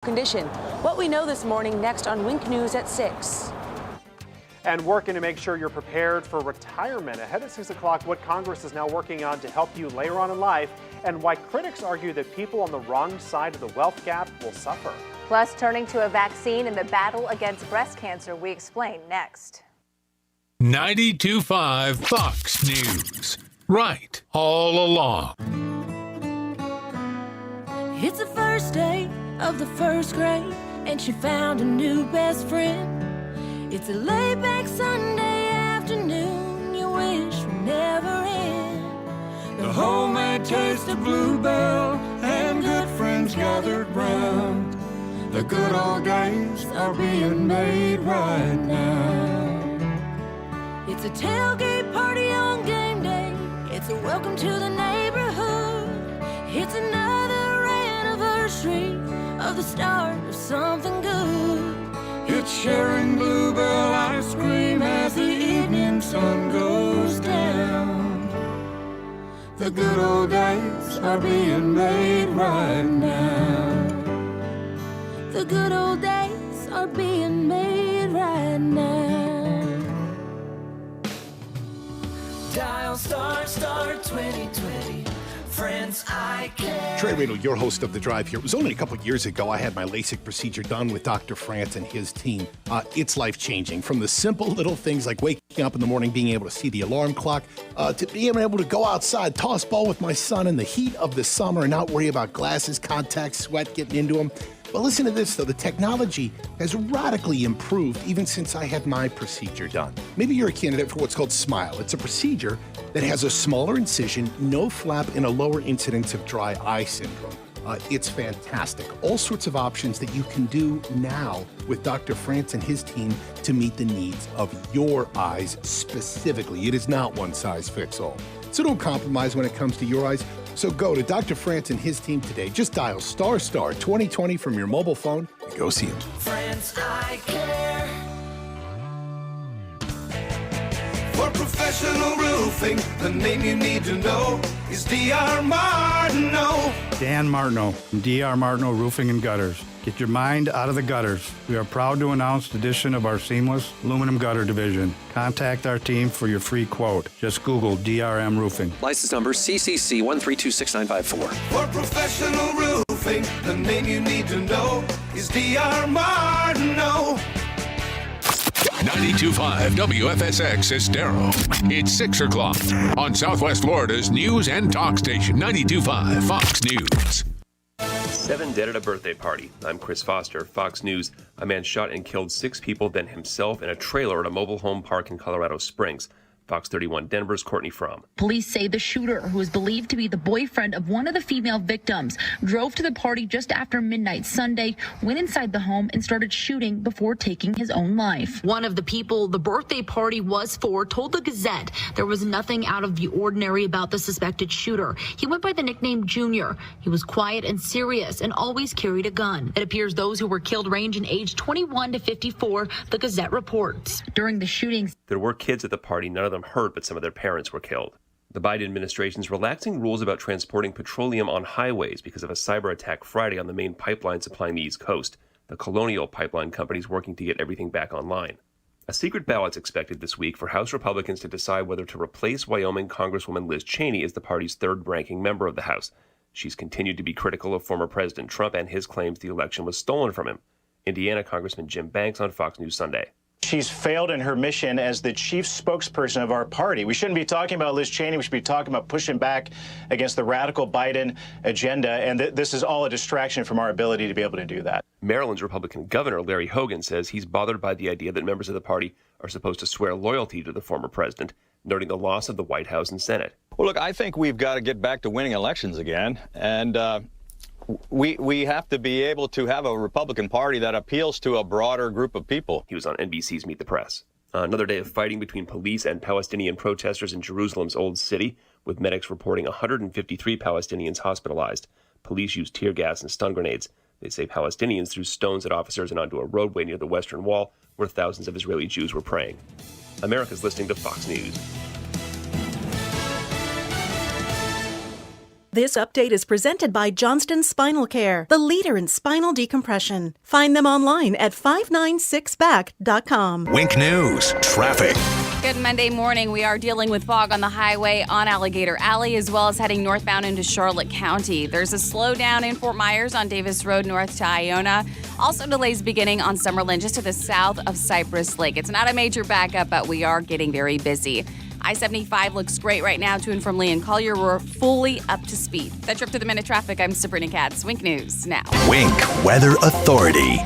condition. What we know this morning next on Wink News at 6. And working to make sure you're prepared for retirement. Ahead at 6 o'clock, what Congress is now working on to help you later on in life, and why critics argue that people on the wrong side of the wealth gap will suffer. Plus, turning to a vaccine in the battle against breast cancer, we explain next. 92.5 Fox News. Right all along. It's the first day of the first grade, and she found a new best friend. It's a laid-back Sunday afternoon you wish would never end. The homemade taste of Bluebell and good friends gathered round. The good old days are being made right now. It's a tailgate party on game day. It's a welcome to the neighborhood. It's another anniversary of the start of something good. It's sharing Bluebell ice cream as the evening sun goes down. The good old days are being made right now. The good old days are being made right now. Dial star 2020. Friends, I care. Trey Riddle, your host of The Drive here. It was only a couple years ago I had my LASIK procedure done with Dr. France and his team. It's life-changing. From the simple little things like waking up in the morning, being able to see the alarm clock, to being able to go outside, toss ball with my son in the heat of the summer and not worry about glasses, contacts, sweat getting into them. But listen to this, though. The technology has radically improved even since I had my procedure done. Maybe you're a candidate for what's called SMILE. It's a procedure that has a smaller incision, no flap, and a lower incidence of dry eye syndrome. It's fantastic. All sorts of options that you can do now with Dr. France and his team to meet the needs of your eyes specifically. It is not one size fits all. So don't compromise when it comes to your eyes. So go to Dr. France and his team today. Just dial star 2020 from your mobile phone and go see him. Friends, I care. For professional roofing, the name you need to know is D.R. Martineau. Dan Martineau from D.R. Martineau Roofing and Gutters. Get your mind out of the gutters. We are proud to announce the addition of our seamless aluminum gutter division. Contact our team for your free quote. Just Google DRM Roofing. License number CCC 1326954. For professional roofing, the name you need to know is D.R. Martineau. 92.5 WFSX Estero. It's 6 o'clock on Southwest Florida's news and talk station, 92.5 Fox News. 7 dead at a birthday party. I'm Chris Foster, Fox News. A man shot and killed 6 people, then himself, in a trailer at a mobile home park in Colorado Springs. Fox 31 Denver's Courtney Fromm. Police say the shooter, who is believed to be the boyfriend of one of the female victims, drove to the party just after midnight Sunday, went inside the home and started shooting before taking his own life. One of the people the birthday party was for told the Gazette there was nothing out of the ordinary about the suspected shooter. He went by the nickname Junior. He was quiet and serious and always carried a gun. It appears those who were killed range in age 21 to 54, the Gazette reports. During the shootings, there were kids at the party, none of them hurt, but some of their parents were killed. The Biden administration's relaxing rules about transporting petroleum on highways because of a cyber attack Friday on the main pipeline supplying the East Coast. The Colonial pipeline company is working to get everything back online. A secret ballot's expected this week for House Republicans to decide whether to replace Wyoming Congresswoman Liz Cheney as the party's third-ranking member of the House. She's continued to be critical of former President Trump and his claims the election was stolen from him. Indiana Congressman Jim Banks on Fox News Sunday. She's failed in her mission as the chief spokesperson of our party. We shouldn't be talking about Liz Cheney. We should be talking about pushing back against the radical Biden agenda. And this is all a distraction from our ability to be able to do that. Maryland's Republican Governor Larry Hogan says he's bothered by the idea that members of the party are supposed to swear loyalty to the former president, noting the loss of the White House and Senate. Well, look, I think we've got to get back to winning elections again. And we have to be able to have a Republican Party that appeals to a broader group of people. He was on NBC's Meet the Press. Another day of fighting between police and Palestinian protesters in Jerusalem's Old City, with medics reporting 153 Palestinians hospitalized. Police used tear gas and stun grenades. They say Palestinians threw stones at officers and onto a roadway near the Western Wall, where thousands of Israeli Jews were praying. America's listening to Fox News. The This update is presented by Johnston Spinal Care, the leader in spinal decompression. Find them online at 596back.com. Wink News, traffic. Good Monday morning. We are dealing with fog on the highway on Alligator Alley, as well as heading northbound into Charlotte County. There's a slowdown in Fort Myers on Davis Road north to Iona. Also delays beginning on Summerlin just to the south of Cypress Lake. It's not a major backup, but we are getting very busy. I-75 looks great right now to and from Lee and Collier. We're fully up to speed. That's your up to the minute traffic. I'm Sabrina Katz. Wink News now. Wink Weather Authority.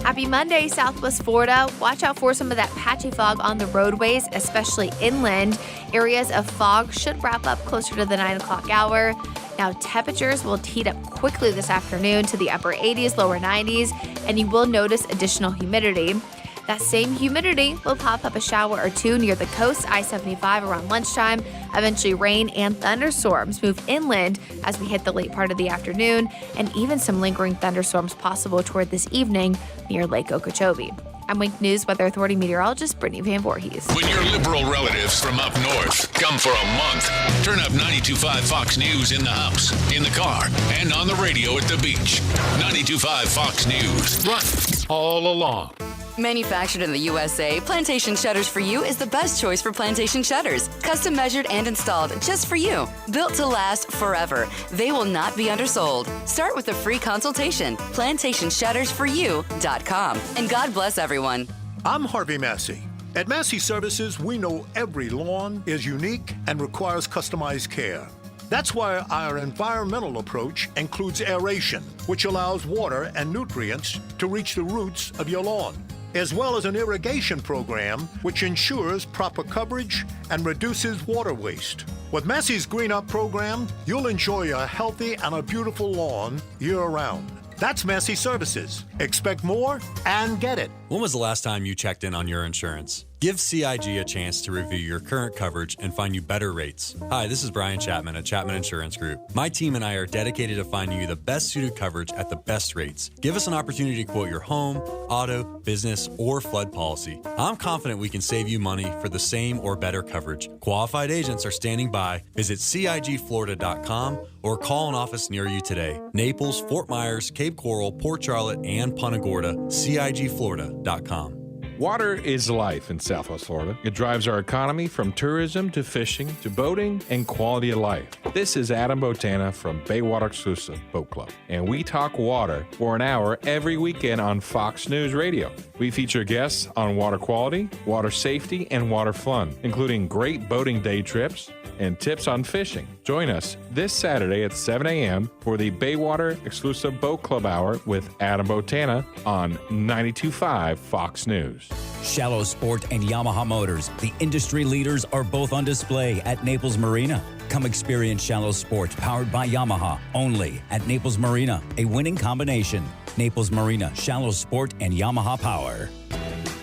Happy Monday, Southwest Florida. Watch out for some of that patchy fog on the roadways, especially inland. Areas of fog should wrap up closer to the 9 o'clock hour. Now, temperatures will heat up quickly this afternoon to the upper 80s, lower 90s, and you will notice additional humidity. That same humidity will pop up a shower or two near the coast, I-75 around lunchtime. Eventually, rain and thunderstorms move inland as we hit the late part of the afternoon, and even some lingering thunderstorms possible toward this evening near Lake Okeechobee. I'm Wink News Weather Authority meteorologist Brittany Van Voorhees. When your liberal relatives from up north come for a month, turn up 92.5 Fox News in the house, in the car, and on the radio at the beach. 92.5 Fox News. Run all along. Manufactured in the USA, Plantation Shutters for You is the best choice for plantation shutters. Custom measured and installed just for you. Built to last forever. They will not be undersold. Start with a free consultation. PlantationShuttersForYou.com. And God bless everyone. I'm Harvey Massey. At Massey Services, we know every lawn is unique and requires customized care. That's why our environmental approach includes aeration, which allows water and nutrients to reach the roots of your lawn, as well as an irrigation program which ensures proper coverage and reduces water waste. With Massey's Green Up program, you'll enjoy a healthy and a beautiful lawn year-round. That's Massey Services. Expect more and get it. When was the last time you checked in on your insurance? Give CIG a chance to review your current coverage and find you better rates. Hi, this is Brian Chapman at Chapman Insurance Group. My team and I are dedicated to finding you the best suited coverage at the best rates. Give us an opportunity to quote your home, auto, business, or flood policy. I'm confident we can save you money for the same or better coverage. Qualified agents are standing by. Visit CIGFlorida.com or call an office near you today. Naples, Fort Myers, Cape Coral, Port Charlotte, and Punta Gorda. CIGFlorida.com. Water is life in Southwest Florida. It drives our economy from tourism to fishing to boating and quality of life. This is Adam Botana from Baywater Exclusive Boat Club, and we talk water for an hour every weekend on Fox News Radio. We feature guests on water quality, water safety, and water fun, including great boating day trips and tips on fishing. Join us this Saturday at 7 a.m. for the Baywater Exclusive Boat Club Hour with Adam Botana on 92.5 Fox News. Shallow Sport and Yamaha Motors, the industry leaders, are both on display at Naples Marina. Come experience Shallow Sport powered by Yamaha only at Naples Marina, a winning combination. Naples Marina, Shallow Sport and Yamaha Power.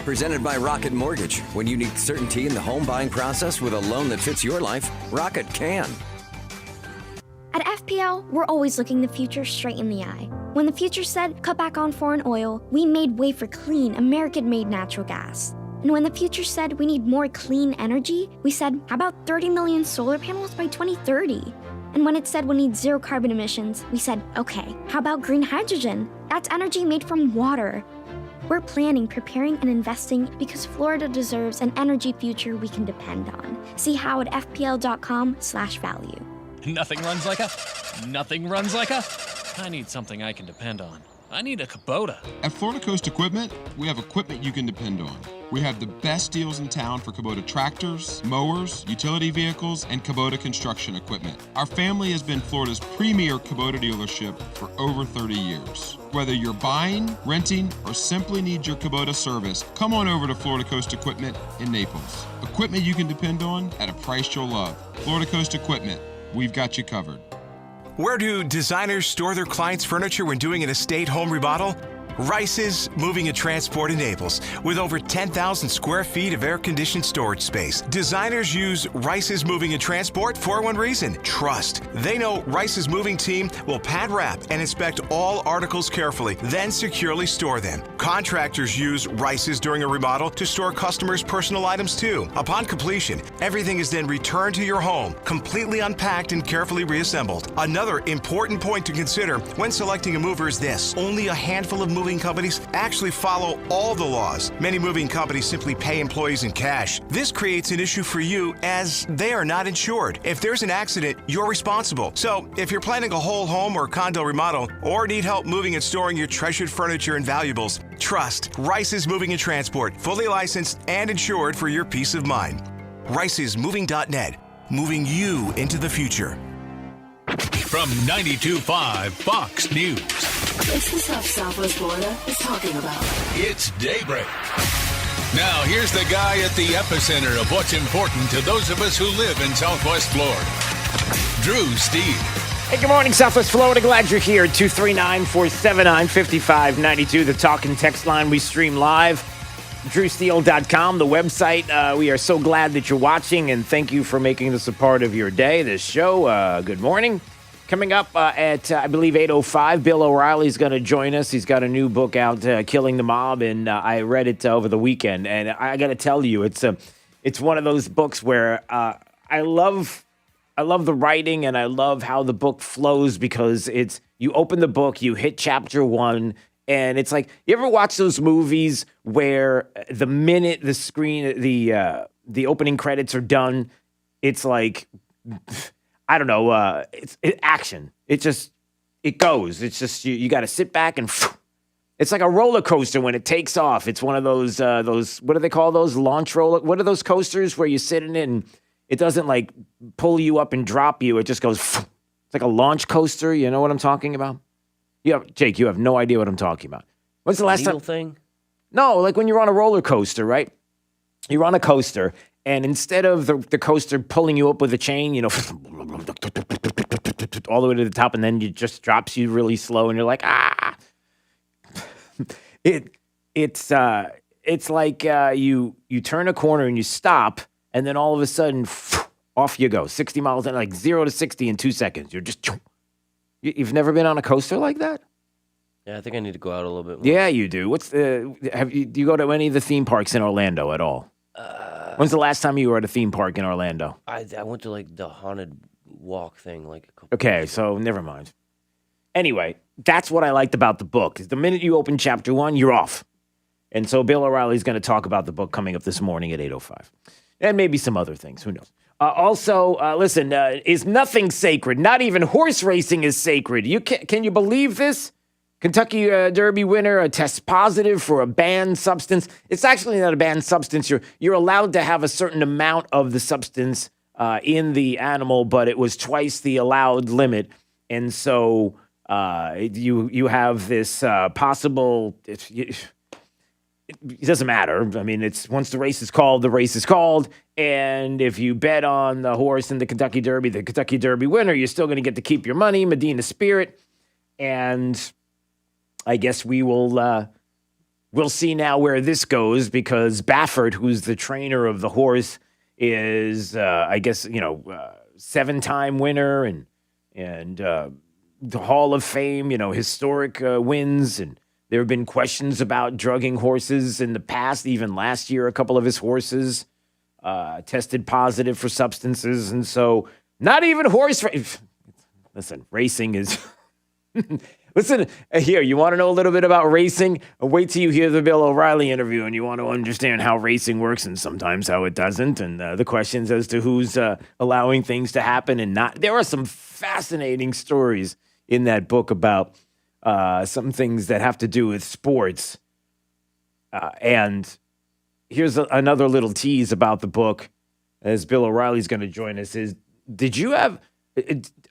Presented by Rocket Mortgage. When you need certainty in the home buying process with a loan that fits your life, Rocket can. At FPL, we're always looking the future straight in the eye. When the future said cut back on foreign oil, we made way for clean, American-made natural gas. And when the future said we need more clean energy, we said, how about 30 million solar panels by 2030? And when it said we need zero carbon emissions, we said, okay, how about green hydrogen? That's energy made from water. We're planning, preparing, and investing because Florida deserves an energy future we can depend on. See how at fpl.com/value. Nothing runs like a... I need something I can depend on. I need a Kubota. At Florida Coast Equipment, we have equipment you can depend on. We have the best deals in town for Kubota tractors, mowers, utility vehicles, and Kubota construction equipment. Our family has been Florida's premier Kubota dealership for over 30 years. Whether you're buying, renting, or simply need your Kubota service, come on over to Florida Coast Equipment in Naples. Equipment you can depend on at a price you'll love. Florida Coast Equipment, we've got you covered. Where do designers store their clients' furniture when doing an estate home remodel? Rice's Moving and Transport in Naples. With over 10,000 square feet of air-conditioned storage space, designers use Rice's Moving and Transport for one reason: trust. They know Rice's moving team will pad wrap and inspect all articles carefully, then securely store them. Contractors use Rice's during a remodel to store customers' personal items too. Upon completion, everything is then returned to your home, completely unpacked and carefully reassembled. Another important point to consider when selecting a mover is this: only a handful of moving companies actually follow all the laws. Many moving companies simply pay employees in cash. This creates an issue for you as they are not insured. If there's an accident, you're responsible. So if you're planning a whole home or condo remodel or need help moving and storing your treasured furniture and valuables, trust Rice's Moving and Transport, fully licensed and insured for your peace of mind. Rice'sMoving.net, moving you into the future. From 92.5 Fox News. It's the stuff Southwest Florida is talking about. It's Daybreak. Now, here's the guy at the epicenter of what's important to those of us who live in Southwest Florida. Drew Steele. Hey, good morning, Southwest Florida. Glad you're here. 239-479-5592, the talk and text line. We stream live. DrewSteele.com, the website. We are so glad that you're watching, and thank you for making this a part of your day, this show. Good morning. Coming up at, I believe, 8:05, Bill O'Reilly's going to join us. He's got a new book out, Killing the Mob, and I read it over the weekend. And I got to tell you, it's one of those books where I love the writing, and I love how the book flows, because you open the book, you hit chapter 1, and it's like, you ever watch those movies where the minute the screen, the opening credits are done, it's like, I don't know, it's action. It goes. It's just, you got to sit back and, it's like a roller coaster when it takes off. It's one of those, what do they call those? Launch roller? What are those coasters where you sit in it and it doesn't like pull you up and drop you. It just goes, it's like a launch coaster. You know what I'm talking about? Jake, you have no idea what I'm talking about. When's the last time? Thing? No, like when you're on a roller coaster, right? You're on a coaster, and instead of the coaster pulling you up with a chain, all the way to the top, and then it just drops you really slow, and you're like, ah. It's like you turn a corner and you stop, and then all of a sudden, off you go, 60 miles an hour, like 0 to 60 in 2 seconds. You're just. You've never been on a coaster like that? Yeah, I think I need to go out a little bit more. Yeah, you do. Do you go to any of the theme parks in Orlando at all? When's the last time you were at a theme park in Orlando? I went to like the haunted walk thing like a couple. Okay, so never mind. Anyway, that's what I liked about the book. Is the minute you open chapter 1, you're off. And so Bill O'Reilly's going to talk about the book coming up this morning at 8:05. And maybe some other things. Who knows? Also, listen, is nothing sacred. Not even horse racing is sacred. Can you believe this? Kentucky Derby winner tests positive for a banned substance. It's actually not a banned substance. You're allowed to have a certain amount of the substance in the animal, but it was twice the allowed limit. And so you have this possible... It doesn't matter. I mean, it's once the race is called, the race is called. And if you bet on the horse in the Kentucky Derby winner, you're still going to get to keep your money, Medina Spirit. And I guess we'll see now where this goes, because Baffert, who's the trainer of the horse, is, 7-time winner and the Hall of Fame, historic wins. And there have been questions about drugging horses in the past. Even last year, a couple of his horses tested positive for substances. And so not even horse listen, racing is... Listen, here, you want to know a little bit about racing? Wait till you hear the Bill O'Reilly interview and you want to understand how racing works and sometimes how it doesn't, and the questions as to who's allowing things to happen and not. There are some fascinating stories in that book about some things that have to do with sports. And here's another little tease about the book, as Bill O'Reilly's going to join us, is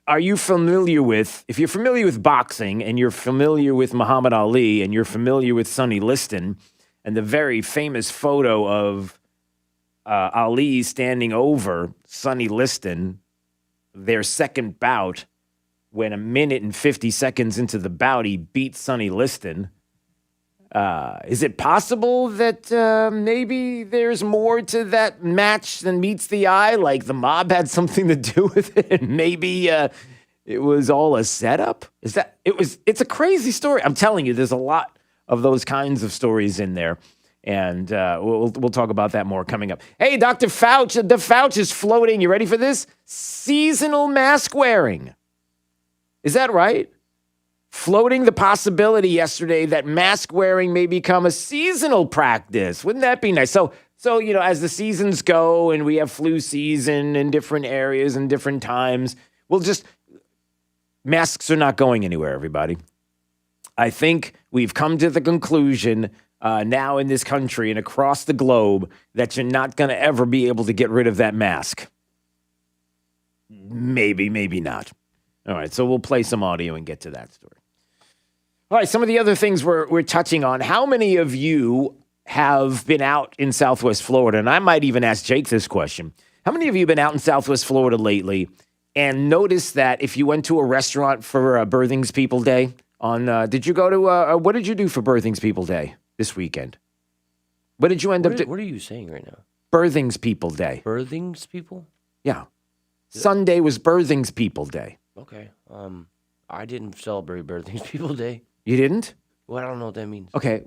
are you familiar with, if you're familiar with boxing and you're familiar with Muhammad Ali and you're familiar with Sonny Liston and the very famous photo of Ali standing over Sonny Liston, their second bout, when a minute and 50 seconds into the bout, he beat Sonny Liston. Is it possible that maybe there's more to that match than meets the eye? Like the mob had something to do with it, and maybe it was all a setup? It's a crazy story. I'm telling you, there's a lot of those kinds of stories in there. And we'll talk about that more coming up. Hey, Dr. Fauci, the Fauci is floating. You ready for this? Seasonal mask wearing. Is that right? Floating the possibility yesterday that mask wearing may become a seasonal practice. Wouldn't that be nice? So as the seasons go and we have flu season in different areas and different times, masks are not going anywhere, everybody. I think we've come to the conclusion now in this country and across the globe that you're not going to ever be able to get rid of that mask. Maybe not. All right, so we'll play some audio and get to that story. All right, some of the other things we're touching on. How many of you have been out in Southwest Florida? And I might even ask Jake this question. How many of you have been out in Southwest Florida lately and noticed that if you went to a restaurant for Birthings People Day did you go to, what did you do for Birthings People Day this weekend? What did you end up doing? What are you saying right now? Birthings People Day. Birthings People? Yeah. Sunday was Birthings People Day. Okay. I didn't celebrate Birthings People Day. You didn't? Well, I don't know what that means. Okay.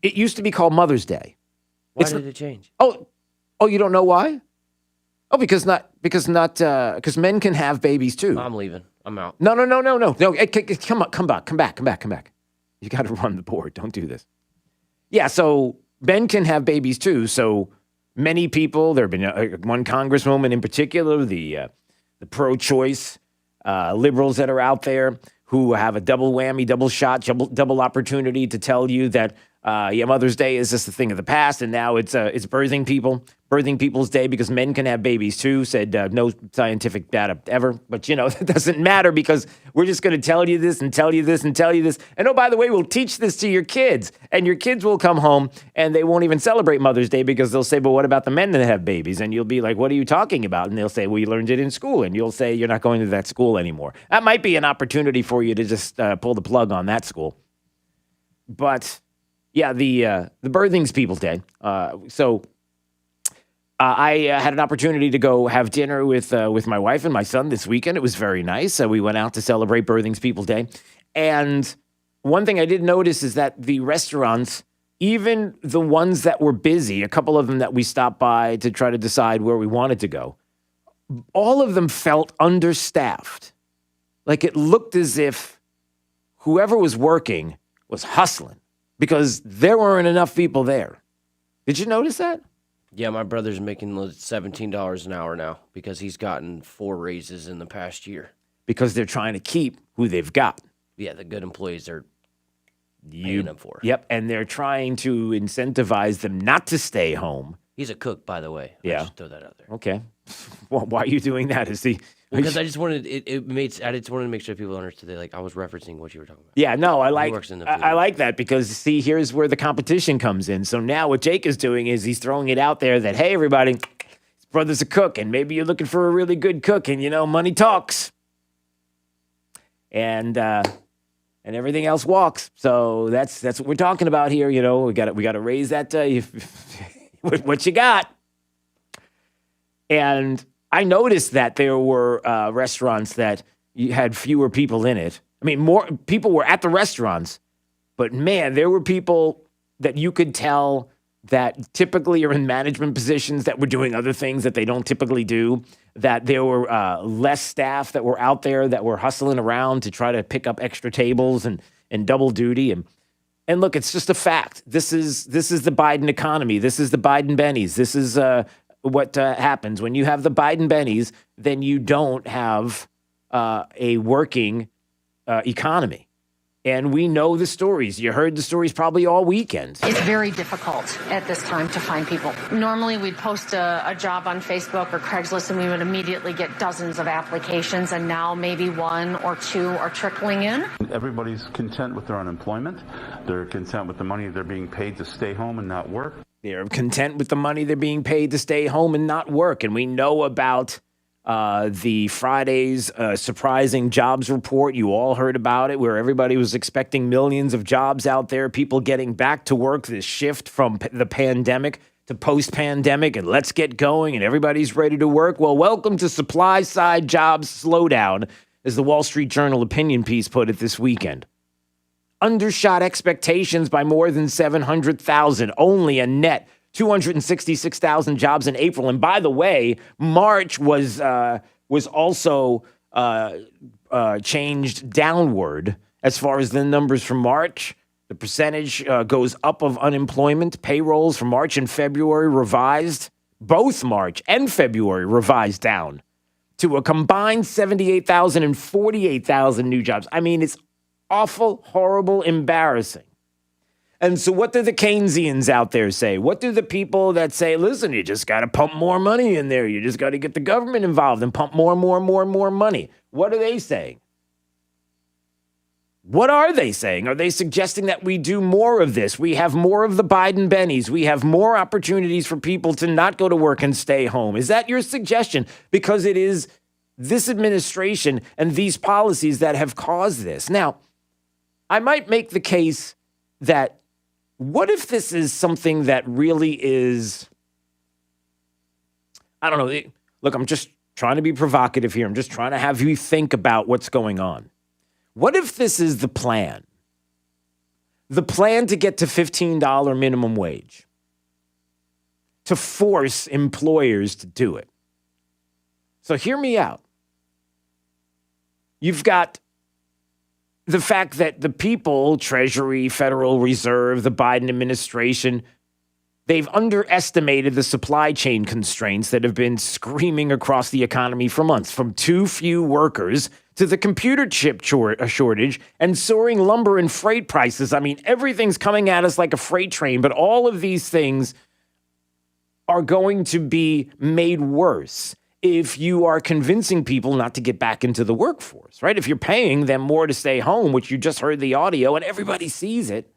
It used to be called Mother's Day. Why did it change? Oh, you don't know why? Oh, because men can have babies too. I'm leaving. I'm out. No. Hey, come back. You got to run the board. Don't do this. Yeah, so men can have babies too. So many people, there have been one congresswoman in particular, the pro-choice liberals that are out there who have a double whammy, double shot, double opportunity to tell you that Mother's Day is just a thing of the past, and now it's birthing people's day because men can have babies too. Said no scientific data ever, but that doesn't matter because we're just going to tell you this and tell you this and tell you this. And oh, by the way, we'll teach this to your kids, and your kids will come home and they won't even celebrate Mother's Day because they'll say, "But what about the men that have babies?" And you'll be like, "What are you talking about?" And they'll say, "Well, you learned it in school," and you'll say, "You're not going to that school anymore." That might be an opportunity for you to just pull the plug on that school, but. Yeah, the Birthings People Day. I had an opportunity to go have dinner with my wife and my son this weekend. It was very nice. We went out to celebrate Birthings People Day. And one thing I did notice is that the restaurants, even the ones that were busy, a couple of them that we stopped by to try to decide where we wanted to go, all of them felt understaffed. Like it looked as if whoever was working was hustling. Because there weren't enough people there. Did you notice that? Yeah, my brother's making $17 an hour now because he's gotten 4 raises in the past year. Because they're trying to keep who they've got. Yeah, the good employees are paying them for. Yep, and they're trying to incentivize them not to stay home. He's a cook, by the way. Yeah. I just throw that out there. Okay. Well, why are you doing that? Because I just wanted I just wanted to make sure people understood that, I was referencing what you were talking about. Yeah, no, I like that because see, here's where the competition comes in. So now what Jake is doing is he's throwing it out there that, hey, everybody, his brother's a cook, and maybe you're looking for a really good cook, and money talks, and everything else walks. So that's what we're talking about here. We got to raise that what you got, and. I noticed that there were restaurants that had fewer people in it. I mean, more people were at the restaurants, but man, there were people that you could tell that typically are in management positions that were doing other things that they don't typically do, that there were less staff that were out there that were hustling around to try to pick up extra tables and double duty. And look, it's just a fact. This is the Biden economy. This is the Biden Bennies. This is what happens when you have the Biden Bennies, then you don't have a working economy. And we know the stories. You heard the stories probably all weekend. It's very difficult at this time to find people. Normally, we'd post a job on Facebook or Craigslist, and we would immediately get dozens of applications, and now maybe 1 or 2 are trickling in. Everybody's content with their unemployment. They're content with the money they're being paid to stay home and not work. They're content with the money they're being paid to stay home and not work. And we know about the Friday's surprising jobs report. You all heard about it, where everybody was expecting millions of jobs out there, people getting back to work, this shift from the pandemic to post-pandemic, and let's get going, and everybody's ready to work. Well, welcome to supply-side jobs slowdown, as the Wall Street Journal opinion piece put it this weekend. Undershot expectations by more than 700,000, only a net 266,000 jobs in April. And by the way, March was also changed downward as far as the numbers from March. The percentage goes up of unemployment. Payrolls for March and February revised, both March and February revised down to a combined 78,000 and 48,000 new jobs. I mean, it's awful, horrible, embarrassing. And so what do the Keynesians out there say? What do the people that say, listen, you just got to pump more money in there. You just got to get the government involved and pump more money. What are they saying? What are they saying? Are they suggesting that we do more of this? We have more of the Biden Bennies. We have more opportunities for people to not go to work and stay home. Is that your suggestion? Because it is this administration and these policies that have caused this. Now, I might make the case that what if this is something that really is, I don't know. Look, I'm just trying to be provocative here. I'm just trying to have you think about what's going on. What if this is the plan? The plan to get to $15 minimum wage, to force employers to do it. So hear me out. You've got the fact that the people, Treasury, Federal Reserve, the Biden administration, they've underestimated the supply chain constraints that have been screaming across the economy for months, from too few workers to the computer chip shortage and soaring lumber and freight prices. I mean, everything's coming at us like a freight train, but all of these things are going to be made worse if you are convincing people not to get back into the workforce, right? If you're paying them more to stay home, which you just heard the audio and everybody sees it,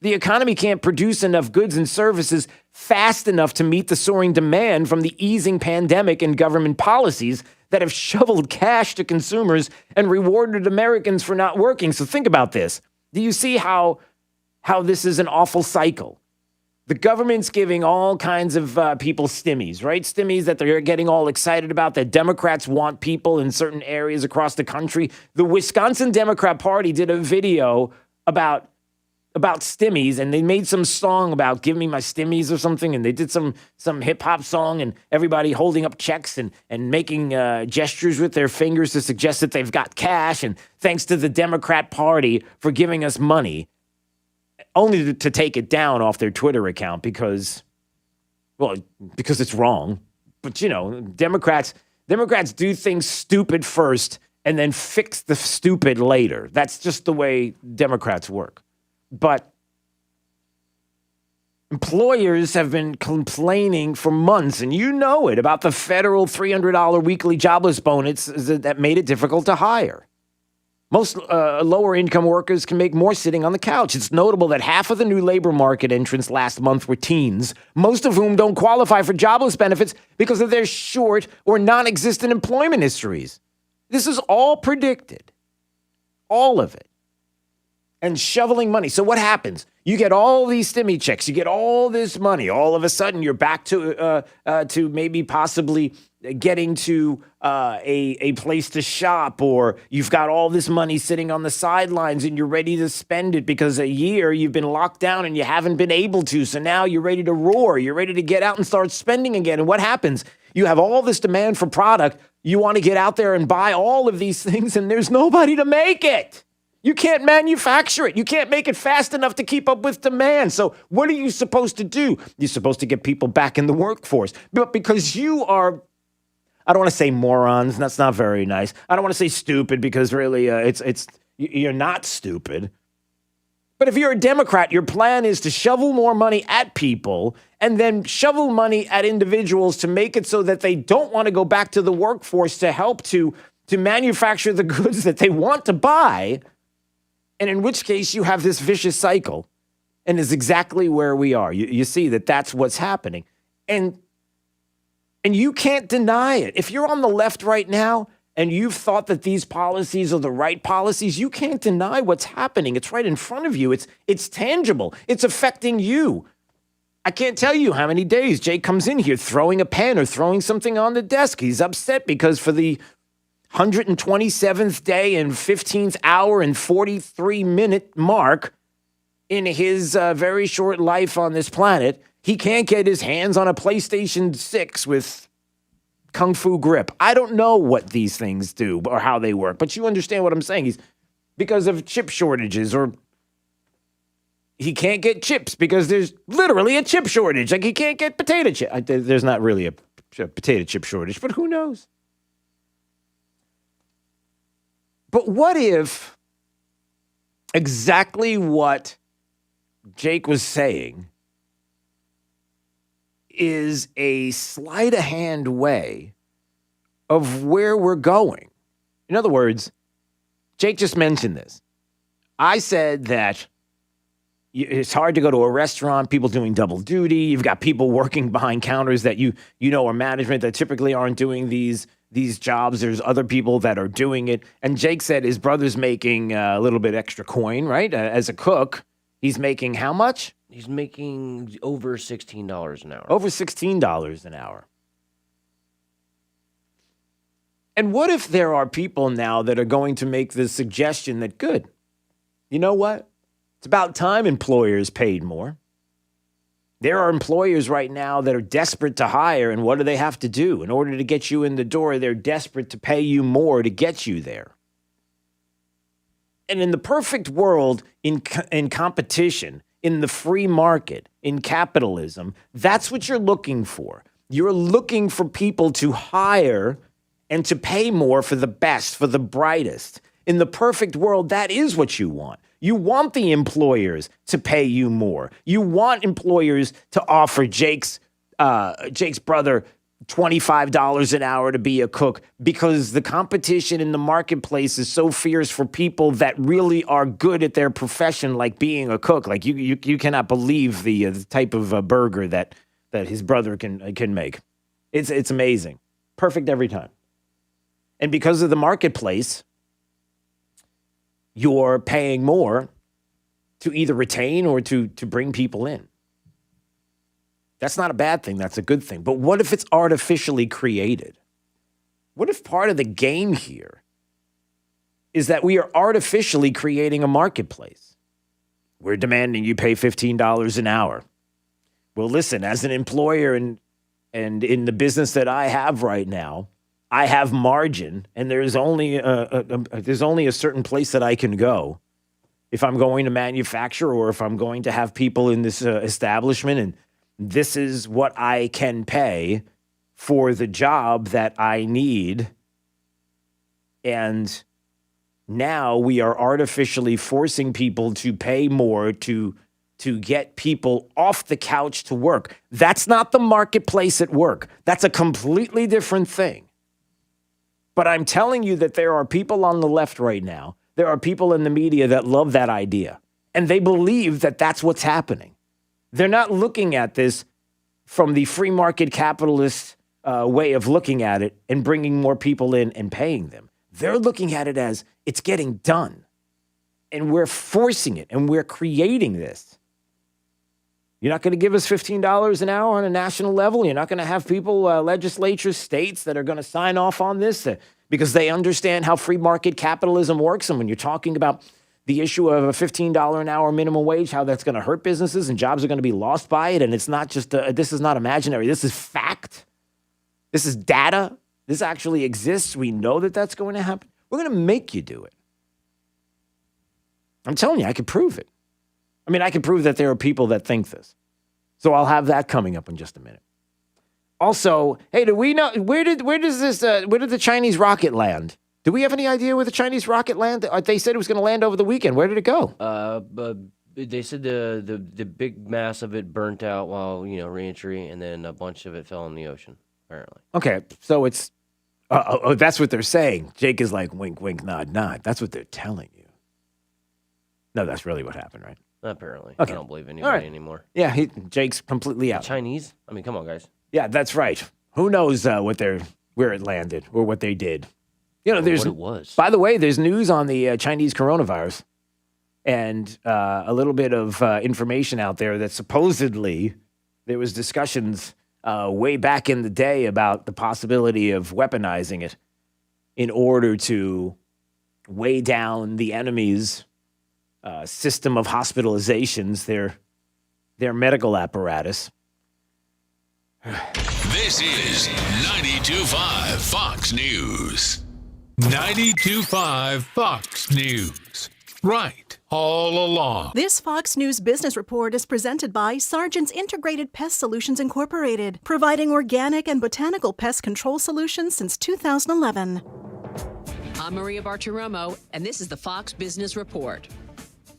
the economy can't produce enough goods and services fast enough to meet the soaring demand from the easing pandemic and government policies that have shoveled cash to consumers and rewarded Americans for not working. So think about this. Do you see how this is an awful cycle? The government's giving all kinds of people stimmies, right? Stimmies that they're getting all excited about, that Democrats want people in certain areas across the country. The Wisconsin Democrat Party did a video about stimmies, and they made some song about give me my stimmies or something, and they did some hip-hop song, and everybody holding up checks and making gestures with their fingers to suggest that they've got cash, and thanks to the Democrat Party for giving us money, only to take it down off their Twitter account because it's wrong. But, you know, Democrats do things stupid first and then fix the stupid later. That's just the way Democrats work. But employers have been complaining for months, and you know it, about the federal $300 weekly jobless bonus that made it difficult to hire. Most lower-income workers can make more sitting on the couch. It's notable that half of the new labor market entrants last month were teens, most of whom don't qualify for jobless benefits because of their short or non-existent employment histories. This is all predicted, all of it. And shoveling money. So what happens? You get all these stimmy checks. You get all this money. All of a sudden, you're back to maybe possibly getting to a place to shop, or you've got all this money sitting on the sidelines and you're ready to spend it because a year you've been locked down and you haven't been able to. So now you're ready to roar. You're ready to get out and start spending again. And what happens? You have all this demand for product. You want to get out there and buy all of these things, and there's nobody to make it. You can't manufacture it. You can't make it fast enough to keep up with demand. So what are you supposed to do? You're supposed to get people back in the workforce. But because you are, I don't want to say morons. That's not very nice. I don't want to say stupid because really you're not stupid. But if you're a Democrat, your plan is to shovel more money at people and then shovel money at individuals to make it so that they don't want to go back to the workforce to help to manufacture the goods that they want to buy. And in which case you have this vicious cycle, and is exactly where we are. You see that that's what's happening. And And you can't deny it. If you're on the left right now and you've thought that these policies are the right policies, you can't deny what's happening. It's right in front of you. It's tangible. It's affecting you. I can't tell you how many days Jake comes in here throwing a pen or throwing something on the desk. He's upset because for the 127th day and 15th hour and 43-minute mark in his very short life on this planet, he can't get his hands on a PlayStation 6 with Kung Fu grip. I don't know what these things do or how they work, but you understand what I'm saying. He's because of chip shortages, or he can't get chips because there's literally a chip shortage. Like he can't get potato chip. There's not really a potato chip shortage, but who knows? But what if exactly what Jake was saying is a sleight of hand way of where we're going? In other words, Jake just mentioned this. I said that it's hard to go to a restaurant, people doing double duty. You've got people working behind counters that you know are management that typically aren't doing these jobs. There's other people that are doing it. And Jake said his brother's making a little bit extra coin, right? As a cook, he's making how much? He's making over $16 an hour. Over $16 an hour. And what if there are people now that are going to make the suggestion that, good, you know what? It's about time employers paid more. There are employers right now that are desperate to hire, and what do they have to do? In order to get you in the door, they're desperate to pay you more to get you there. And in the perfect world, in competition, in the free market, in capitalism, that's what you're looking for. You're looking for people to hire and to pay more for the best, for the brightest. In the perfect world, that is what you want. You want the employers to pay you more. You want employers to offer Jake's brother $25 an hour to be a cook, because the competition in the marketplace is so fierce for people that really are good at their profession, like being a cook. Like you cannot believe the type of burger that his brother can make. It's amazing. Perfect every time. And because of the marketplace, you're paying more to either retain or to bring people in. That's not a bad thing. That's a good thing. But what if it's artificially created? What if part of the game here is that we are artificially creating a marketplace? We're demanding you pay $15 an hour. Well, listen, as an employer and in the business that I have right now, I have margin, and there's only a certain place that I can go if I'm going to manufacture or if I'm going to have people in this establishment, and this is what I can pay for the job that I need. And now we are artificially forcing people to pay more to get people off the couch to work. That's not the marketplace at work. That's a completely different thing. But I'm telling you that there are people on the left right now, there are people in the media that love that idea, and they believe that that's what's happening. They're not looking at this from the free market capitalist way of looking at it and bringing more people in and paying them. They're looking at it as it's getting done, and we're forcing it, and we're creating this. You're not going to give us $15 an hour on a national level. You're not going to have people, legislatures, states that are going to sign off on this because they understand how free market capitalism works. And when you're talking about the issue of a $15 an hour minimum wage, how that's going to hurt businesses and jobs are going to be lost by it. And it's not just, this is not imaginary. This is fact. This is data. This actually exists. We know that that's going to happen. We're going to make you do it. I'm telling you, I could prove it. I mean, I can prove that there are people that think this. So I'll have that coming up in just a minute. Also, hey, do we know where did the Chinese rocket land? Do we have any idea where the Chinese rocket landed? They said it was going to land over the weekend. Where did it go? They said the big mass of it burnt out while reentry, and then a bunch of it fell in the ocean. Apparently. Okay, so it's that's what they're saying. Jake is like wink, wink, nod, nod. That's what they're telling you. No, that's really what happened, right? Apparently. Okay. I don't believe anybody anymore. Yeah, Jake's completely out. The Chinese? I mean, come on, guys. Yeah, that's right. who knows where it landed or what they did. You know, What it was. By the way, there's news on the Chinese coronavirus and a little bit of information out there that supposedly there was discussions way back in the day about the possibility of weaponizing it in order to weigh down the enemy's system of hospitalizations, their medical apparatus. This is 92.5 Fox News. 92.5 Fox News. Right, all along. This Fox News business report is presented by Sargent's Integrated Pest Solutions Incorporated, providing organic and botanical pest control solutions since 2011. I'm Maria Bartiromo, and this is the Fox Business Report.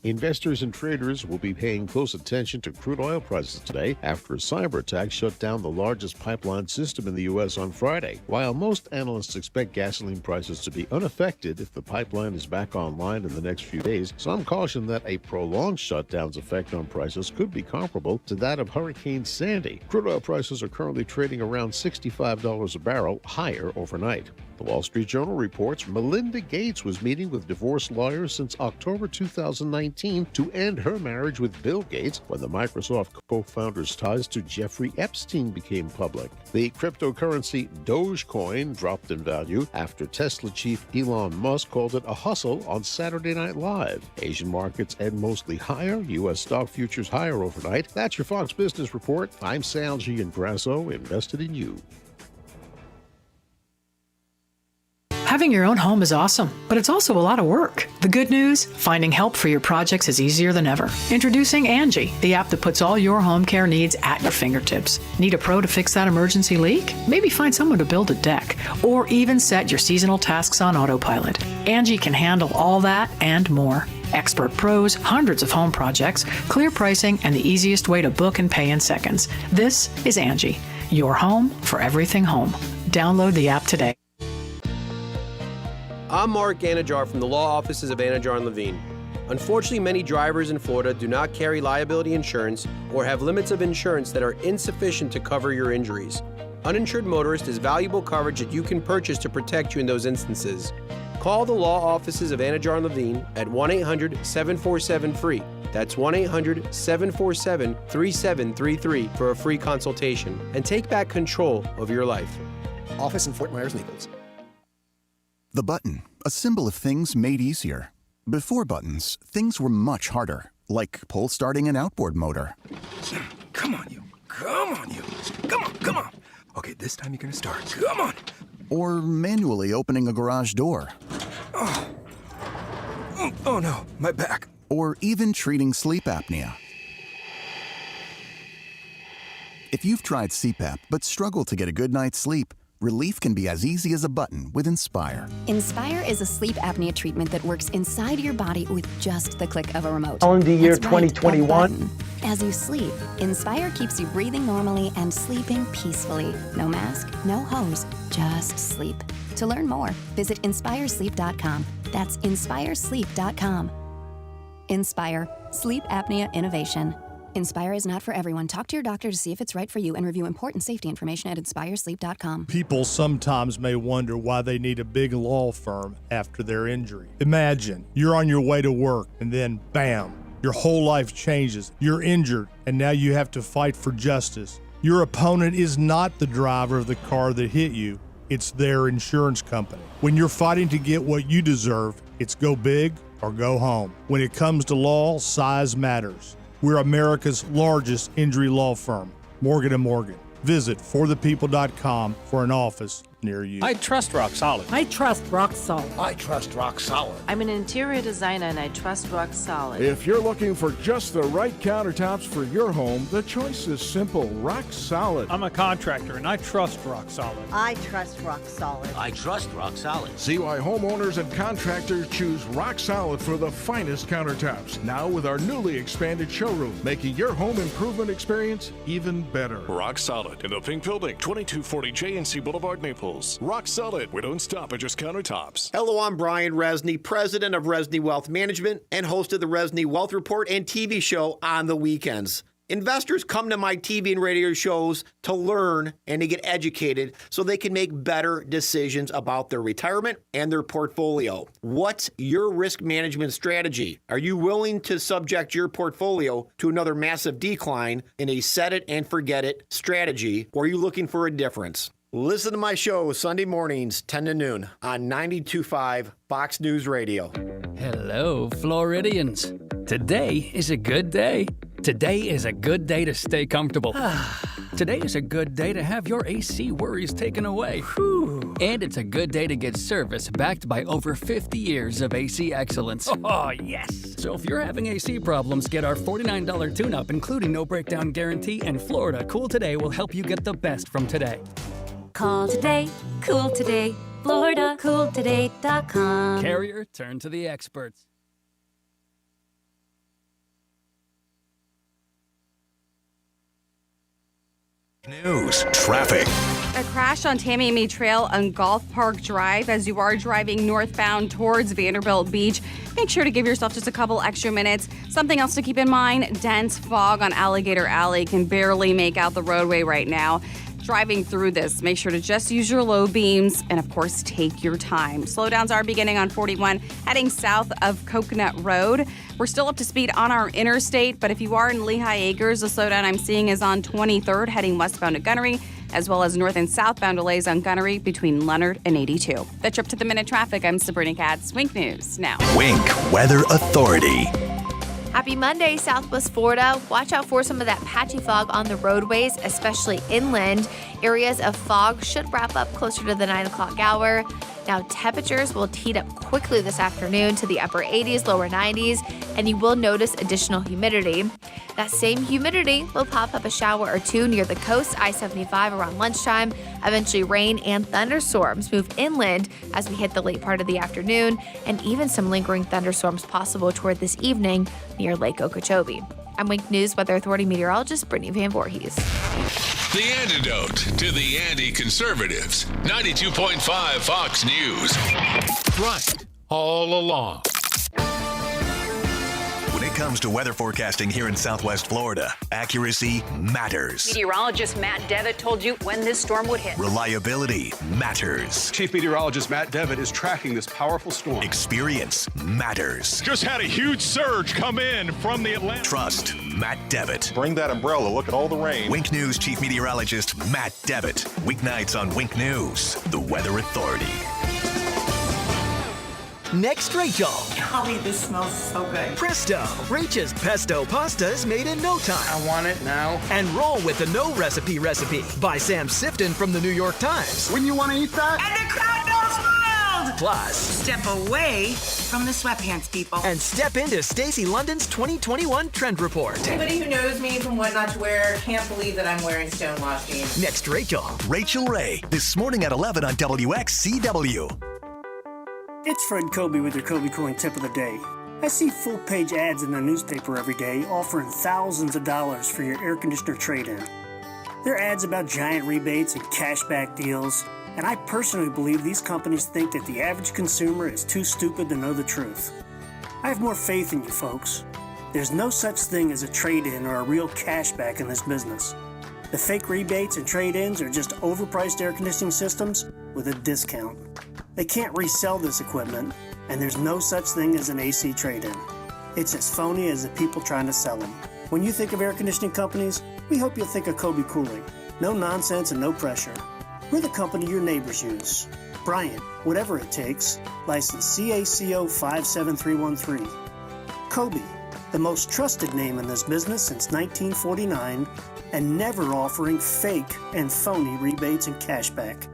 Investors and traders will be paying close attention to crude oil prices today after a cyber attack shut down the largest pipeline system in the U.S. on Friday. While most analysts expect gasoline prices to be unaffected if the pipeline is back online in the next few days, some caution that a prolonged shutdown's effect on prices could be comparable to that of Hurricane Sandy. Crude oil prices are currently trading around $65 a barrel, higher overnight. The Wall Street Journal reports Melinda Gates was meeting with divorce lawyers since October 2019 to end her marriage with Bill Gates when the Microsoft co-founder's ties to Jeffrey Epstein became public. The cryptocurrency Dogecoin dropped in value after Tesla chief Elon Musk called it a hustle on Saturday Night Live. Asian markets end mostly higher, U.S. stock futures higher overnight. That's your Fox Business Report. I'm Sal Giangrasso, invested in you. Having your own home is awesome, but it's also a lot of work. The good news? Finding help for your projects is easier than ever. Introducing Angie, the app that puts all your home care needs at your fingertips. Need a pro to fix that emergency leak? Maybe find someone to build a deck, or even set your seasonal tasks on autopilot. Angie can handle all that and more. Expert pros, hundreds of home projects, clear pricing, and the easiest way to book and pay in seconds. This is Angie, your home for everything home. Download the app today. I'm Mark Anajar from the law offices of Anajar & Levine. Unfortunately, many drivers in Florida do not carry liability insurance or have limits of insurance that are insufficient to cover your injuries. Uninsured motorist is valuable coverage that you can purchase to protect you in those instances. Call the law offices of Anajar & Levine at 1-800-747-FREE. That's 1-800-747-3733 for a free consultation and take back control of your life. Office in Fort Myers, Naples. The button, a symbol of things made easier. Before buttons, things were much harder, like pull starting an outboard motor. Come on, you. Come on, you. Come on, come on. Okay, this time you're gonna start. Come on. Or manually opening a garage door. Oh no, my back. Or even treating sleep apnea. If you've tried CPAP but struggle to get a good night's sleep, relief can be as easy as a button with Inspire. Inspire is a sleep apnea treatment that works inside your body with just the click of a remote. Calendar year 2021. As you sleep, Inspire keeps you breathing normally and sleeping peacefully. No mask, no hose, just sleep. To learn more, visit inspiresleep.com. That's inspiresleep.com. Inspire, sleep apnea innovation. Inspire is not for everyone. Talk to your doctor to see if it's right for you and review important safety information at inspiresleep.com. People sometimes may wonder why they need a big law firm after their injury. Imagine you're on your way to work and then bam, your whole life changes. You're injured and now you have to fight for justice. Your opponent is not the driver of the car that hit you. It's their insurance company. When you're fighting to get what you deserve, it's go big or go home. When it comes to law, size matters. We're America's largest injury law firm, Morgan & Morgan. Visit forthepeople.com for an office near you. I trust Rock Solid. I trust Rock Solid. I trust Rock Solid. I'm an interior designer and I trust Rock Solid. If you're looking for just the right countertops for your home, the choice is simple. Rock Solid. I'm a contractor and I trust Rock Solid. I trust Rock Solid. I trust Rock Solid. See why homeowners and contractors choose Rock Solid for the finest countertops. Now with our newly expanded showroom, making your home improvement experience even better. Rock Solid in the Pink Building, 2240 J&C Boulevard, Naples. Rock Solid. We don't stop at just countertops. Hello, I'm Brian Resney, president of Resney Wealth Management and host of the Resney Wealth Report and TV show on the weekends. Investors come to my TV and radio shows to learn and to get educated so they can make better decisions about their retirement and their portfolio. What's your risk management strategy? Are you willing to subject your portfolio to another massive decline in a set it and forget it strategy, or are you looking for a difference? Listen to my show Sunday mornings, 10 to noon on 92.5 Fox News Radio. Hello, Floridians. Today is a good day. Today is a good day to stay comfortable. Today is a good day to have your AC worries taken away. And it's a good day to get service backed by over 50 years of AC excellence. Oh, yes! So if you're having AC problems, get our $49 tune-up, including no breakdown guarantee, and Florida Cool Today will help you get the best from today. Call today, cool today, FloridaCoolToday.com. Carrier, turn to the experts. News, traffic. A crash on Tamiami Trail on Golf Park Drive as you are driving northbound towards Vanderbilt Beach. Make sure to give yourself just a couple extra minutes. Something else to keep in mind, dense fog on Alligator Alley. Can barely make out the roadway right now. Driving through this, make sure to just use your low beams and, of course, take your time. Slowdowns are beginning on 41, heading south of Coconut Road. We're still up to speed on our interstate, but if you are in Lehigh Acres, the slowdown I'm seeing is on 23rd, heading westbound to Gunnery, as well as north and southbound delays on Gunnery between Leonard and 82. The trip to the minute traffic, I'm Sabrina Katz. Wink News now. Wink Weather Authority. Happy Monday, Southwest Florida. Watch out for some of that patchy fog on the roadways, especially inland. Areas of fog should wrap up closer to the 9 o'clock hour. Now, temperatures will heat up quickly this afternoon to the upper 80s, lower 90s, and you will notice additional humidity. That same humidity will pop up a shower or two near the coast, I-75 around lunchtime. Eventually, rain and thunderstorms move inland as we hit the late part of the afternoon, and even some lingering thunderstorms possible toward this evening near Lake Okeechobee. I'm Wink News Weather Authority meteorologist Brittany Van Voorhees. The antidote to the anti-conservatives. 92.5 Fox News. Right. All along. When it comes to weather forecasting here in Southwest Florida, accuracy matters. Meteorologist Matt Devitt told you when this storm would hit. Reliability matters. Chief Meteorologist Matt Devitt is tracking this powerful storm. Experience matters. Just had a huge surge come in from the Atlantic. Trust Matt Devitt. Bring that umbrella. Look at all the rain. Wink News Chief Meteorologist Matt Devitt. Weeknights on Wink News, the Weather Authority. Next, Rachel. Golly, this smells so good. Presto, Rachel's pesto pasta is made in no time. I want it now. And roll with the No Recipe by Sam Sifton from the New York Times. Wouldn't you want to eat that? And the crowd goes wild! Plus, step away from the sweatpants, people. And step into Stacey London's 2021 Trend Report. Anybody who knows me from What Not to Wear can't believe that I'm wearing Stonewashed jeans. Next, Rachel. Rachel Ray, this morning at 11 on WXCW. It's Fred Kobe with your Kobe Coin tip of the day. I see full-page ads in the newspaper every day offering thousands of dollars for your air conditioner trade-in. They're ads about giant rebates and cashback deals, and I personally believe these companies think that the average consumer is too stupid to know the truth. I have more faith in you folks. There's no such thing as a trade-in or a real cashback in this business. The fake rebates and trade-ins are just overpriced air conditioning systems with a discount. They can't resell this equipment, and there's no such thing as an AC trade-in. It's as phony as the people trying to sell them. When you think of air conditioning companies, we hope you'll think of Kobe Cooling. No nonsense and no pressure. We're the company your neighbors use. Bryant, whatever it takes, license CACO 57313. Kobe, the most trusted name in this business since 1949, and never offering fake and phony rebates and cashback.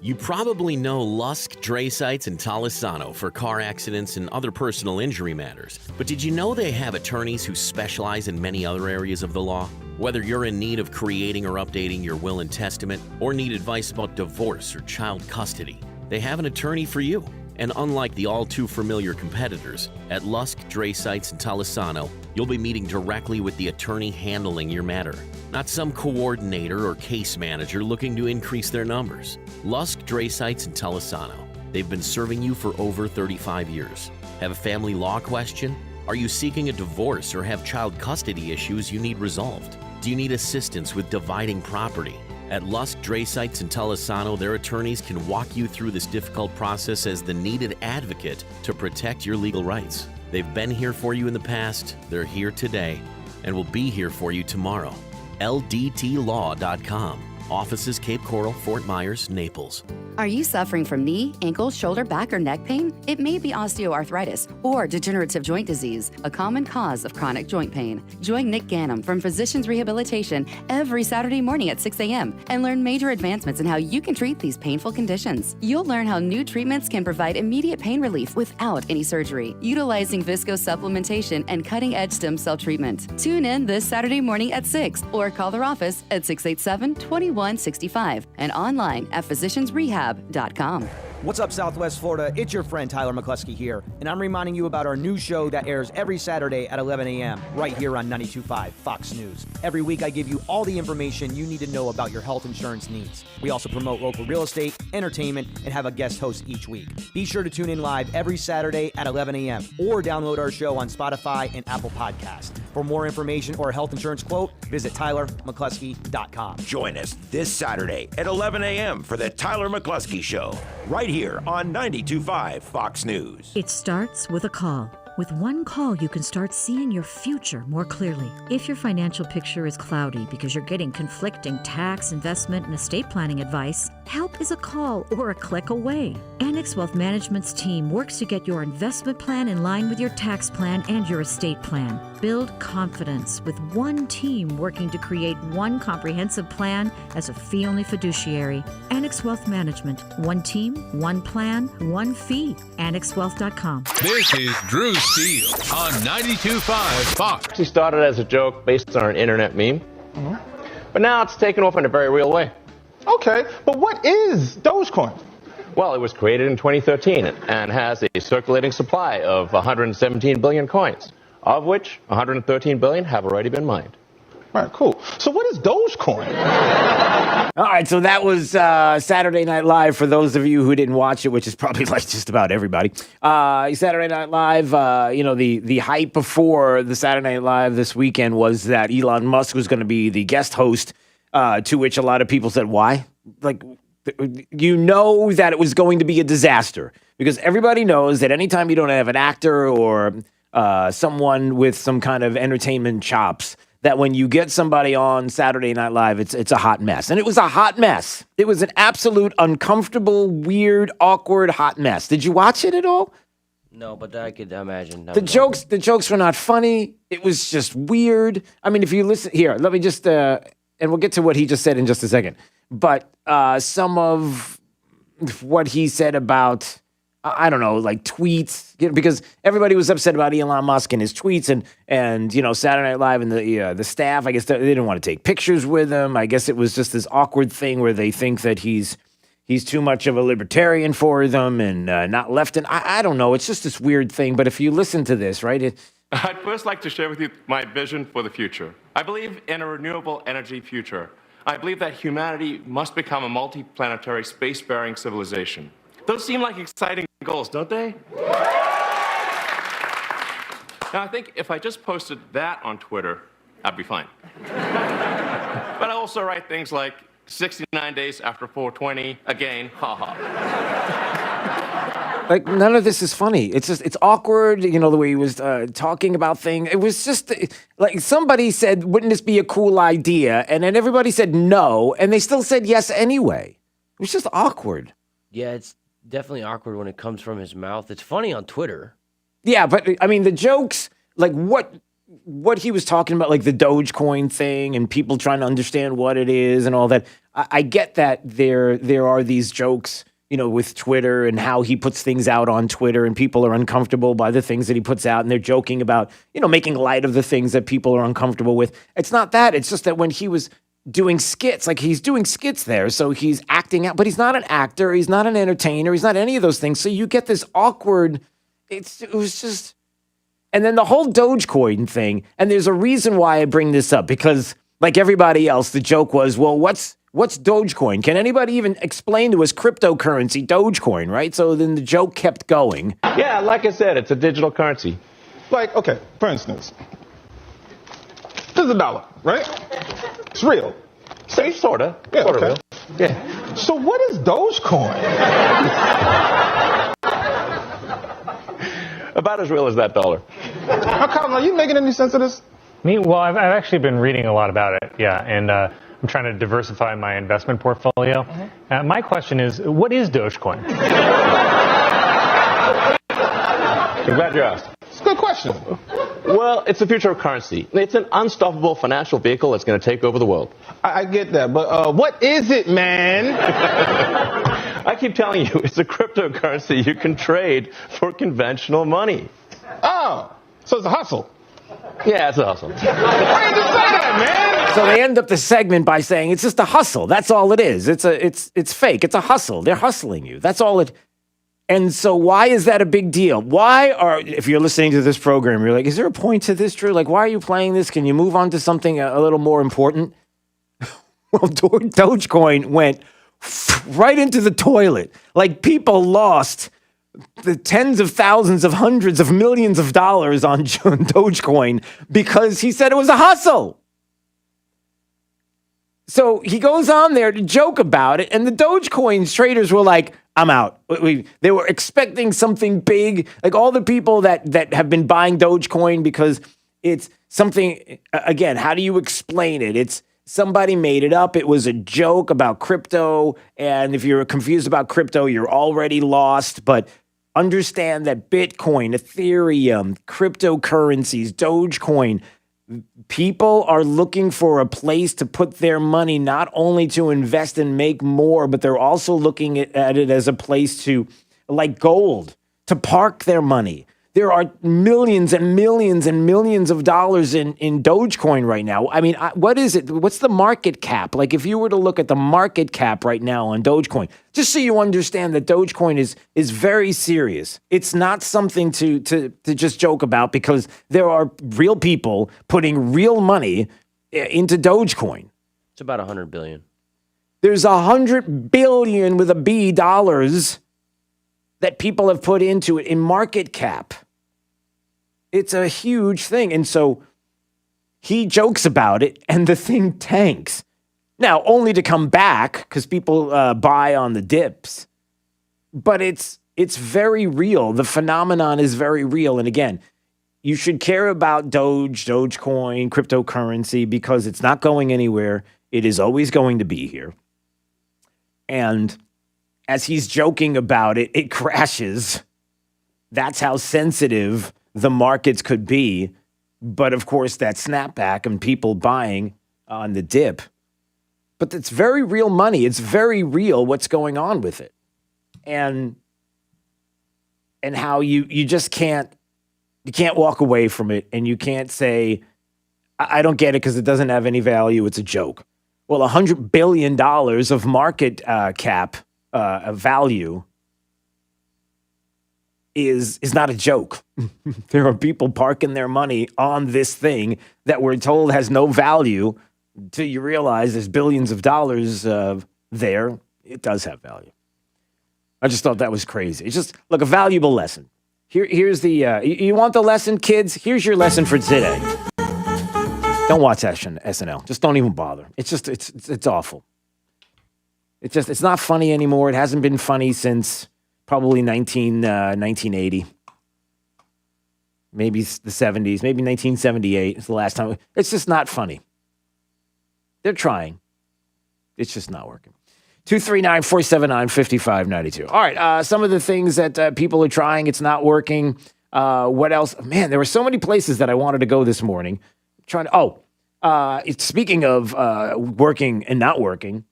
You probably know Lusk, Dre Sites, and Talisano for car accidents and other personal injury matters. But did you know they have attorneys who specialize in many other areas of the law? Whether you're in need of creating or updating your will and testament, or need advice about divorce or child custody, they have an attorney for you. And unlike the all-too-familiar competitors, at Lusk, Dre Sites, and Talisano, you'll be meeting directly with the attorney handling your matter, not some coordinator or case manager looking to increase their numbers. Lusk, Dre Sites, and Talisano. They've been serving you for over 35 years. Have a family law question? Are you seeking a divorce or have child custody issues you need resolved? Do you need assistance with dividing property? At Lusk, Dresites, and Talisano, their attorneys can walk you through this difficult process as the needed advocate to protect your legal rights. They've been here for you in the past, they're here today, and will be here for you tomorrow. LDTlaw.com. Offices Cape Coral, Fort Myers, Naples. Are you suffering from knee, ankle, shoulder, back, or neck pain? It may be osteoarthritis or degenerative joint disease, a common cause of chronic joint pain. Join Nick Gannum from Physicians Rehabilitation every Saturday morning at 6 a.m. and learn major advancements in how you can treat these painful conditions. You'll learn how new treatments can provide immediate pain relief without any surgery, utilizing viscose supplementation and cutting-edge stem cell treatment. Tune in this Saturday morning at 6 or call their office at 687-2165 and online at physiciansrehab.com. What's up, Southwest Florida? It's your friend Tyler McCluskey here, and I'm reminding you about our new show that airs every Saturday at 11 a.m. right here on 92.5 Fox News. Every week, I give you all the information you need to know about your health insurance needs. We also promote local real estate, entertainment, and have a guest host each week. Be sure to tune in live every Saturday at 11 a.m. or download our show on Spotify and Apple Podcasts. For more information or a health insurance quote, visit TylerMcCluskey.com. Join us this Saturday at 11 a.m. for the Tyler McCluskey Show, right here on 92.5 Fox News. It starts with a call. With one call, you can start seeing your future more clearly. If your financial picture is cloudy because you're getting conflicting tax, investment, and estate planning advice, help is a call or a click away. Annex Wealth Management's team works to get your investment plan in line with your tax plan and your estate plan. Build confidence with one team working to create one comprehensive plan as a fee-only fiduciary. Annex Wealth Management. One team, one plan, one fee. AnnexWealth.com. This is Drew Steele on 92.5 Fox. She started as a joke based on an internet meme, but now it's taken off in a very real way. Okay, but what is Dogecoin? Well, it was created in 2013 and has a circulating supply of 117 billion coins, of which 113 billion have already been mined. All right, cool. So what is Dogecoin? All right, so that was Saturday Night Live for those of you who didn't watch it, which is probably like just about everybody. Saturday Night Live, the hype before the Saturday Night Live this weekend was that Elon Musk was going to be the guest host, to which a lot of people said, why? Like, you know that it was going to be a disaster because everybody knows that anytime you don't have an actor or someone with some kind of entertainment chops, that when you get somebody on Saturday Night Live, it's a hot mess. And it was a hot mess. It was an absolute uncomfortable, weird, awkward, hot mess. Did you watch it at all? No, but I could imagine. The jokes were not funny. It was just weird. I mean, if you listen here, let me just and we'll get to what he just said in just a second. But some of what he said about, I don't know, like tweets, because everybody was upset about Elon Musk and his tweets and Saturday Night Live and the staff. I guess they didn't want to take pictures with him. I guess it was just this awkward thing where they think that he's too much of a libertarian for them and not left. And I don't know. It's just this weird thing. But if you listen to this, right? I'd first like to share with you my vision for the future. I believe in a renewable energy future. I believe that humanity must become a multi-planetary space-faring civilization. Those seem like exciting goals, don't they? Now, I think if I just posted that on Twitter, I'd be fine. But I also write things like 69 days after 420, again, haha. Like, none of this is funny. It's awkward, the way he was talking about things. It was just, like, somebody said, wouldn't this be a cool idea? And then everybody said no, and they still said yes anyway. It was just awkward. Yeah, it's definitely awkward when it comes from his mouth. It's funny on Twitter. Yeah, but, I mean, the jokes, like, what he was talking about, like the Dogecoin thing and people trying to understand what it is and all that, I get that there are these jokes, with Twitter and how he puts things out on Twitter and people are uncomfortable by the things that he puts out and they're joking about, making light of the things that people are uncomfortable with. It's not that. It's just that when he was doing skits, like he's doing skits there, so he's acting out, but he's not an actor, he's not an entertainer, he's not any of those things. So you get this awkward, it was just, and then the whole Dogecoin thing, and there's a reason why I bring this up, because like everybody else, the joke was, well, what's Dogecoin? Can anybody even explain to us cryptocurrency, Dogecoin, right? So then the joke kept going. Yeah, like I said, it's a digital currency. Like, okay, for instance, this is a dollar, right? It's real. Safe, sorta. Yeah, Sorta okay. real. Yeah. So what is Dogecoin? About as real as that dollar. How come? Are you making any sense of this? Me? Well, I've actually been reading a lot about it, yeah, and I'm trying to diversify my investment portfolio. My question is, what is Dogecoin? I'm glad you asked. It's a good question. Well, it's the future of currency. It's an unstoppable financial vehicle that's going to take over the world. I get that, but what is it, man? I keep telling you, it's a cryptocurrency you can trade for conventional money. Oh, so it's a hustle. Yeah, it's a hustle. Why didn't you say that, man? So they end up the segment by saying it's just a hustle. That's all it is. It's fake. It's a hustle. They're hustling you. That's all it. And so why is that a big deal? If you're listening to this program, you're like, is there a point to this, Drew? Like, why are you playing this? Can you move on to something a little more important? Well, Dogecoin went right into the toilet. Like, people lost the tens of thousands of hundreds of millions of dollars on Dogecoin because he said it was a hustle. So he goes on there to joke about it, and the Dogecoin traders were like, I'm out. They were expecting something big, like all the people that have been buying Dogecoin because it's something, again, how do you explain it? It's somebody made it up. It was a joke about crypto, and if you're confused about crypto, you're already lost, but understand that Bitcoin, Ethereum, cryptocurrencies, Dogecoin, people are looking for a place to put their money, not only to invest and make more, but they're also looking at it as a place to, like gold, to park their money. There are millions and millions and millions of dollars in Dogecoin right now. I mean, what is it? What's the market cap? Like, if you were to look at the market cap right now on Dogecoin, just so you understand that Dogecoin is very serious. It's not something to just joke about, because there are real people putting real money into Dogecoin. It's about 100 billion. There's 100 billion with a B dollars that people have put into it in market cap. It's a huge thing. And so he jokes about it, and the thing tanks. Now, only to come back because people buy on the dips. But it's very real. The phenomenon is very real. And again, you should care about Dogecoin, cryptocurrency, because it's not going anywhere. It is always going to be here. And as he's joking about it, it crashes. That's how sensitive the markets could be. But of course, that snapback and people buying on the dip. But it's very real money. It's very real what's going on with it. And how you just can't walk away from it, and you can't say, I don't get it because it doesn't have any value. It's a joke. Well, $100 billion of market cap value is not a joke. There are people parking their money on this thing that we're told has no value, until you realize there's billions of dollars there. It does have value. I just thought that was crazy. It's just, look, a valuable lesson. Here's the, you want the lesson, kids? Here's your lesson for today. Don't watch SNL. Just don't even bother. It's just, it's awful. It's not funny anymore. It hasn't been funny since probably 1980. Maybe the 70s, maybe 1978 is the last time. It's just not funny. They're trying. It's just not working. 239-479-5592. All right, some of the things that people are trying, it's not working. What else? Man, there were so many places that I wanted to go this morning. Speaking of working and not working,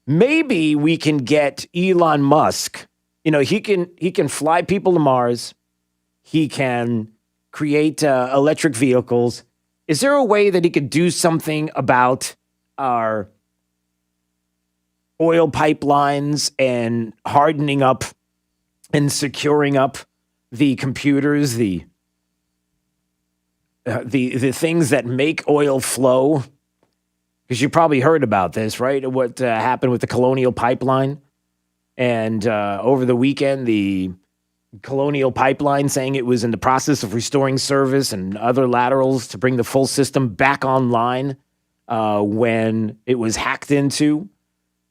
maybe we can get Elon Musk. You know, he can fly people to Mars. He can create electric vehicles. Is there a way that he could do something about our oil pipelines and hardening up and securing up the computers, the things that make oil flow? Because you probably heard about this, right? What happened with the Colonial pipeline. And over the weekend, the Colonial Pipeline saying it was in the process of restoring service and other laterals to bring the full system back online when it was hacked into.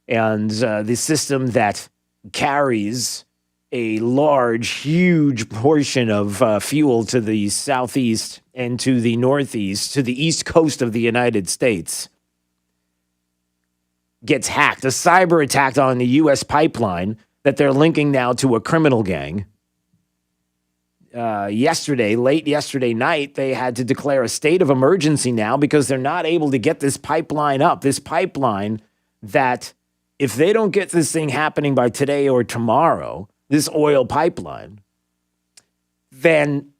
And the system that carries a large, huge portion of fuel to the southeast and to the northeast, to the east coast of the United States, gets hacked. A cyber attack on the U.S. pipeline that they're linking now to a criminal gang. Late yesterday night, they had to declare a state of emergency now because they're not able to get this pipeline up. This pipeline that, if they don't get this thing happening by today or tomorrow, this oil pipeline, then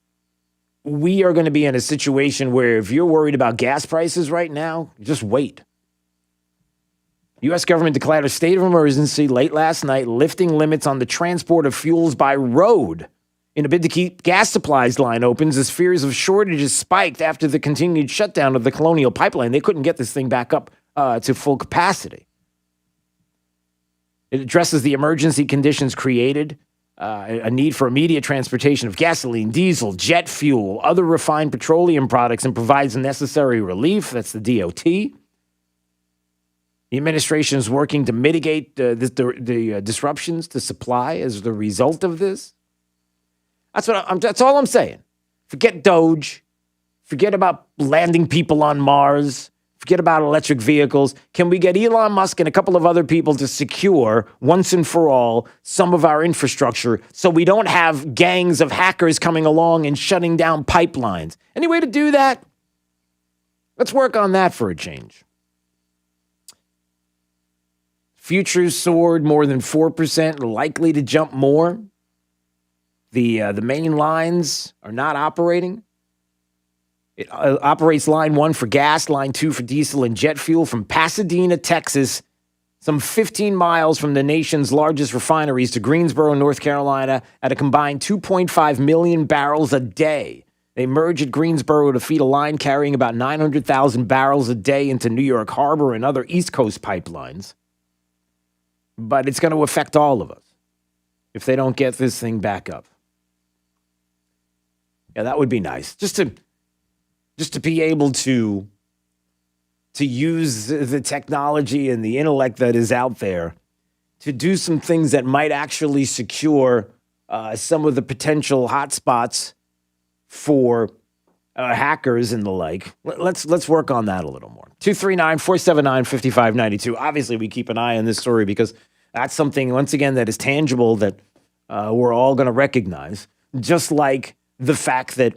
we are going to be in a situation where if you're worried about gas prices right now, just wait. U.S. government declared a state of emergency late last night, lifting limits on the transport of fuels by road in a bid to keep gas supplies line opens as fears of shortages spiked after the continued shutdown of the Colonial Pipeline. They couldn't get this thing back up to full capacity. It addresses the emergency conditions created, a need for immediate transportation of gasoline, diesel, jet fuel, other refined petroleum products, and provides necessary relief. That's the DOT. The administration is working to mitigate the disruptions to supply as the result of this. That's all I'm saying. Forget Doge. Forget about landing people on Mars. Forget about electric vehicles. Can we get Elon Musk and a couple of other people to secure, once and for all, some of our infrastructure so we don't have gangs of hackers coming along and shutting down pipelines? Any way to do that? Let's work on that for a change. Futures soared more than 4%, likely to jump more. The main lines are not operating. It operates line 1 for gas, line 2 for diesel and jet fuel from Pasadena, Texas, some 15 miles from the nation's largest refineries to Greensboro, North Carolina, at a combined 2.5 million barrels a day. They merge at Greensboro to feed a line carrying about 900,000 barrels a day into New York Harbor and other East Coast pipelines. But it's going to affect all of us if they don't get this thing back up. Yeah, that would be nice. Just to be able to use the technology and the intellect that is out there to do some things that might actually secure some of the potential hotspots for hackers and the like. Let's work on that a little more. 239-479-5592. Obviously, we keep an eye on this story because that's something, once again, that is tangible that we're all going to recognize. Just like the fact that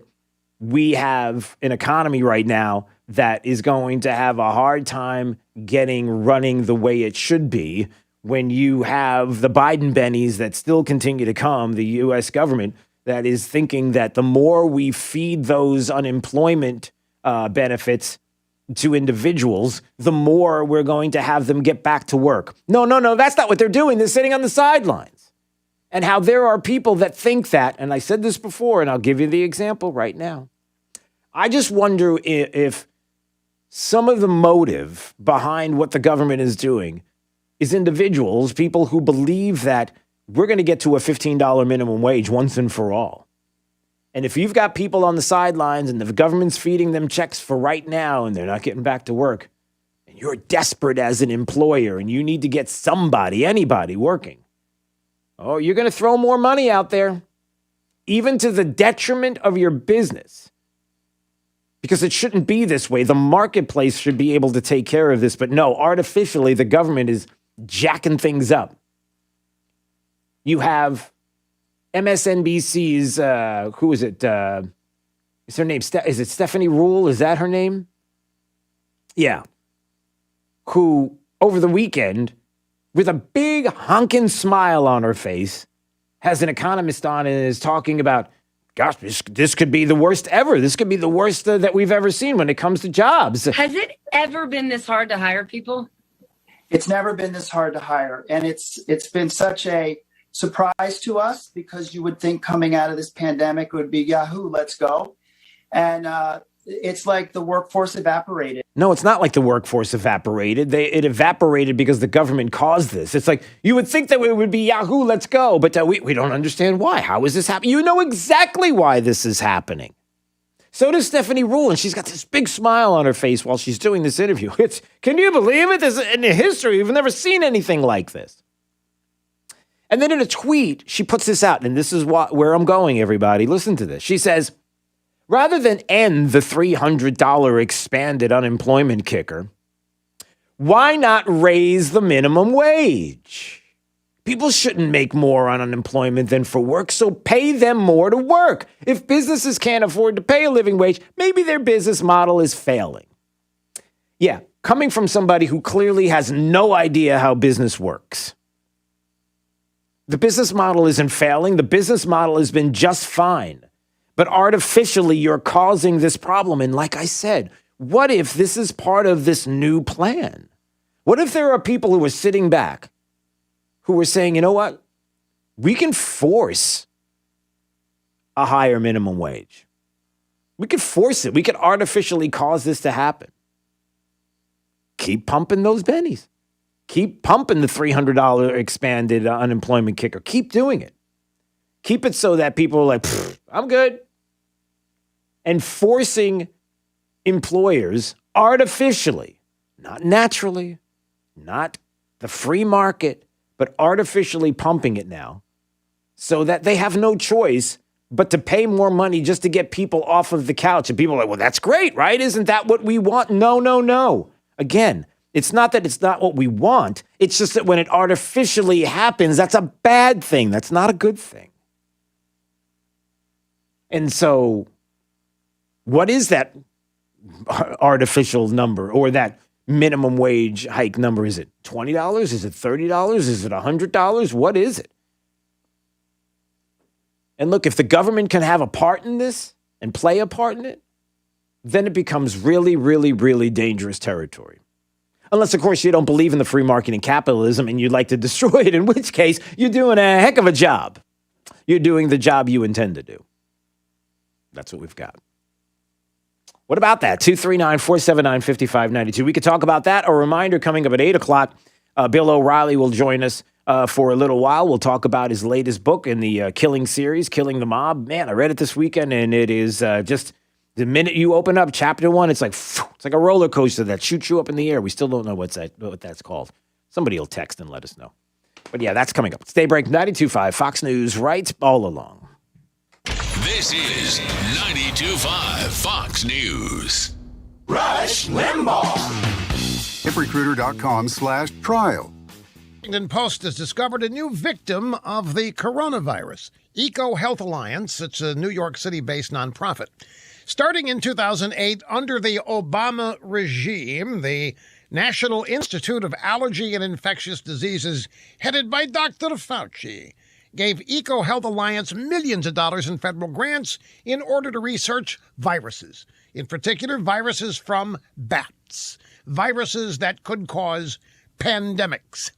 we have an economy right now that is going to have a hard time running the way it should be when you have the Biden Bennies that still continue to come, the U.S. government that is thinking that the more we feed those unemployment benefits to individuals, the more we're going to have them get back to work. No, that's not what they're doing. They're sitting on the sidelines. And how there are people that think that, and I said this before, and I'll give you the example right now. I just wonder if some of the motive behind what the government is doing is individuals, people who believe that we're going to get to a $15 minimum wage once and for all. And if you've got people on the sidelines and the government's feeding them checks for right now and they're not getting back to work, and you're desperate as an employer and you need to get anybody working, oh, you're going to throw more money out there, even to the detriment of your business. Because it shouldn't be this way. The marketplace should be able to take care of this. But no, artificially, the government is jacking things up. You have MSNBC's, who is it? Is her name, is it Stephanie Rule? Is that her name? Yeah. Who, over the weekend, with a big honking smile on her face, has an economist on and is talking about, gosh, this could be the worst ever. This could be the worst that we've ever seen when it comes to jobs. Has it ever been this hard to hire people? It's never been this hard to hire. And it's been such a surprise to us because you would think coming out of this pandemic would be, Yahoo, let's go. And It's like the workforce evaporated. No, it's not like the workforce evaporated. It evaporated because the government caused this. It's like, you would think that it would be Yahoo, let's go. But we don't understand why. How is this happening? You know exactly why this is happening. So does Stephanie Rule, and she's got this big smile on her face while she's doing this interview. Can you believe it? In history, we've never seen anything like this. And then in a tweet, she puts this out, and this is where I'm going, everybody. Listen to this. She says, rather than end the $300 expanded unemployment kicker, why not raise the minimum wage? People shouldn't make more on unemployment than for work, so pay them more to work. If businesses can't afford to pay a living wage, maybe their business model is failing. Yeah, coming from somebody who clearly has no idea how business works. The business model isn't failing. The business model has been just fine. But artificially, you're causing this problem. And like I said, what if this is part of this new plan? What if there are people who are sitting back who are saying, you know what? We can force a higher minimum wage. We could force it. We could artificially cause this to happen. Keep pumping those bennies. Keep pumping the $300 expanded unemployment kicker. Keep doing it. Keep it so that people are like, I'm good. And forcing employers artificially, not naturally, not the free market, but artificially pumping it now so that they have no choice but to pay more money just to get people off of the couch. And people are like, well, that's great, right? Isn't that what we want? No. Again, it's not that it's not what we want. It's just that when it artificially happens, that's a bad thing. That's not a good thing. And so what is that artificial number or that minimum wage hike number? Is it $20? Is it $30? Is it $100? What is it? And look, if the government can have a part in this and play a part in it, then it becomes really, really, really dangerous territory. Unless, of course, you don't believe in the free market and capitalism and you'd like to destroy it, in which case you're doing a heck of a job. You're doing the job you intend to do. That's what we've got. What about that? 239-479-5592. We could talk about that. A reminder coming up at 8 o'clock. Bill O'Reilly will join us for a little while. We'll talk about his latest book in the Killing series, Killing the Mob. Man, I read it this weekend, and it is just the minute you open up chapter 1, it's like a roller coaster that shoots you up in the air. We still don't know what that's called. Somebody will text and let us know. But yeah, that's coming up. It's Daybreak 92.5 Fox News right all along. This is 92.5 Fox News. Rush Limbaugh. ZipRecruiter.com/trial. Washington Post has discovered a new victim of the coronavirus. Eco Health Alliance, it's a New York City-based nonprofit. Starting in 2008, under the Obama regime, the National Institute of Allergy and Infectious Diseases, headed by Dr. Fauci, gave Eco Health Alliance millions of dollars in federal grants in order to research viruses, in particular viruses from bats, viruses that could cause pandemics.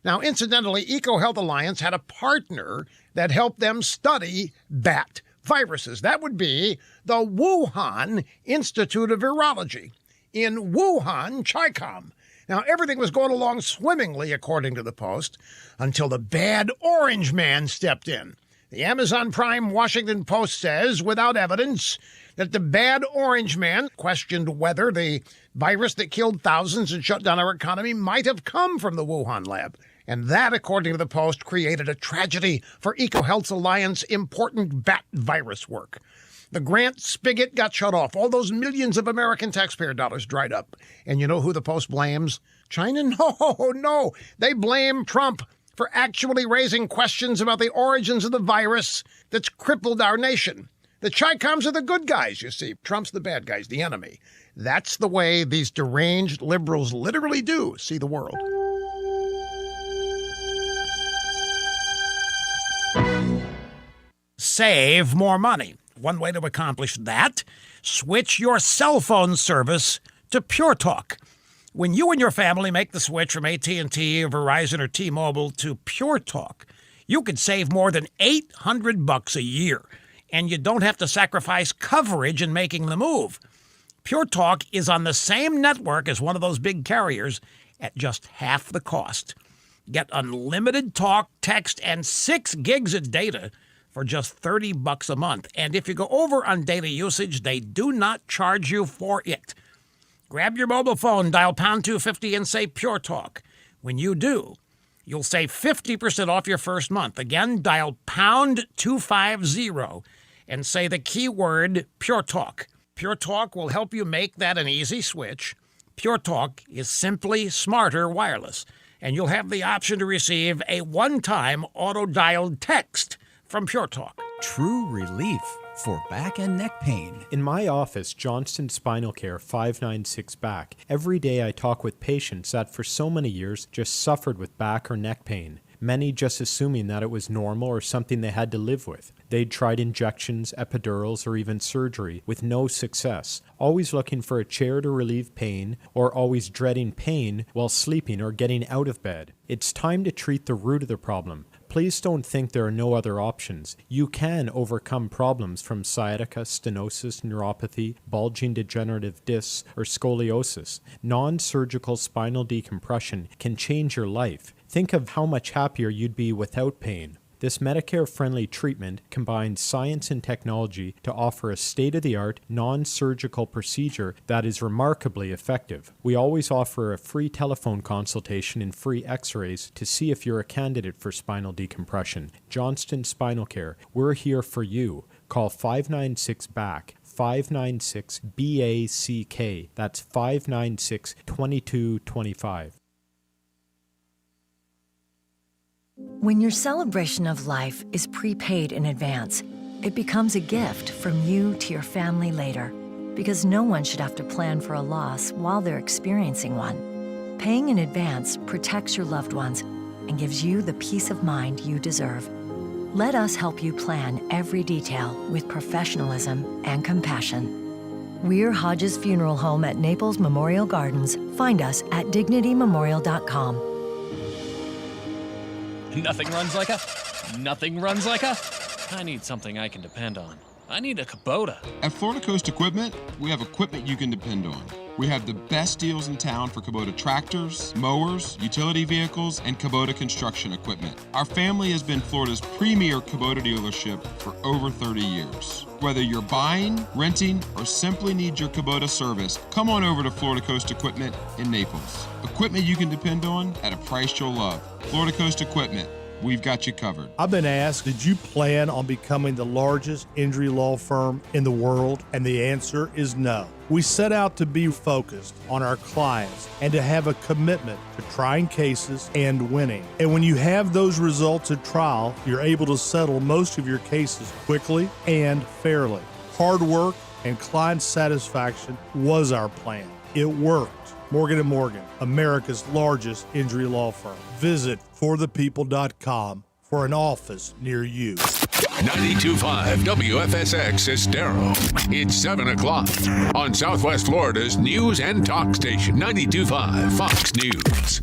Now, incidentally, Eco Health Alliance had a partner that helped them study bat viruses. That would be the Wuhan Institute of Virology in Wuhan, Chicom. Now, everything was going along swimmingly, according to the Post, until the bad orange man stepped in. The Amazon Prime Washington Post says, without evidence, that the bad orange man questioned whether the virus that killed thousands and shut down our economy might have come from the Wuhan lab. And that, according to the Post, created a tragedy for Eco Health Alliance important bat virus work. The grant spigot got shut off. All those millions of American taxpayer dollars dried up. And you know who the Post blames? China? No. They blame Trump for actually raising questions about the origins of the virus that's crippled our nation. The Chicoms are the good guys, you see. Trump's the bad guys, the enemy. That's the way these deranged liberals literally do see the world. Save more money. One way to accomplish that, switch your cell phone service to Pure Talk. When you and your family make the switch from AT&T or Verizon or T-Mobile to Pure Talk, you could save more than $800 a year, and you don't have to sacrifice coverage in making the move. Pure Talk is on the same network as one of those big carriers at just half the cost. Get unlimited talk, text, and 6 gigs of data for just $30 a month. And if you go over on data usage, they do not charge you for it. Grab your mobile phone, dial pound 250 and say Pure Talk. When you do, you'll save 50% off your first month. Again, dial pound 250 and say the keyword Pure Talk. Pure Talk will help you make that an easy switch. Pure Talk is simply smarter wireless, and you'll have the option to receive a one-time auto-dialed text from Pure Talk. True relief for back and neck pain. In my office, Johnston Spinal Care 596 Back, every day I talk with patients that for so many years just suffered with back or neck pain. Many just assuming that it was normal or something they had to live with. They'd tried injections, epidurals, or even surgery with no success, always looking for a chair to relieve pain, or always dreading pain while sleeping or getting out of bed. It's time to treat the root of the problem. Please don't think there are no other options. You can overcome problems from sciatica, stenosis, neuropathy, bulging degenerative discs, or scoliosis. Non-surgical spinal decompression can change your life. Think of how much happier you'd be without pain. This Medicare-friendly treatment combines science and technology to offer a state-of-the-art, non-surgical procedure that is remarkably effective. We always offer a free telephone consultation and free x-rays to see if you're a candidate for spinal decompression. Johnston Spinal Care, we're here for you. Call 596-BACK, 596-BACK. That's 596-2225. When your celebration of life is prepaid in advance, it becomes a gift from you to your family later, because no one should have to plan for a loss while they're experiencing one. Paying in advance protects your loved ones and gives you the peace of mind you deserve. Let us help you plan every detail with professionalism and compassion. We're Hodges Funeral Home at Naples Memorial Gardens. Find us at dignitymemorial.com. Nothing runs like a... I need something I can depend on. I need a Kubota. At Florida Coast Equipment, we have equipment you can depend on. We have the best deals in town for Kubota tractors, mowers, utility vehicles, and Kubota construction equipment. Our family has been Florida's premier Kubota dealership for over 30 years. Whether you're buying, renting, or simply need your Kubota service, come on over to Florida Coast Equipment in Naples. Equipment you can depend on at a price you'll love. Florida Coast Equipment. We've got you covered. I've been asked, did you plan on becoming the largest injury law firm in the world? And the answer is no. We set out to be focused on our clients and to have a commitment to trying cases and winning. And when you have those results at trial, you're able to settle most of your cases quickly and fairly. Hard work and client satisfaction was our plan. It worked. Morgan & Morgan, America's largest injury law firm. Visit forthepeople.com for an office near you. 92.5 WFSX Estero. It's 7 o'clock on Southwest Florida's news and talk station, 92.5 Fox News.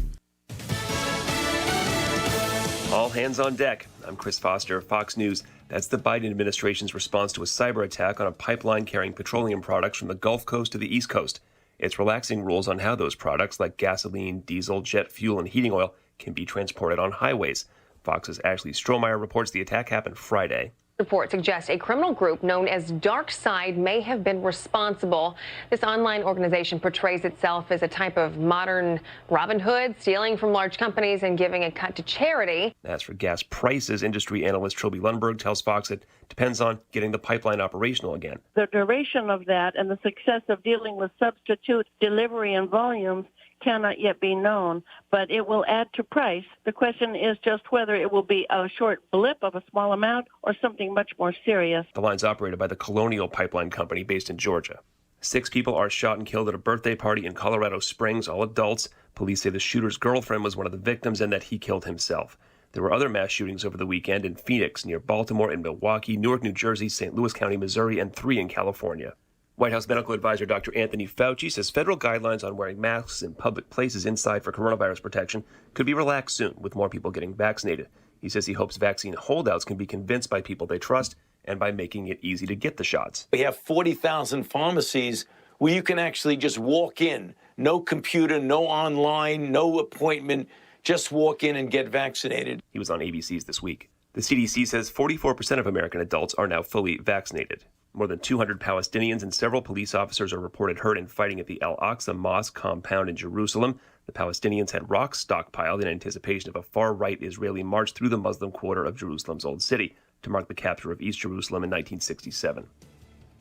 All hands on deck. I'm Chris Foster of Fox News. That's the Biden administration's response to a cyber attack on a pipeline carrying petroleum products from the Gulf Coast to the East Coast. It's relaxing rules on how those products, like gasoline, diesel, jet fuel, and heating oil, can be transported on highways. Fox's Ashley Strohmeyer reports the attack happened Friday. Report suggests a criminal group known as Dark Side may have been responsible. This online organization portrays itself as a type of modern Robin Hood, stealing from large companies and giving a cut to charity. As for gas prices, industry analyst Trilby Lundberg tells Fox it depends on getting the pipeline operational again. The duration of that and the success of dealing with substitute delivery and volumes cannot yet be known, but it will add to price. The question is just whether it will be a short blip of a small amount or something much more serious. The line's operated by the Colonial pipeline company based in Georgia. 6 people are shot and killed at a birthday party in Colorado Springs, all adults. Police say the shooter's girlfriend was one of the victims and that he killed himself. There were other mass shootings over the weekend in Phoenix, near Baltimore, in Milwaukee, Newark, New Jersey, St. Louis County, Missouri, and 3 in California. White House medical advisor Dr. Anthony Fauci says federal guidelines on wearing masks in public places inside for coronavirus protection could be relaxed soon, with more people getting vaccinated. He says he hopes vaccine holdouts can be convinced by people they trust and by making it easy to get the shots. We have 40,000 pharmacies where you can actually just walk in. No computer, no online, no appointment. Just walk in and get vaccinated. He was on ABC's This Week. The CDC says 44% of American adults are now fully vaccinated. More than 200 Palestinians and several police officers are reported hurt in fighting at the Al-Aqsa Mosque compound in Jerusalem. The Palestinians had rocks stockpiled in anticipation of a far-right Israeli march through the Muslim quarter of Jerusalem's Old City to mark the capture of East Jerusalem in 1967.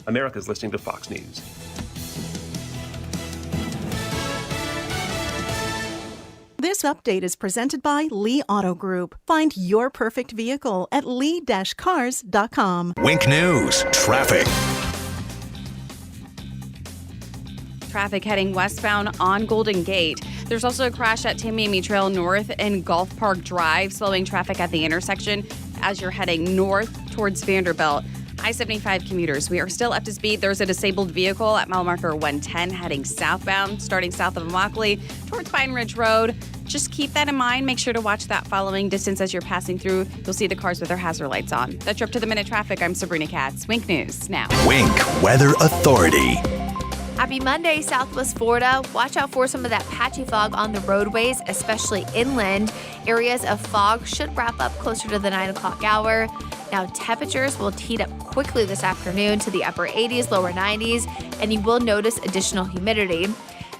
America's listening to Fox News. This update is presented by Lee Auto Group. Find your perfect vehicle at lee-cars.com. Wink News, traffic. Traffic heading westbound on Golden Gate. There's also a crash at Tamiami Trail North and Golf Park Drive, slowing traffic at the intersection as you're heading north towards Vanderbilt. I-75 commuters, we are still up to speed. There's a disabled vehicle at mile marker 110 heading southbound, starting south of Immokalee towards Pine Ridge Road. Just keep that in mind. Make sure to watch that following distance as you're passing through. You'll see the cars with their hazard lights on. That's your up to the minute traffic. I'm Sabrina Katz. Wink News now. Wink Weather Authority. Happy Monday, Southwest Florida. Watch out for some of that patchy fog on the roadways, especially inland. Areas of fog should wrap up closer to the 9 o'clock hour. Now, temperatures will heat up quickly this afternoon to the upper 80s, lower 90s, and you will notice additional humidity.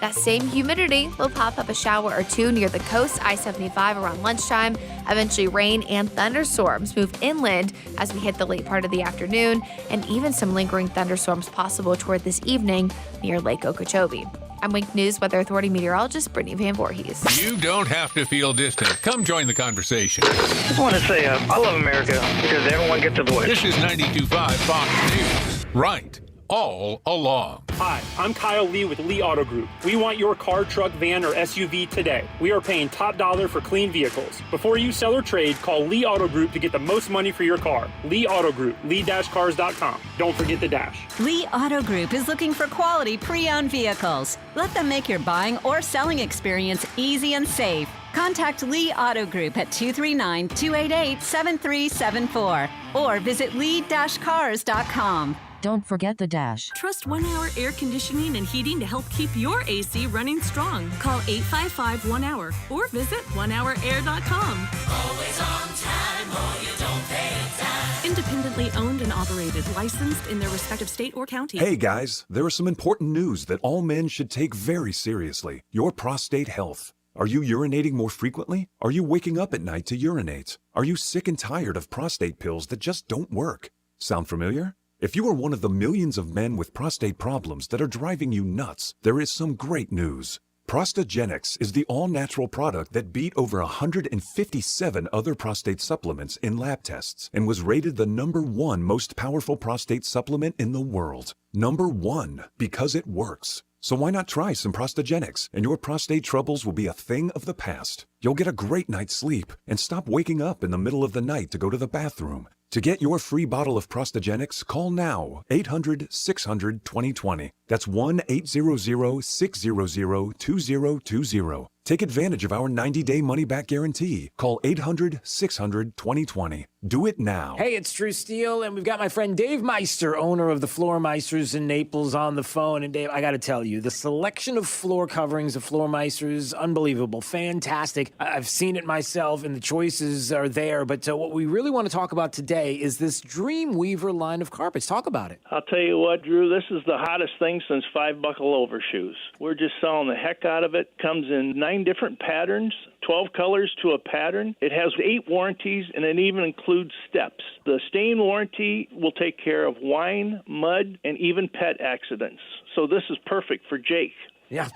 That same humidity will pop up a shower or two near the coast, I-75 around lunchtime. Eventually, rain and thunderstorms move inland as we hit the late part of the afternoon, and even some lingering thunderstorms possible toward this evening near Lake Okeechobee. I'm Wink News Weather Authority meteorologist Brittany Van Voorhees. You don't have to feel distant. Come join the conversation. I just want to say I love America because everyone gets a voice. This is 92.5 Fox News. Right. All along. Hi, I'm Kyle Lee with Lee Auto Group. We want your car, truck, van, or SUV today. We are paying top dollar for clean vehicles. Before you sell or trade, call Lee Auto Group to get the most money for your car. Lee Auto Group, lee-cars.com. Don't forget the dash. Lee Auto Group is looking for quality pre-owned vehicles. Let them make your buying or selling experience easy and safe. Contact Lee Auto Group at 239-288-7374 or visit lee-cars.com. Don't forget the dash. Trust 1 Hour Air Conditioning and Heating to help keep your AC running strong. Call 855-1-HOUR or visit onehourair.com. Always on time or you don't pay time. Independently owned and operated, licensed in their respective state or county. Hey guys, there is some important news that all men should take very seriously. Your prostate health. Are you urinating more frequently? Are you waking up at night to urinate? Are you sick and tired of prostate pills that just don't work? Sound familiar? If you are one of the millions of men with prostate problems that are driving you nuts, there is some great news. Prostagenics is the all-natural product that beat over 157 other prostate supplements in lab tests and was rated the #1 most powerful prostate supplement in the world. #1, because it works. So why not try some Prostagenics, and your prostate troubles will be a thing of the past. You'll get a great night's sleep and stop waking up in the middle of the night to go to the bathroom. To get your free bottle of Prostagenics, call now, 800-600-2020. That's 1-800-600-2020. Take advantage of our 90-day money-back guarantee. Call 800-600-2020. Do it now. Hey, it's True Steel, and we've got my friend Dave Meister, owner of the Floor Meisters in Naples, on the phone. And Dave, I got to tell you, the selection of floor coverings of Floor Meisters, unbelievable, fantastic. I've seen it myself, and the choices are there. But what we really want to talk about today is this Dreamweaver line of carpets. Talk about it. I'll tell you what, Drew, this is the hottest thing since 5-buckle overshoes. We're just selling the heck out of it. Comes in 9 different patterns, 12 colors to a pattern. It has 8 warranties, and it even includes steps. The stain warranty will take care of wine, mud, and even pet accidents. So this is perfect for Jake. Yeah,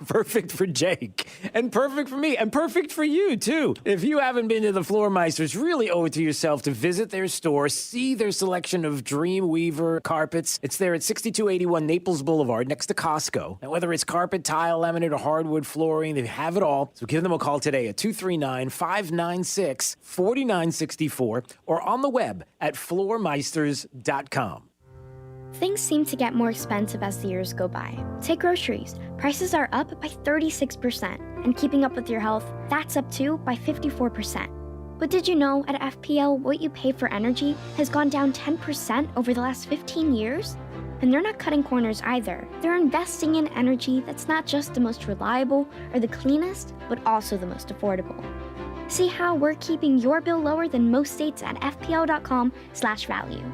perfect for Jake, and perfect for me, and perfect for you, too. If you haven't been to the Floor Meisters, really owe it to yourself to visit their store, see their selection of Dreamweaver carpets. It's there at 6281 Naples Boulevard, next to Costco. And whether it's carpet, tile, laminate, or hardwood flooring, they have it all. So give them a call today at 239-596-4964 or on the web at floormeisters.com. Things seem to get more expensive as the years go by. Take groceries. Prices are up by 36%. And keeping up with your health, that's up too by 54%. But did you know at FPL what you pay for energy has gone down 10% over the last 15 years? And they're not cutting corners either. They're investing in energy that's not just the most reliable or the cleanest, but also the most affordable. See how we're keeping your bill lower than most states at fpo.com/value.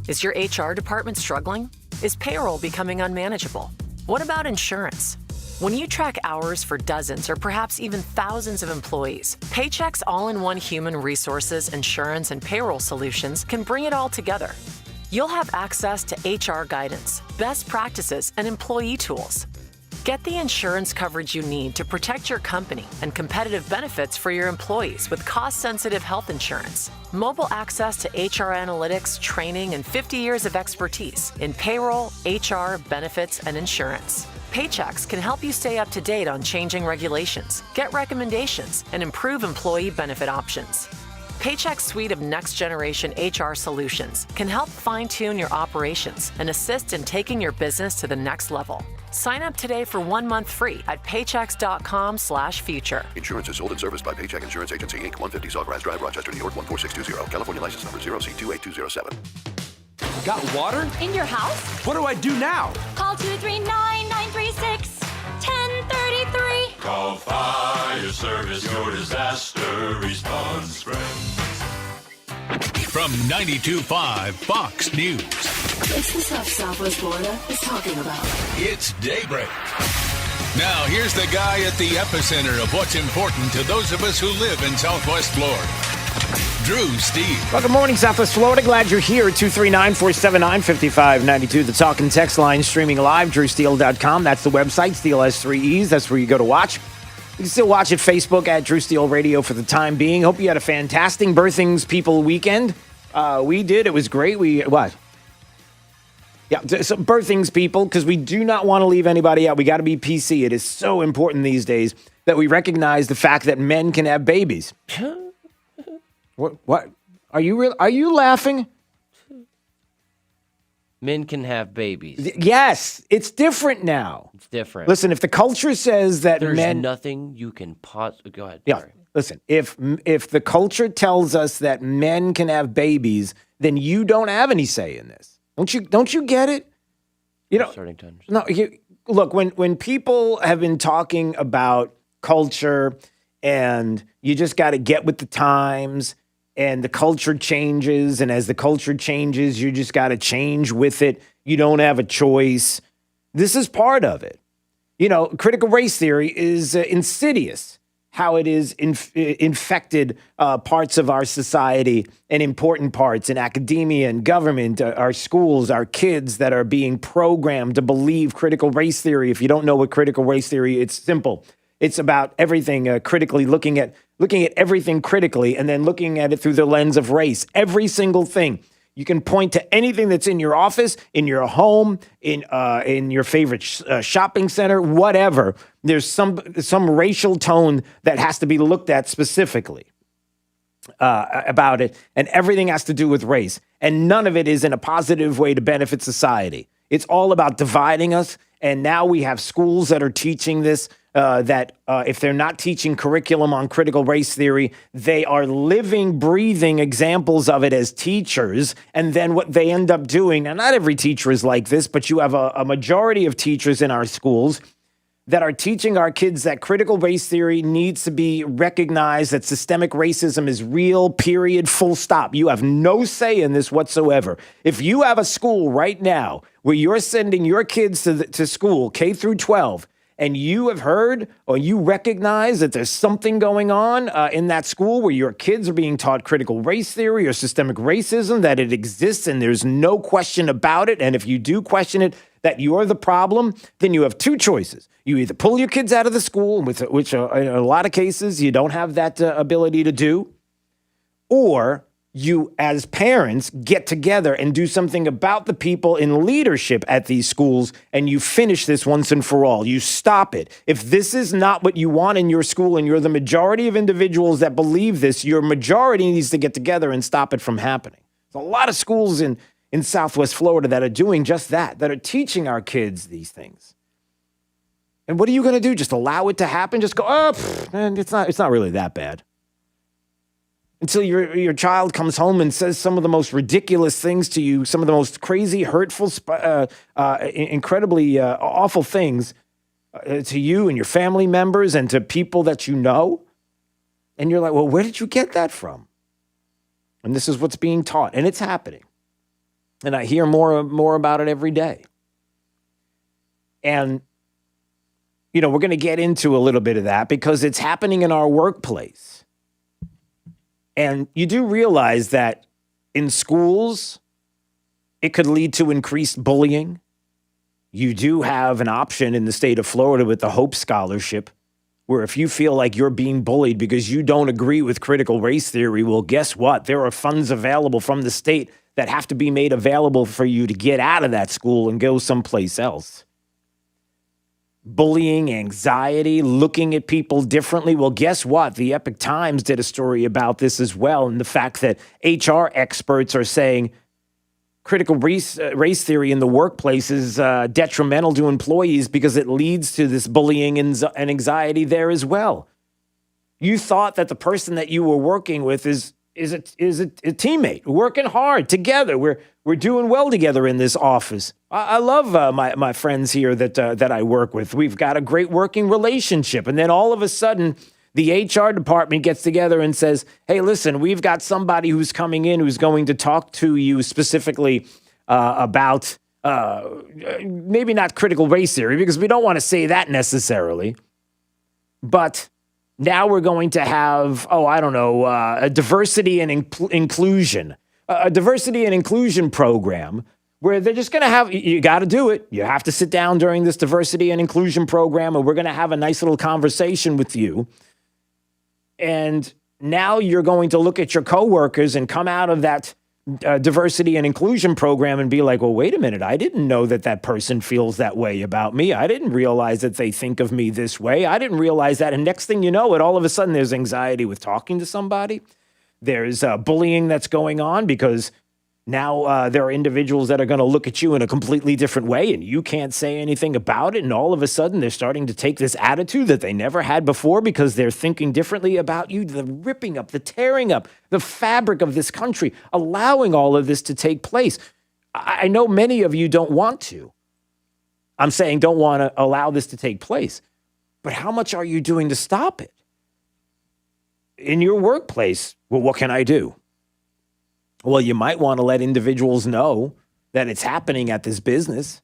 Is your HR department struggling? Is payroll becoming unmanageable? What about insurance? When you track hours for dozens or perhaps even thousands of employees, Paycheck's all-in-one human resources, insurance, and payroll solutions can bring it all together. You'll have access to HR guidance, best practices, and employee tools. Get the insurance coverage you need to protect your company and competitive benefits for your employees with cost-sensitive health insurance, mobile access to HR analytics, training, and 50 years of expertise in payroll, HR, benefits, and insurance. Paychecks can help you stay up to date on changing regulations, get recommendations, and improve employee benefit options. Paycheck's suite of next-generation HR solutions can help fine-tune your operations and assist in taking your business to the next level. Sign up today for 1 month free at paychecks.com/future. Insurance is sold and serviced by Paycheck Insurance Agency, Inc., 150 Sawgrass Drive, Rochester, New York, 14620. California license number 0C28207. Got water? In your house? What do I do now? Call 239-936-1033. Call Fire Service, your disaster response friends. From 92.5 Fox News. It's the stuff Southwest Florida is talking about. It's Daybreak. Now, here's the guy at the epicenter of what's important to those of us who live in Southwest Florida. Drew Steele. Well, good morning, Southwest Florida. Glad you're here. 239-479-5592. The talk and text line streaming live, drewsteele.com. That's the website. Steele has 3 E's. That's where you go to watch. You can still watch at Facebook at Drew Steele Radio for the time being. Hope you had a fantastic Birthings People weekend. We did. It was great. What? Yeah, so Birthings People, because we do not want to leave anybody out. We got to be PC. It is so important these days that we recognize the fact that men can have babies. What? Are you laughing? Men can have babies. Yes, it's different now. It's different. Listen, if the culture says that There's men... nothing you can go ahead. Yeah, Sorry. listen, if the culture tells us that men can have babies, then you don't have any say in this. Don't you get it? You know, starting to understand. No, look, when people have been talking about culture and you just got to get with the times and the culture changes, and as the culture changes, you just got to change with it. You don't have a choice. This is part of it. You know, critical race theory is insidious, how it is infected parts of our society and important parts in academia and government, our schools, our kids that are being programmed to believe critical race theory. If you don't know what critical race theory, it's simple. It's about everything critically, looking at everything critically and then looking at it through the lens of race. Every single thing. You can point to anything that's in your office, in your home, in your favorite shopping center, whatever. There's some racial tone that has to be looked at specifically about it, and everything has to do with race. And none of it is in a positive way to benefit society. It's all about dividing us. And now we have schools that are teaching this, that if they're not teaching curriculum on critical race theory, they are living, breathing examples of it as teachers. And then what they end up doing, and not every teacher is like this, but you have a majority of teachers in our schools that are teaching our kids that critical race theory needs to be recognized, that systemic racism is real, period, full stop. You have no say in this whatsoever. If you have a school right now where you're sending your kids to school, K through 12, and you have heard or you recognize that there's something going on in that school where your kids are being taught critical race theory or systemic racism, that it exists and there's no question about it, and if you do question it, that you're the problem, then you have two choices. You either pull your kids out of the school, which in a lot of cases you don't have that ability to do, or you as parents get together and do something about the people in leadership at these schools, and you finish this once and for all. You stop it. If this is not what you want in your school and you're the majority of individuals that believe this, your majority needs to get together and stop it from happening. There's a lot of schools in Southwest Florida that are doing just that are teaching our kids these things. And what are you going to do? Just allow it to happen? Just go, man, it's not really that bad. until your child comes home and says some of the most ridiculous things to you, some of the most crazy, hurtful, incredibly awful things to you and your family members and to people that you know. And you're like, well, where did you get that from? And this is what's being taught, and it's happening. And I hear more about it every day. And, we're going to get into a little bit of that because it's happening in our workplace. And you do realize that in schools, it could lead to increased bullying. You do have an option in the state of Florida with the Hope Scholarship, where if you feel like you're being bullied because you don't agree with critical race theory, well, guess what? There are funds available from the state that have to be made available for you to get out of that school and go someplace else. Bullying, anxiety, looking at people differently. Well, guess what? The Epoch Times did a story about this as well, and the fact that HR experts are saying critical race theory in the workplace is detrimental to employees because it leads to this bullying and anxiety there as well. You thought that the person that you were working with is a teammate, working hard together. We're doing well together in this office. I love my friends here that I work with. We've got a great working relationship. And then all of a sudden, the HR department gets together and says, hey, listen, we've got somebody who's coming in who's going to talk to you specifically about maybe not critical race theory, because we don't want to say that necessarily. But now we're going to have, a diversity and inclusion, a diversity and inclusion program where they're just going to have, you got to do it. You have to sit down during this diversity and inclusion program, and we're going to have a nice little conversation with you. And now you're going to look at your coworkers and come out of that diversity and inclusion program and be like, well, wait a minute. I didn't know that person feels that way about me. I didn't realize that they think of me this way. I didn't realize that. And next thing you know, all of a sudden there's anxiety with talking to somebody. There's bullying that's going on because now there are individuals that are going to look at you in a completely different way and you can't say anything about it. And all of a sudden they're starting to take this attitude that they never had before because they're thinking differently about you, the ripping up, the tearing up, the fabric of this country, allowing all of this to take place. I know many of you don't want to. I'm saying don't want to allow this to take place. But how much are you doing to stop it? In your workplace, well, what can I do? Well, you might want to let individuals know that it's happening at this business.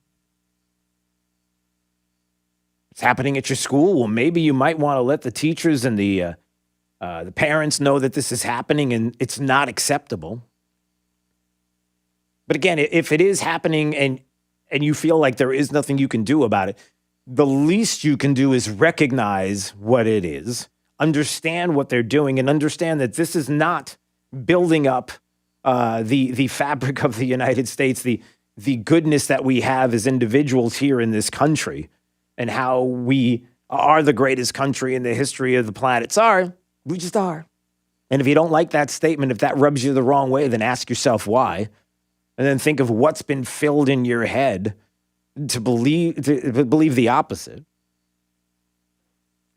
It's happening at your school. Well, maybe you might want to let the teachers and the parents know that this is happening and it's not acceptable. But again, if it is happening and you feel like there is nothing you can do about it, the least you can do is recognize what it is, understand what they're doing, and understand that this is not building up the fabric of the United States, the goodness that we have as individuals here in this country, and how we are the greatest country in the history of the planet. Sorry, we just are. And if you don't like that statement, if that rubs you the wrong way, then ask yourself why. And then think of what's been filled in your head to believe the opposite.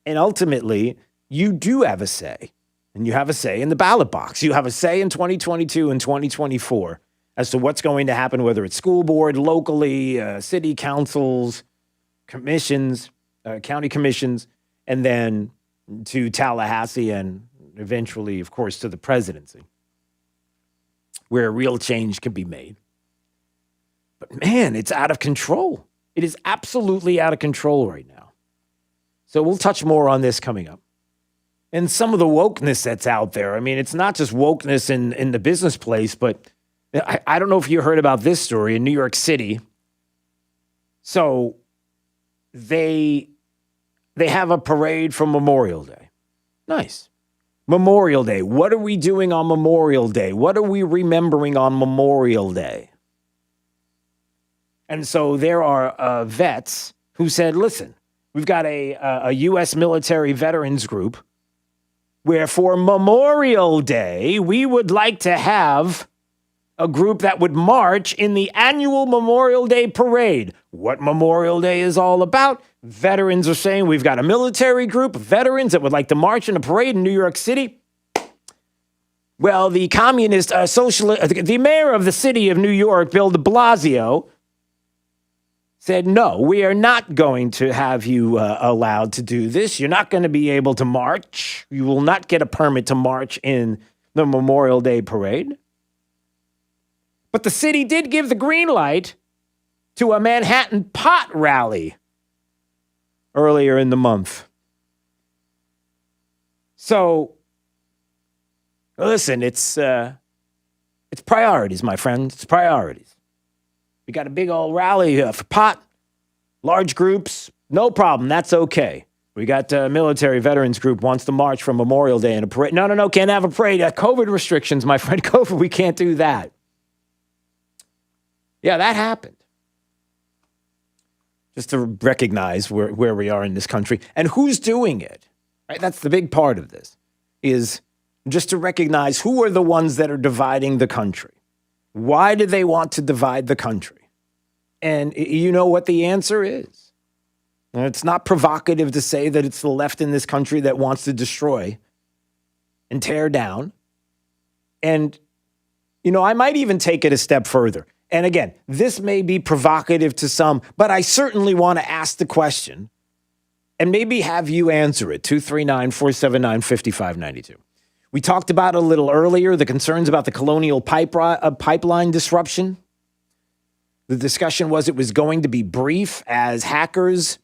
And ultimately, you do have a say. And you have a say in the ballot box. You have a say in 2022 and 2024 as to what's going to happen, whether it's school board, locally, city councils, commissions, county commissions, and then to Tallahassee and eventually, of course, to the presidency, where real change can be made. But man, it's out of control. It is absolutely out of control right now. So we'll touch more on this coming up. And some of the wokeness that's out there. I mean, it's not just wokeness in the business place, but I don't know if you heard about this story in New York City. So they have a parade for Memorial Day. Nice. Memorial Day. What are we doing on Memorial Day? What are we remembering on Memorial Day? And so there are vets who said, listen, we've got a U.S. military veterans group where for Memorial Day, we would like to have a group that would march in the annual Memorial Day parade. What Memorial Day is all about? Veterans are saying we've got a military group of veterans that would like to march in a parade in New York City. Well, the communist the mayor of the city of New York, Bill de Blasio, said, no, we are not going to have you allowed to do this. You're not going to be able to march. You will not get a permit to march in the Memorial Day parade. But the city did give the green light to a Manhattan pot rally earlier in the month. So, listen, it's priorities, my friend. It's priorities. We got a big old rally for pot, large groups, no problem. That's okay. We got a military veterans group wants to march from Memorial Day in a parade. No, can't have a parade. COVID restrictions, my friend. COVID, we can't do that. Yeah, that happened. Just to recognize where we are in this country and who's doing it. Right? That's the big part of this, is just to recognize who are the ones that are dividing the country. Why do they want to divide the country? And you know what the answer is. And it's not provocative to say that it's the left in this country that wants to destroy and tear down. And, I might even take it a step further. And again, this may be provocative to some, but I certainly want to ask the question and maybe have you answer it. 239-479-5592. We talked about a little earlier, the concerns about the Colonial pipeline disruption. The discussion was it was going to be brief as hackers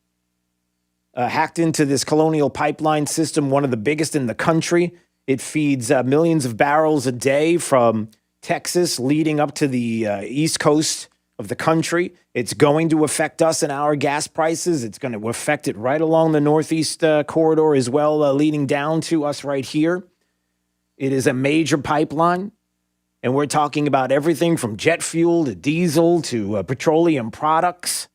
hacked into this Colonial pipeline system, one of the biggest in the country. It feeds millions of barrels a day from Texas leading up to the east coast of the country. It's going to affect us and our gas prices. It's going to affect it right along the northeast corridor as well, leading down to us right here. It is a major pipeline, and we're talking about everything from jet fuel to diesel to petroleum products.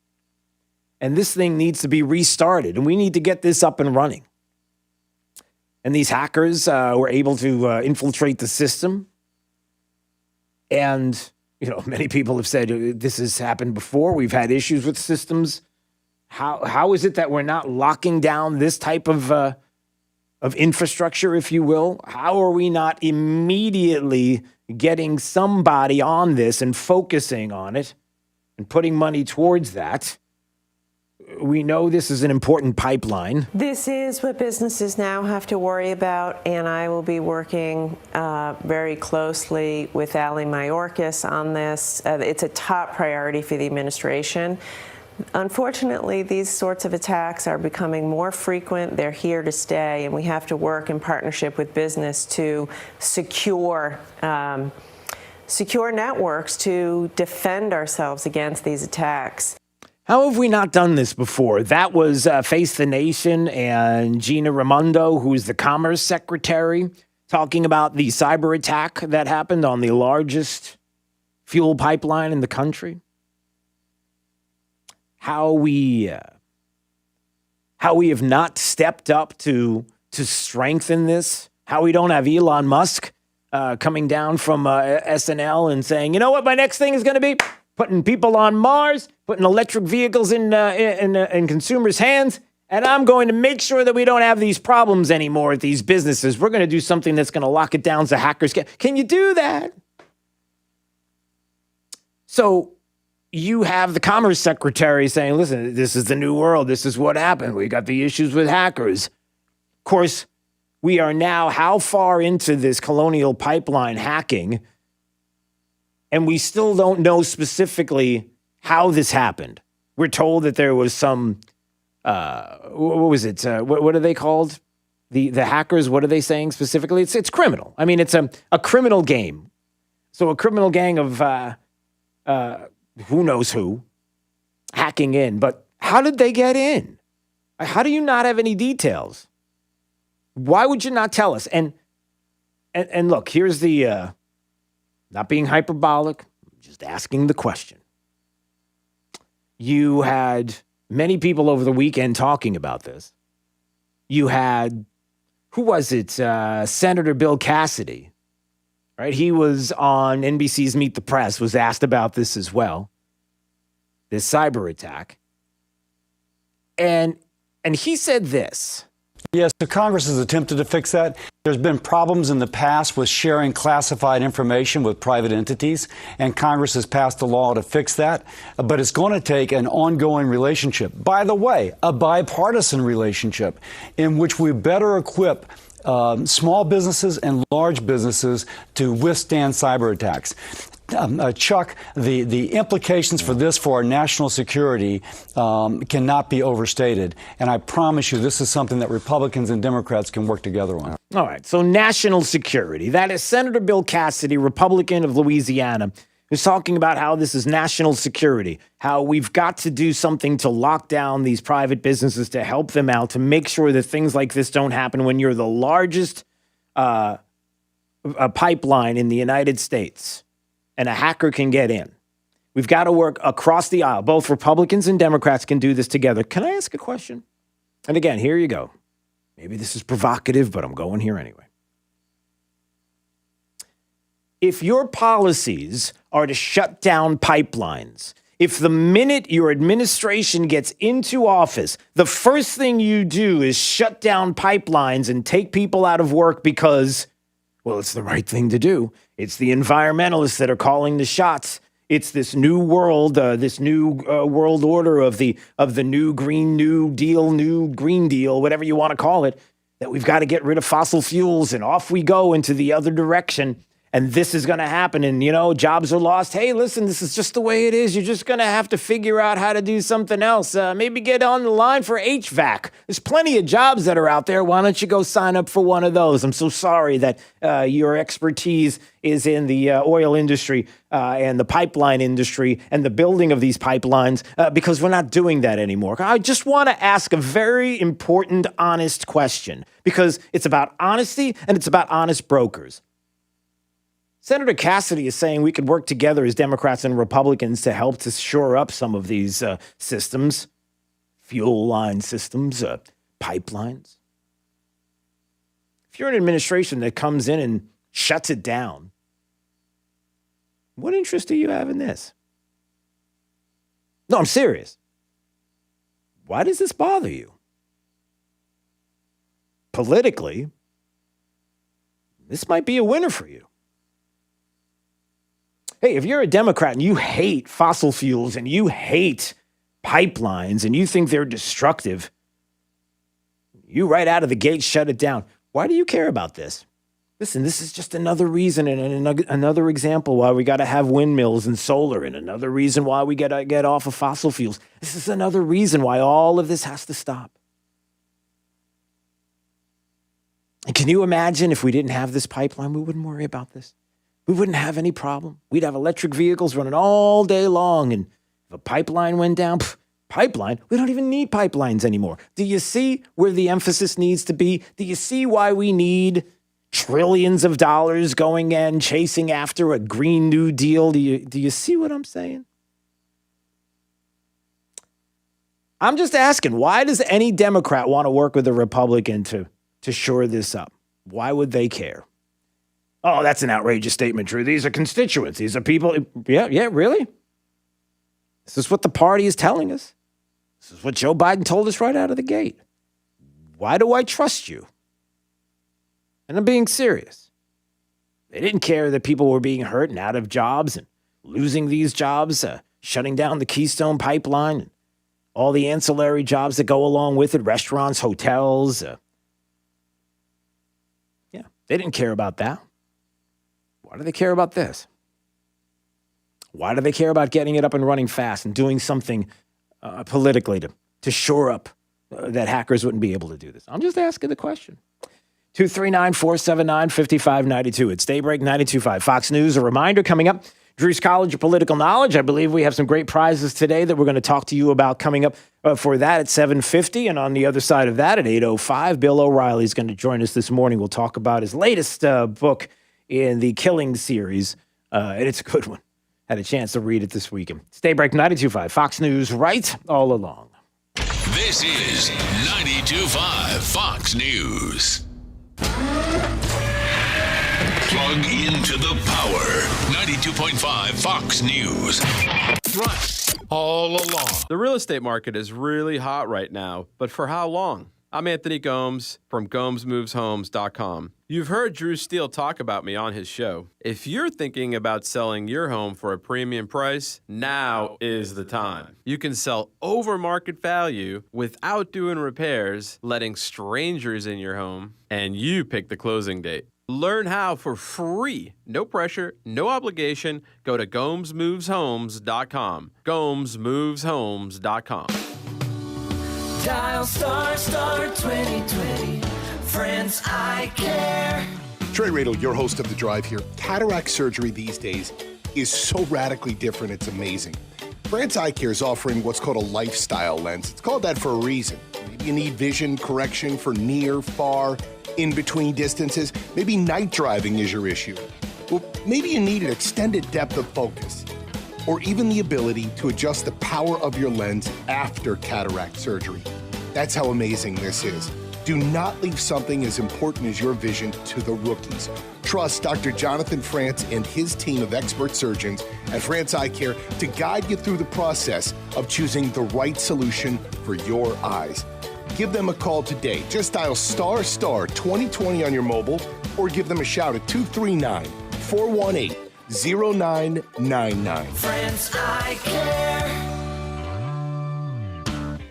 And this thing needs to be restarted, and we need to get this up and running. And these hackers were able to infiltrate the system. And, many people have said this has happened before. We've had issues with systems. How is it that we're not locking down this type of infrastructure, if you will? How are we not immediately getting somebody on this and focusing on it and putting money towards that? We know this is an important pipeline. This is what businesses now have to worry about, and I will be working very closely with Ali Mayorkas on this. It's a top priority for the administration. Unfortunately, these sorts of attacks are becoming more frequent. They're here to stay, and we have to work in partnership with business to secure networks to defend ourselves against these attacks. How have we not done this before? That was Face the Nation and Gina Raimondo, who's the Commerce Secretary, talking about the cyber attack that happened on the largest fuel pipeline in the country. How we have not stepped up to strengthen this. How we don't have Elon Musk coming down from SNL and saying, you know what, my next thing is going to be putting people on Mars, putting electric vehicles in consumers' hands, and I'm going to make sure that we don't have these problems anymore at these businesses. We're going to do something that's going to lock it down so hackers can you do that? So you have the Commerce Secretary saying, listen, this is the new world. This is what happened. We got the issues with hackers. Of course, we are now how far into this Colonial pipeline hacking, and we still don't know specifically how this happened. We're told that there was some, what was it? What are they called? The hackers, what are they saying specifically? It's criminal. I mean, it's a criminal game. So a criminal gang of who knows who hacking in. But how did they get in? How do you not have any details? Why would you not tell us? And look, here's the... not being hyperbolic, just asking the question. You had many people over the weekend talking about this. You had, who was it? Senator Bill Cassidy, right? He was on NBC's Meet the Press, was asked about this as well, this cyber attack. And he said this. Yes, so Congress has attempted to fix that. There's been problems in the past with sharing classified information with private entities, and Congress has passed a law to fix that. But it's going to take an ongoing relationship. By the way, a bipartisan relationship in which we better equip small businesses and large businesses to withstand cyber attacks. Chuck, the implications for this for our national security cannot be overstated. And I promise you, this is something that Republicans and Democrats can work together on. All right. So national security. That is Senator Bill Cassidy, Republican of Louisiana, who's talking about how this is national security, how we've got to do something to lock down these private businesses to help them out, to make sure that things like this don't happen when you're the largest pipeline in the United States. And a hacker can get in. We've got to work across the aisle. Both Republicans and Democrats can do this together. Can I ask a question? And again, here you go. Maybe this is provocative, but I'm going here anyway. If your policies are to shut down pipelines, if the minute your administration gets into office, the first thing you do is shut down pipelines and take people out of work because, well, it's the right thing to do. It's the environmentalists that are calling the shots. It's this new world, world order of the new Green New Deal, new Green Deal, whatever you want to call it, that we've got to get rid of fossil fuels and off we go into the other direction. And this is going to happen. And, jobs are lost. Hey, listen, this is just the way it is. You're just going to have to figure out how to do something else. Maybe get on the line for HVAC. There's plenty of jobs that are out there. Why don't you go sign up for one of those? I'm so sorry that your expertise is in the oil industry and the pipeline industry and the building of these pipelines because we're not doing that anymore. I just want to ask a very important, honest question because it's about honesty and it's about honest brokers. Senator Cassidy is saying we could work together as Democrats and Republicans to help to shore up some of these systems, fuel line systems, pipelines. If you're an administration that comes in and shuts it down, what interest do you have in this? No, I'm serious. Why does this bother you? Politically, this might be a winner for you. Hey, if you're a Democrat and you hate fossil fuels and you hate pipelines and you think they're destructive, you right out of the gate shut it down. Why do you care about this? Listen, this is just another reason and another example why we got to have windmills and solar and another reason why we got to get off of fossil fuels. This is another reason why all of this has to stop. And can you imagine if we didn't have this pipeline, we wouldn't worry about this? We wouldn't have any problem. We'd have electric vehicles running all day long. And if a pipeline went down, pipeline, we don't even need pipelines anymore. Do you see where the emphasis needs to be? Do you see why we need trillions of dollars going and chasing after a Green New Deal? Do you see what I'm saying? I'm just asking, why does any Democrat want to work with a Republican to shore this up? Why would they care? Oh, that's an outrageous statement, Drew. These are constituents. These are people. Yeah, really? This is what the party is telling us. This is what Joe Biden told us right out of the gate. Why do I trust you? And I'm being serious. They didn't care that people were being hurt and out of jobs and losing these jobs, shutting down the Keystone Pipeline, and all the ancillary jobs that go along with it, restaurants, hotels. They didn't care about that. Why do they care about this? Why do they care about getting it up and running fast and doing something politically to shore up that hackers wouldn't be able to do this? I'm just asking the question. 239-479-5592. It's Daybreak 92.5 Fox News. A reminder coming up, Drew's College of Political Knowledge. I believe we have some great prizes today that we're going to talk to you about coming up for that at 7:50. And on the other side of that at 8:05, Bill O'Reilly is going to join us this morning. We'll talk about his latest book in the Killing series, and it's a good one. Had a chance to read it this weekend. It's Daybreak 92.5 Fox News, right all along. This is 92.5 Fox News. Plug into the power. 92.5 Fox News. Right. All along. The real estate market is really hot right now, but for how long? I'm Anthony Gomes from GomesMovesHomes.com. You've heard Drew Steele talk about me on his show. If you're thinking about selling your home for a premium price, now is the time. You can sell over market value without doing repairs, letting strangers in your home, and you pick the closing date. Learn how for free. No pressure, no obligation. Go to GomesMovesHomes.com. GomesMovesHomes.com. Dial star 2020. Friends, I care. Trey Radel, your host of The Drive here. Cataract surgery these days is so radically different, it's amazing. France Eye Care is offering what's called a lifestyle lens. It's called that for a reason. Maybe you need vision correction for near, far, in-between distances. Maybe night driving is your issue. Well, maybe you need an extended depth of focus, or even the ability to adjust the power of your lens after cataract surgery. That's how amazing this is. Do not leave something as important as your vision to the rookies. Trust Dr. Jonathan France and his team of expert surgeons at France Eye Care to guide you through the process of choosing the right solution for your eyes. Give them a call today. Just dial star 2020 on your mobile, or give them a shout at 239-418-0999. Friends, I care.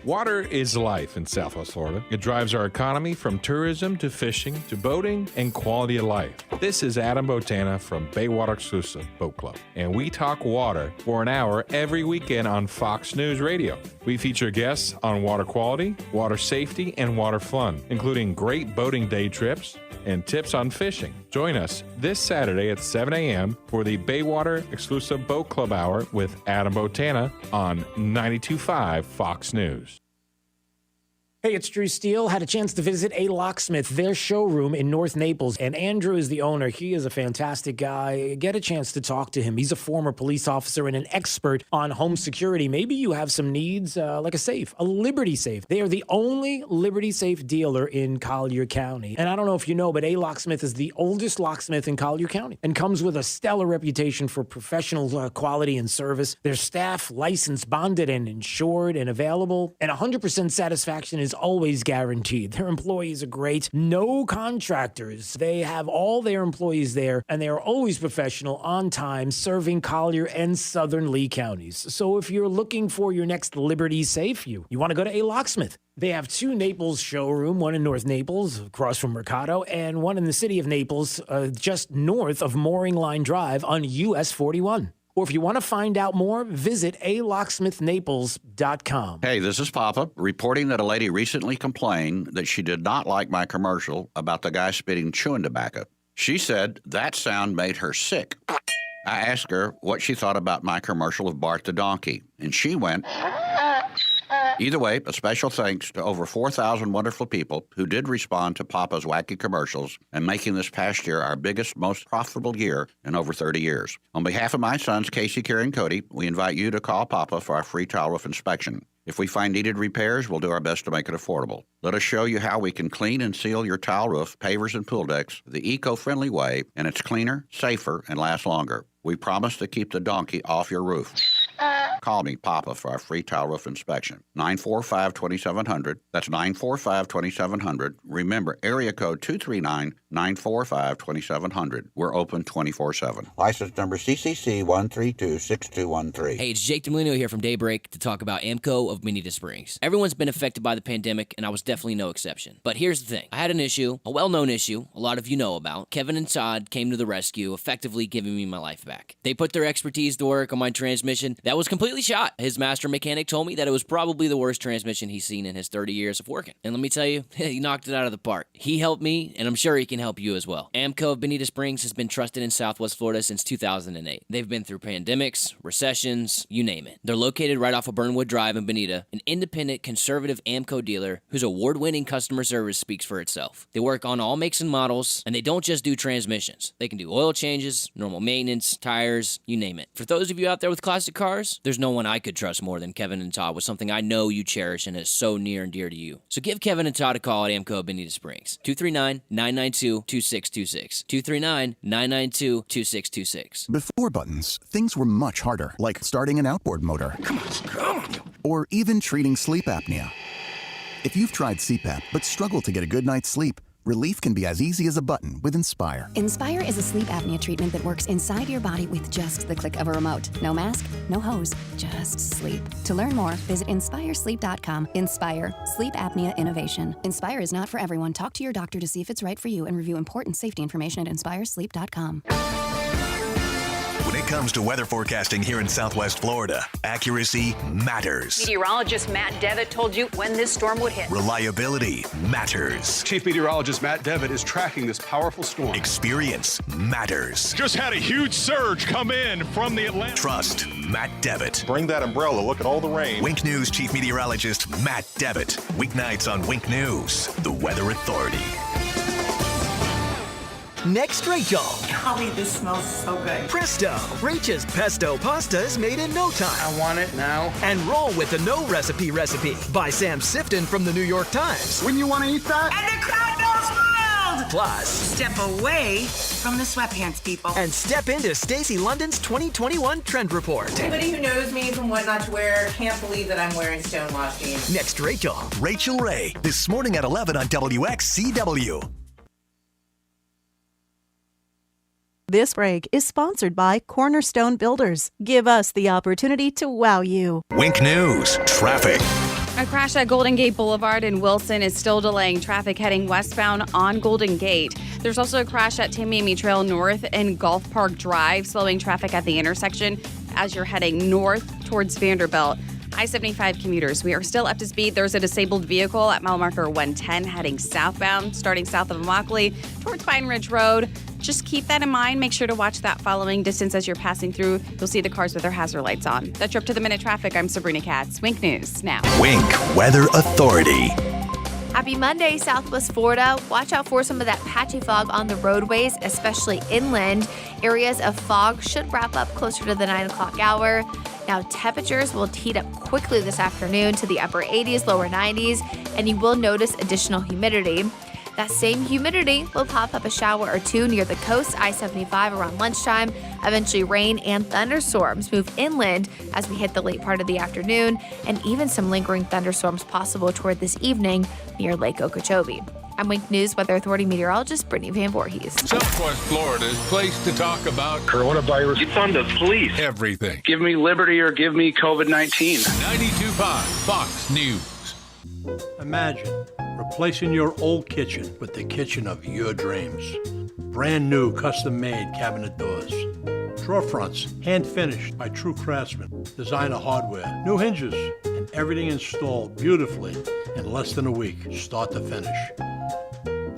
Water is life in Southwest Florida. It drives our economy from tourism to fishing to boating and quality of life. This is Adam Botana from Baywater Exclusive Boat Club, and we talk water for an hour every weekend on Fox News Radio. We feature guests on water quality, water safety, and water fun, including great boating day trips and tips on fishing. Join us this Saturday at 7 a.m. for the Baywater Exclusive Boat Club Hour with Adam Botana on 92.5 Fox News. Hey, it's Drew Steele. Had a chance to visit A Locksmith, their showroom in North Naples. And Andrew is the owner. He is a fantastic guy. Get a chance to talk to him. He's a former police officer and an expert on home security. Maybe you have some needs like a safe, a Liberty safe. They are the only Liberty safe dealer in Collier County. And I don't know if you know, but A Locksmith is the oldest locksmith in Collier County and comes with a stellar reputation for professional quality and service. Their staff licensed, bonded, and insured and available. And 100% satisfaction is always guaranteed. Their employees are great. No contractors. They have all their employees there, and they are always professional, on time, serving Collier and Southern Lee counties. So if you're looking for your next Liberty safe, you want to go to A Locksmith. They have two Naples showroom, one in North Naples, across from Mercado, and one in the city of Naples, just north of Mooring Line Drive on US 41. Or if you want to find out more, visit alocksmithnaples.com. Hey, this is Papa, reporting that a lady recently complained that she did not like my commercial about the guy spitting chewing tobacco. She said that sound made her sick. I asked her what she thought about my commercial of Bart the Donkey, and she went... Either way, a special thanks to over 4,000 wonderful people who did respond to Papa's wacky commercials and making this past year our biggest, most profitable year in over 30 years. On behalf of my sons, Casey, Kerry, and Cody, we invite you to call Papa for our free tile roof inspection. If we find needed repairs, we'll do our best to make it affordable. Let us show you how we can clean and seal your tile roof, pavers, and pool decks the eco-friendly way, and it's cleaner, safer, and lasts longer. We promise to keep the donkey off your roof. Call me, Papa, for our free tile roof inspection. 945-2700. That's 945-2700. Remember, area code 239-945-2700. We're open 24/7. License number CCC 1326213. Hey, it's Jake Demolino here from Daybreak to talk about AMCO of Bonita Springs. Everyone's been affected by the pandemic, and I was definitely no exception. But here's the thing. I had an issue, a well-known issue, a lot of you know about. Kevin and Todd came to the rescue, effectively giving me my life back. They put their expertise to work on my transmission. That was completely shot. His master mechanic told me that it was probably the worst transmission he's seen in his 30 years of working. And let me tell you, he knocked it out of the park. He helped me, and I'm sure he can help you as well. AMCO of Bonita Springs has been trusted in Southwest Florida since 2008. They've been through pandemics, recessions, you name it. They're located right off of Burnwood Drive in Bonita, an independent, conservative AMCO dealer whose award-winning customer service speaks for itself. They work on all makes and models, and they don't just do transmissions. They can do oil changes, normal maintenance, tires, you name it. For those of you out there with classic cars, there's no one I could trust more than Kevin and Todd with something I know you cherish and is so near and dear to you. So give Kevin and Todd a call at AMCO Bonita Springs. 239-992-2626. 239-992-2626. Before buttons, things were much harder, like starting an outboard motor. Come on. Or even treating sleep apnea. If you've tried CPAP but struggle to get a good night's sleep, relief can be as easy as a button with Inspire. Inspire is a sleep apnea treatment that works inside your body with just the click of a remote. No mask, no hose, just sleep. To learn more, visit inspiresleep.com. Inspire, sleep apnea innovation. Inspire is not for everyone. Talk to your doctor to see if it's right for you and review important safety information at inspiresleep.com. When it comes to weather forecasting here in Southwest Florida, accuracy matters. Meteorologist Matt Devitt told you when this storm would hit. Reliability matters. Chief Meteorologist Matt Devitt is tracking this powerful storm. Experience matters. Just had a huge surge come in from the Atlantic. Trust Matt Devitt. Bring that umbrella. Look at all the rain. Wink News Chief Meteorologist Matt Devitt. Weeknights on Wink News, the Weather Authority. Next, Rachel. Golly, this smells so good. Presto, Rachel's pesto pasta is made in no time. I want it now. And roll with the No Recipe by Sam Sifton from the New York Times. When you want to eat that? And the crowd goes wild! Plus, step away from the sweatpants, people. And step into Stacey London's 2021 Trend Report. Anybody who knows me from What Not to Wear can't believe that I'm wearing stonewashed jeans. Next, Rachel. Rachel Ray, this morning at 11 on WXCW. This break is sponsored by Cornerstone Builders. Give us the opportunity to wow you. Wink News, traffic. A crash at Golden Gate Boulevard in Wilson is still delaying traffic heading westbound on Golden Gate. There's also a crash at Tamiami Trail North and Golf Park Drive, slowing traffic at the intersection as you're heading north towards Vanderbilt. I-75 commuters, we are still up to speed. There's a disabled vehicle at mile marker 110 heading southbound, starting south of Immokalee towards Pine Ridge Road. Just keep that in mind. Make sure to watch that following distance as you're passing through. You'll see the cars with their hazard lights on. That's your up-to-the-minute traffic. I'm Sabrina Katz. Wink News now. Wink Weather Authority. Happy Monday, Southwest Florida. Watch out for some of that patchy fog on the roadways, especially inland. Areas of fog should wrap up closer to the 9 o'clock hour. Now, temperatures will heat up quickly this afternoon to the upper 80s, lower 90s, and you will notice additional humidity. That same humidity will pop up a shower or two near the coast, I-75 around lunchtime. Eventually, rain and thunderstorms move inland as we hit the late part of the afternoon, and even some lingering thunderstorms possible toward this evening near Lake Okeechobee. I'm Wink News Weather Authority meteorologist Brittany Van Voorhees. Southwest Florida's place to talk about coronavirus. It's on the police. Everything. Give me liberty or give me COVID-19. 92.5 Fox News. Imagine replacing your old kitchen with the kitchen of your dreams. Brand new custom-made cabinet doors. Drawer fronts, hand-finished by true craftsmen. Designer hardware, new hinges, and everything installed beautifully in less than a week, start to finish.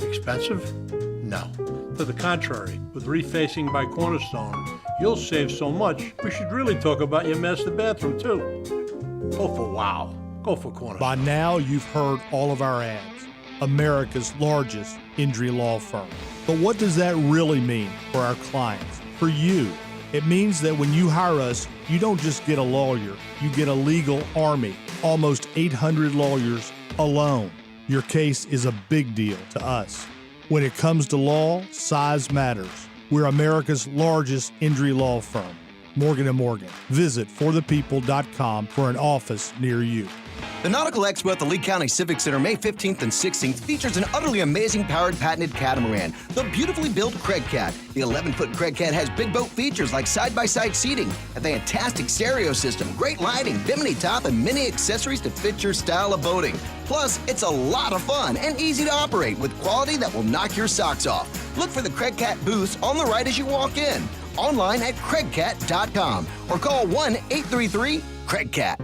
Expensive? No. To the contrary, with refacing by Cornerstone, you'll save so much, we should really talk about your master bathroom, too. Go for wow. Go for Cornerstone. By now, you've heard all of our ads. America's largest injury law firm. But what does that really mean for our clients, for you? It means that when you hire us, you don't just get a lawyer, you get a legal army, almost 800 lawyers alone. Your case is a big deal to us. When it comes to law, size matters. We're America's largest injury law firm, Morgan & Morgan. Visit forthepeople.com for an office near you. The Nautical Expo at the Lee County Civic Center May 15th and 16th features an utterly amazing powered patented catamaran, the beautifully built Craig Cat. The 11-foot Craig Cat has big boat features like side-by-side seating, a fantastic stereo system, great lighting, bimini top, and many accessories to fit your style of boating. Plus, it's a lot of fun and easy to operate with quality that will knock your socks off. Look for the Craig Cat booths on the right as you walk in. Online at craigcat.com or call 1-833-CRAIG-CAT.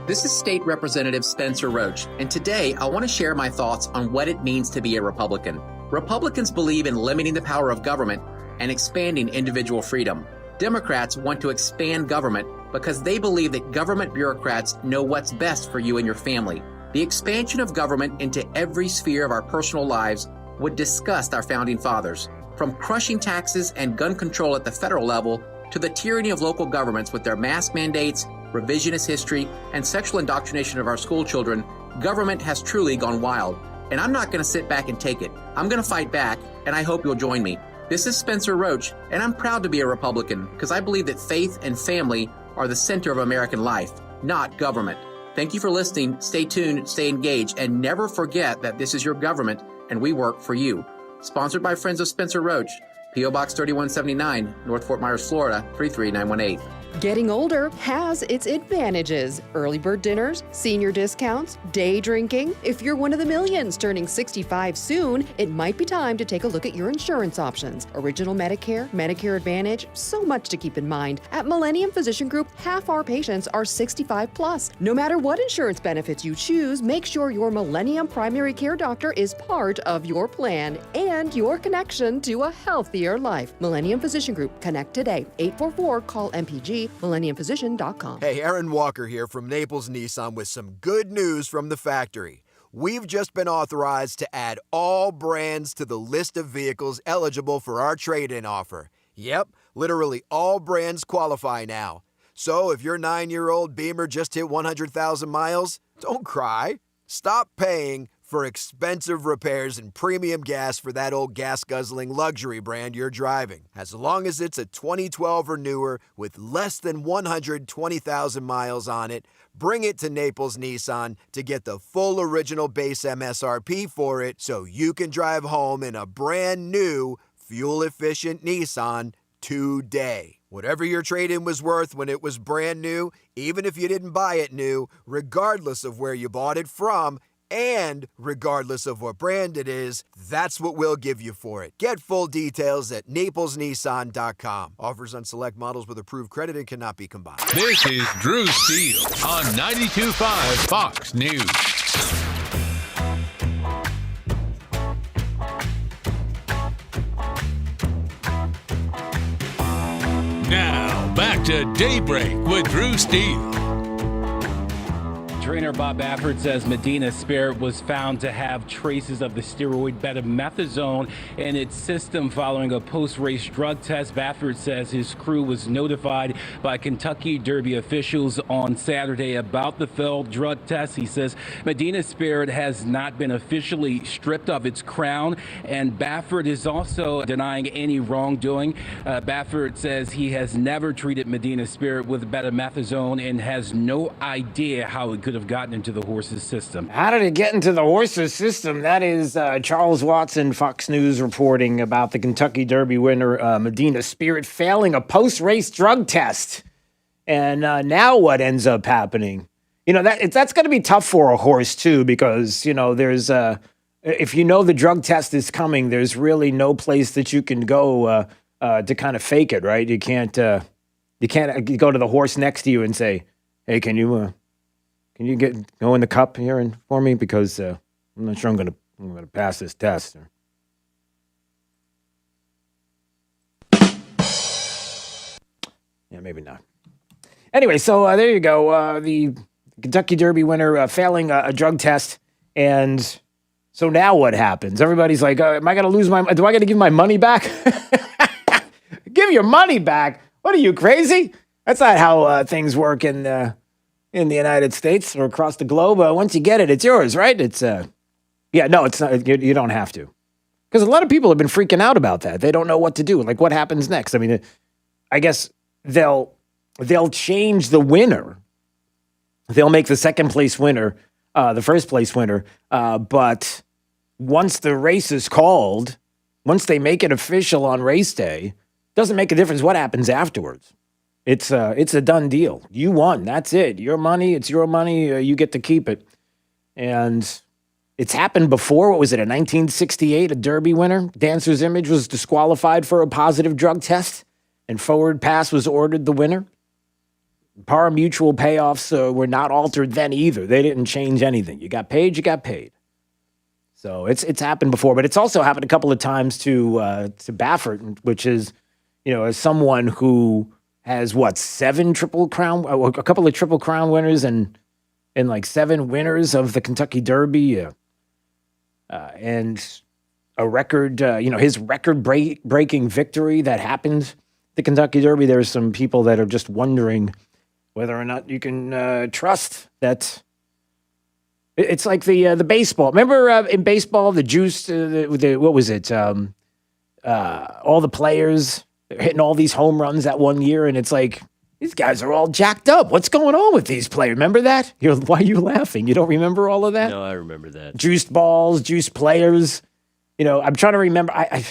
This is State Representative Spencer Roach, and today I want to share my thoughts on what it means to be a Republican. Republicans believe in limiting the power of government and expanding individual freedom. Democrats want to expand government because they believe that government bureaucrats know what's best for you and your family. The expansion of government into every sphere of our personal lives would disgust our founding fathers. From crushing taxes and gun control at the federal level to the tyranny of local governments with their mask mandates, revisionist history, and sexual indoctrination of our school children, government has truly gone wild. And I'm not going to sit back and take it. I'm going to fight back, and I hope you'll join me. This is Spencer Roach, and I'm proud to be a Republican because I believe that faith and family are the center of American life, not government. Thank you for listening. Stay tuned, stay engaged, and never forget that this is your government and we work for you. Sponsored by Friends of Spencer Roach, P.O. Box 3179, North Fort Myers, Florida, 33918. Getting older has its advantages. Early bird dinners, senior discounts, day drinking. If you're one of the millions turning 65 soon, it might be time to take a look at your insurance options. Original Medicare, Medicare Advantage, so much to keep in mind. At Millennium Physician Group, half our patients are 65 plus. No matter what insurance benefits you choose, make sure your Millennium primary care doctor is part of your plan and your connection to a healthier life. Millennium Physician Group. Connect today. 844-CALL-MPG. MillenniumPhysician.com. Hey, Aaron Walker here from Naples Nissan with some good news from the factory. We've just been authorized to add all brands to the list of vehicles eligible for our trade-in offer. Yep, literally all brands qualify now. So if your 9-year-old Beamer just hit 100,000 miles, don't cry. Stop paying for expensive repairs and premium gas for that old gas-guzzling luxury brand you're driving. As long as it's a 2012 or newer with less than 120,000 miles on it, bring it to Naples Nissan to get the full original base MSRP for it so you can drive home in a brand new, fuel-efficient Nissan today. Whatever your trade-in was worth when it was brand new, even if you didn't buy it new, regardless of where you bought it from, and regardless of what brand it is, that's what we'll give you for it. Get full details at naplesnissan.com. Offers on select models with approved credit and cannot be combined. This is Drew Steele on 92.5 Fox News. Now, back to Daybreak with Drew Steele. Trainer Bob Baffert says Medina Spirit was found to have traces of the steroid betamethasone in its system following a post-race drug test. Baffert says his crew was notified by Kentucky Derby officials on Saturday about the failed drug test. He says Medina Spirit has not been officially stripped of its crown, and Baffert is also denying any wrongdoing. Baffert says he has never treated Medina Spirit with betamethasone and has no idea how it could have gotten into the horse's system. How did it get into the horse's system? That is Charles Watson, Fox News, reporting about the Kentucky Derby winner, Medina Spirit, failing a post-race drug test. And now what ends up happening? You know, that's going to be tough for a horse, too, because, you know, there's if you know the drug test is coming, there's really no place that you can go to kind of fake it, right? You can't go to the horse next to you and say, hey, can you go in the cup here and for me, because I'm not sure I'm gonna pass this test. Yeah, maybe not. Anyway, so there you go. The Kentucky Derby winner failing a drug test, and so now what happens? Everybody's like, "Am I gonna lose my? Do I got to give my money back? Give your money back? What are you, crazy? That's not how things work in the United States or across the globe. Once you get it, it's yours, right? It's no, it's not. You don't have to, because a lot of people have been freaking out about that. They don't know what to do. Like, what happens next? I mean, I guess they'll change the winner. They'll make the second place winner the first place winner. But once the race is called, once they make it official on race day, doesn't make a difference what happens afterwards. It's a done deal. You won. That's it. Your money. It's your money. You get to keep it. And it's happened before. What was it? In 1968, a Derby winner, Dancer's Image, was disqualified for a positive drug test, and Forward Pass was ordered the winner. Par mutual payoffs were not altered then either. They didn't change anything. You got paid. You got paid. So it's happened before, but it's also happened a couple of times to Baffert, which is, as someone who has a couple of Triple Crown winners and like 7 winners of the Kentucky Derby, and a record, his record-breaking victory that happened the Kentucky Derby. There's some people that are just wondering whether or not you can trust that. It's like the baseball. Remember in baseball, the juice, what was it? All the players hitting all these home runs that one year, and it's like, These guys are all jacked up. What's going on with these players? Remember that? Why are you laughing? You don't remember all of that? No, I remember that. Juiced balls, juiced players. I'm trying to remember. I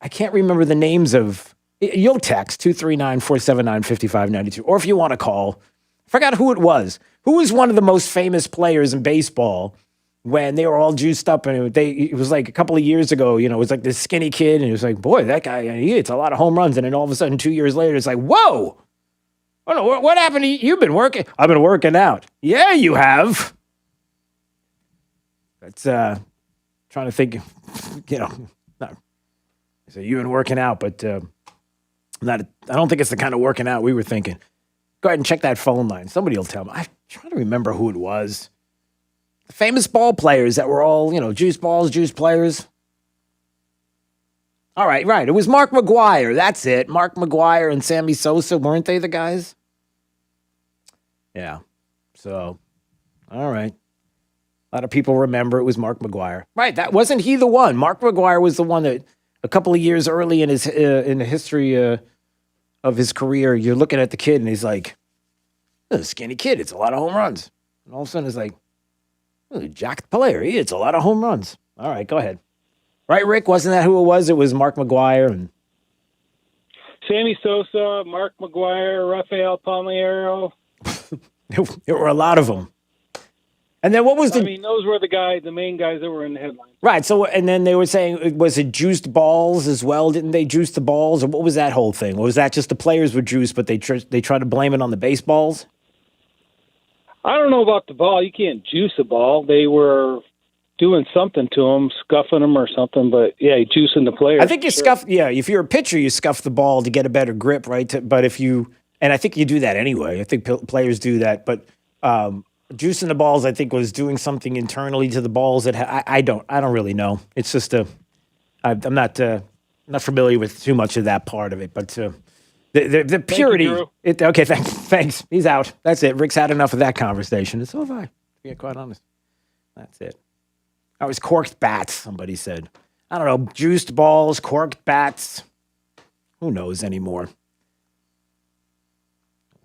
can't remember the names of. You'll text 239-479-5592. Or if you want to call, I forgot who it was. Who was one of the most famous players in baseball when they were all juiced up? And it was like a couple of years ago, it was like this skinny kid. And it was like, boy, that guy, he hits a lot of home runs. And then all of a sudden, 2 years later, it's like, whoa. Oh, no, what happened to you? You've been working. I've been working out. Yeah, you have. That's trying to think, so you've been working out, but I don't think it's the kind of working out we were thinking. Go ahead and check that phone line. Somebody will tell me. I'm trying to remember who it was. The famous ball players that were all, juice balls, juice players. All right, right. It was Mark McGwire. That's it. Mark McGwire and Sammy Sosa. Weren't they the guys? Yeah. So, all right. A lot of people remember it was Mark McGwire. Right. That wasn't he the one. Mark McGwire was the one that a couple of years early in his in the history of his career, you're looking at the kid and he's like, "This is a skinny kid. It's a lot of home runs." And all of a sudden it's like, "Oh, jacked player. He hits a lot of home runs." All right, go ahead. Right, Rick? Wasn't that who it was? It was Mark McGwire and Sammy Sosa, Mark McGwire, Rafael Palmeiro. There were a lot of them. And then what was the... I mean, those were the main guys that were in the headlines. Right, so, and then they were saying, was it juiced balls as well? Didn't they juice the balls? Or what was that whole thing? Or was that just the players were juiced, but they tried to blame it on the baseballs? I don't know about the ball. You can't juice a ball. They were doing something to them, scuffing them or something, but yeah, juicing the players. I think you scuff, if you're a pitcher, you scuff the ball to get a better grip, right? But if you, and I think you do that anyway. I think players do that, but juicing the balls, I think, was doing something internally to the balls that I don't really know. It's just I'm not familiar with too much of that part of it, but the purity. Okay, thanks. He's out. That's it. Rick's had enough of that conversation. And so have I, to be quite honest. That's it. I was corked bats, somebody said. I don't know, juiced balls, corked bats. Who knows anymore?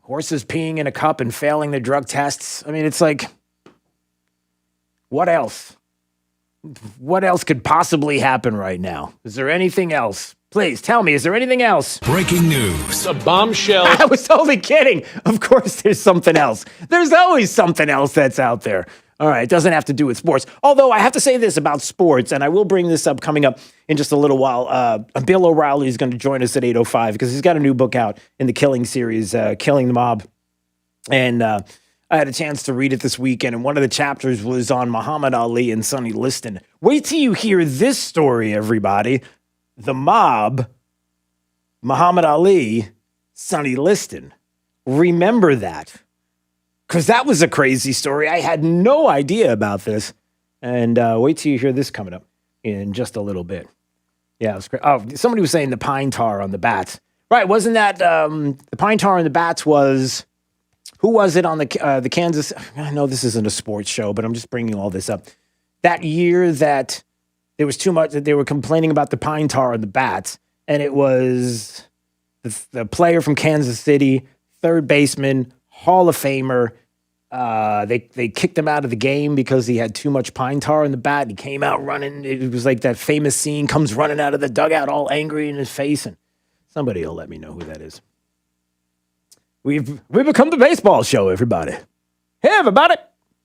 Horses peeing in a cup and failing their drug tests. I mean, it's like, what else? What else could possibly happen right now? Is there anything else? Please tell me, is there anything else? Breaking news. A bombshell. I was totally kidding. Of course, there's something else. There's always something else that's out there. All right, it doesn't have to do with sports. Although I have to say this about sports, and I will bring this up coming up in just a little while. Bill O'Reilly is going to join us at 8:05 because he's got a new book out in the Killing series, Killing the Mob. And I had a chance to read it this weekend, and one of the chapters was on Muhammad Ali and Sonny Liston. Wait till you hear this story, everybody. The Mob, Muhammad Ali, Sonny Liston. Remember that. Because that was a crazy story. I had no idea about this. And wait till you hear this coming up in just a little bit. Yeah, it was great. Oh, somebody was saying the pine tar on the bats. Right, wasn't that the pine tar on the bats was... Who was it on the Kansas... I know this isn't a sports show, but I'm just bringing all this up. That year that there was too much... that they were complaining about the pine tar on the bats, and it was the player from Kansas City, third baseman, Hall of Famer. They kicked him out of the game because he had too much pine tar in the bat. He came out running. It was like that famous scene, comes running out of the dugout all angry in his face. And somebody will let me know who that is. We've become the baseball show, everybody. Hey, everybody.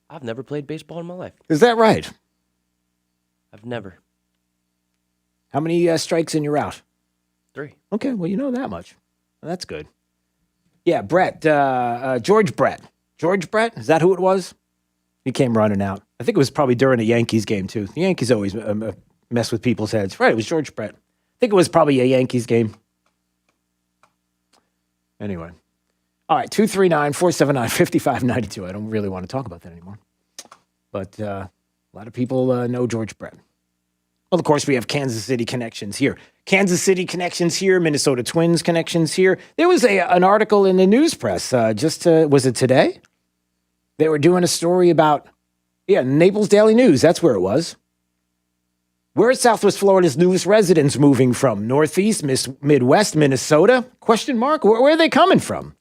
I've never played baseball in my life. Is that right? I've never. How many strikes and you're out? 3. Okay, well, you know that much. Well, that's good. Yeah, Brett. George Brett. George Brett? Is that who it was? He came running out. I think it was probably during a Yankees game, too. The Yankees always mess with people's heads. Right, it was George Brett. I think it was probably a Yankees game. Anyway. All right, 239-479-5592. I don't really want to talk about that anymore. But a lot of people know George Brett. Well, of course, we have Kansas City connections here. Kansas City connections here, Minnesota Twins connections here. There was an article in the news press was it today? They were doing a story about, Naples Daily News. That's where it was. Where is Southwest Florida's newest residents moving from? Northeast, Midwest, Minnesota? Question mark. Where are they coming from?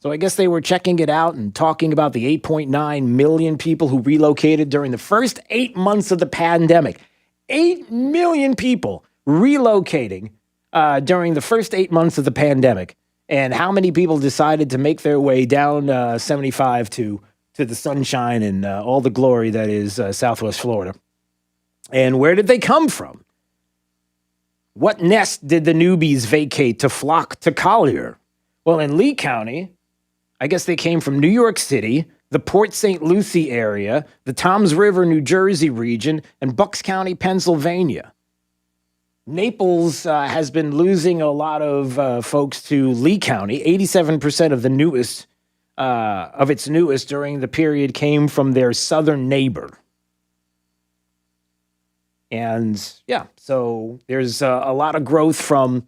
So I guess they were checking it out and talking about the 8.9 million people who relocated during the first 8 months of the pandemic. 8 million people relocating during the first 8 months of the pandemic. And how many people decided to make their way down 75 to the sunshine and all the glory that is Southwest Florida? And where did they come from? What nest did the newbies vacate to flock to Collier? Well, in Lee County, I guess they came from New York City, the Port St. Lucie area, the Toms River, New Jersey region, and Bucks County, Pennsylvania. Naples has been losing a lot of folks to Lee County. 87% of the newest, of its newest during the period came from their southern neighbor. And yeah, so there's a lot of growth from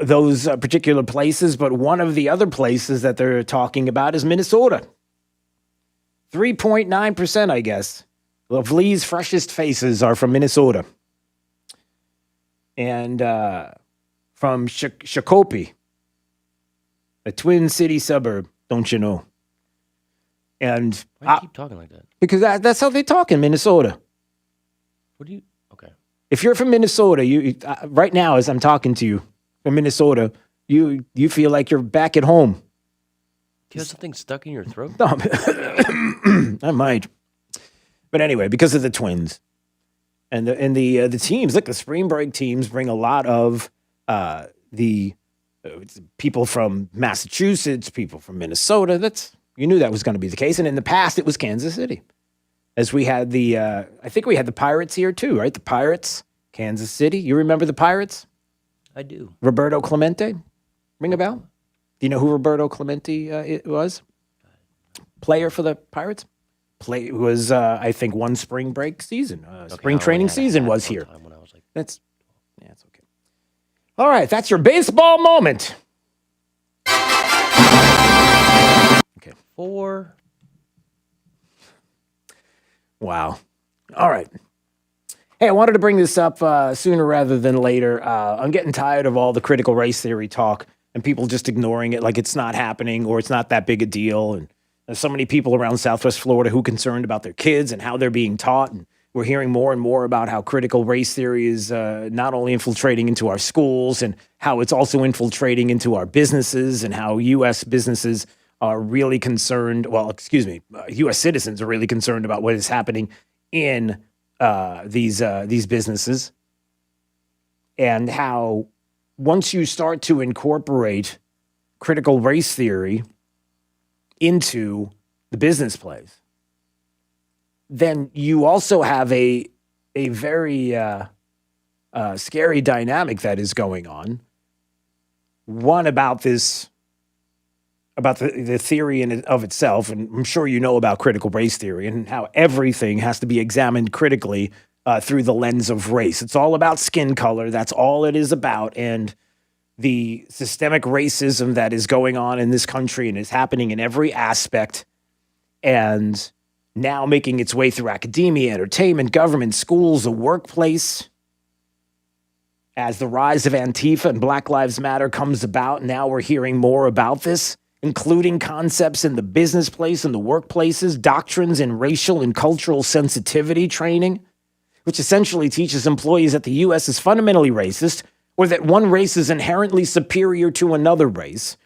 those particular places, but one of the other places that they're talking about is Minnesota. 3.9%, I guess, of Lee's freshest faces are from Minnesota. And from Shakopee, a Twin City suburb, don't you know? And why do you keep talking like that? Because that's how they talk in Minnesota. What do you? Okay. If you're from Minnesota, you right now as I'm talking to you from Minnesota, you feel like you're back at home. Do you have something stuck in your throat? No, I might. But anyway, because of the Twins and the teams, look, the spring break teams bring a lot of the people from Massachusetts, people from Minnesota. You knew that was going to be the case. And in the past, it was Kansas City. As we had I think we had the Pirates here too, right? The Pirates, Kansas City. You remember the Pirates? I do. Roberto Clemente, ring a bell? Do you know who Roberto Clemente was? Player for the Pirates? Was I think one spring break season, spring training season was here. That's okay. All right, that's your baseball moment. Okay. 4. Wow. All right. Hey, I wanted to bring this up sooner rather than later. I'm getting tired of all the critical race theory talk and people just ignoring it like it's not happening or it's not that big a deal. And there's so many people around Southwest Florida who are concerned about their kids and how they're being taught. And we're hearing more and more about how critical race theory is not only infiltrating into our schools and how it's also infiltrating into our businesses and how U.S. businesses are really concerned. Well, U.S. citizens are really concerned about what is happening in these businesses, and how once you start to incorporate critical race theory into the business place, then you also have a very scary dynamic that is going on. One about this. About the theory in of itself, and I'm sure you know about critical race theory and how everything has to be examined critically through the lens of race. It's all about skin color. That's all it is about. And the systemic racism that is going on in this country and is happening in every aspect and now making its way through academia, entertainment, government, schools, the workplace. As the rise of Antifa and Black Lives Matter comes about, now we're hearing more about this, including concepts in the business place and the workplaces, doctrines in racial and cultural sensitivity training, which essentially teaches employees that the U.S. is fundamentally racist or that one race is inherently superior to another race.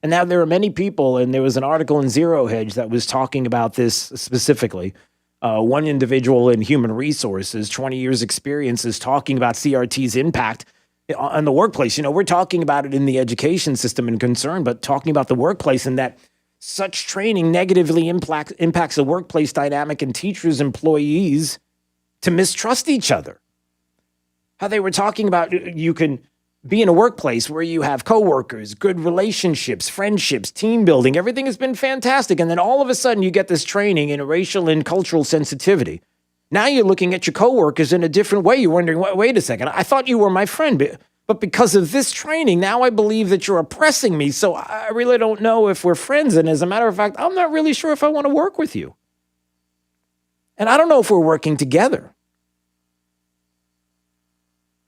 And now there are many people, and there was an article in Zero Hedge that was talking about this specifically. One individual in human resources, 20 years experience, is talking about CRT's impact on the workplace. You know, we're talking about it in the education system and concern, but talking about the workplace and that such training negatively impacts the workplace dynamic and teachers, employees to mistrust each other. How they were talking about you can be in a workplace where you have coworkers, good relationships, friendships, team building. Everything has been fantastic. And then all of a sudden you get this training in racial and cultural sensitivity. Now you're looking at your coworkers in a different way. You're wondering, wait a second, I thought you were my friend, but because of this training, now I believe that you're oppressing me. So I really don't know if we're friends. And as a matter of fact, I'm not really sure if I want to work with you. And I don't know if we're working together.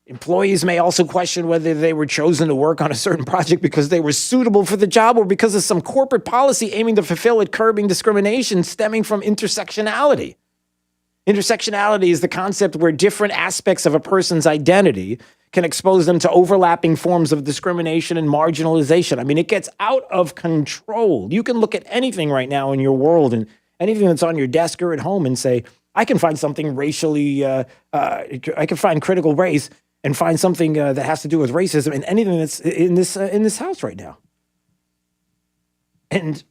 Employees may also question whether they were chosen to work on a certain project because they were suitable for the job or because of some corporate policy aiming to fulfill it, curbing discrimination stemming from intersectionality. Intersectionality is the concept where different aspects of a person's identity can expose them to overlapping forms of discrimination and marginalization. I mean, it gets out of control. You can look at anything right now in your world and anything that's on your desk or at home and say, I can find something racially, I can find critical race and find something that has to do with racism and anything that's in this house right now. And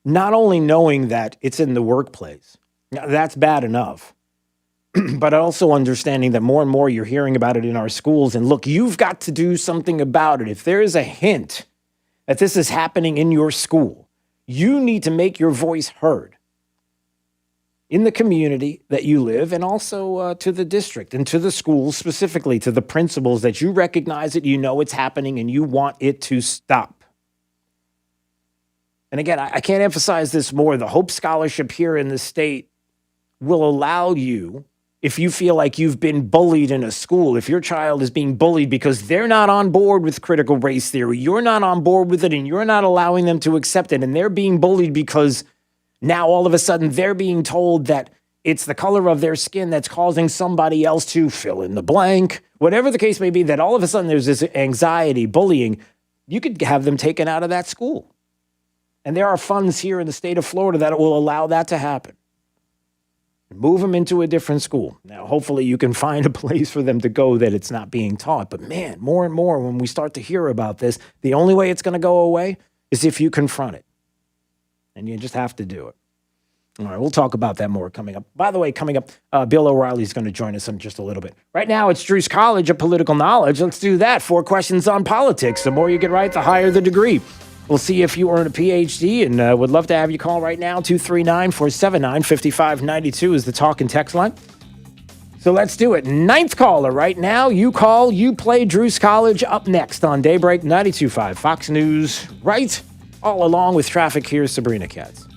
not only knowing that it's in the workplace, that's bad enough, but also understanding that more and more you're hearing about it in our schools. And look, you've got to do something about it. If there is a hint that this is happening in your school, you need to make your voice heard in the community that you live, and also to the district and to the schools, specifically to the principals, that you recognize it, you know it's happening, and you want it to stop. And again, I can't emphasize this more. The Hope Scholarship here in the state will allow you, if you feel like you've been bullied in a school, if your child is being bullied because they're not on board with critical race theory, you're not on board with it, and you're not allowing them to accept it, and they're being bullied because now, all of a sudden, they're being told that it's the color of their skin that's causing somebody else to fill in the blank. Whatever the case may be, that all of a sudden there's this anxiety, bullying. You could have them taken out of that school. And there are funds here in the state of Florida that will allow that to happen. Move them into a different school. Now, hopefully you can find a place for them to go that it's not being taught. But man, more and more when we start to hear about this, the only way it's going to go away is if you confront it. And you just have to do it. All right, we'll talk about that more coming up. By the way, coming up, Bill O'Reilly's going to join us in just a little bit. Right now, it's Drew's College of Political Knowledge. Let's do that. 4 questions on politics. The more you get right, the higher the degree. We'll see if you earn a PhD, and would love to have you call right now. 239-479-5592 is the talk and text line. So let's do it. 9th caller right now. You call, you play. Drew's College up next on Daybreak 92.5 Fox News. Right? All along with traffic, here's Sabrina Katz.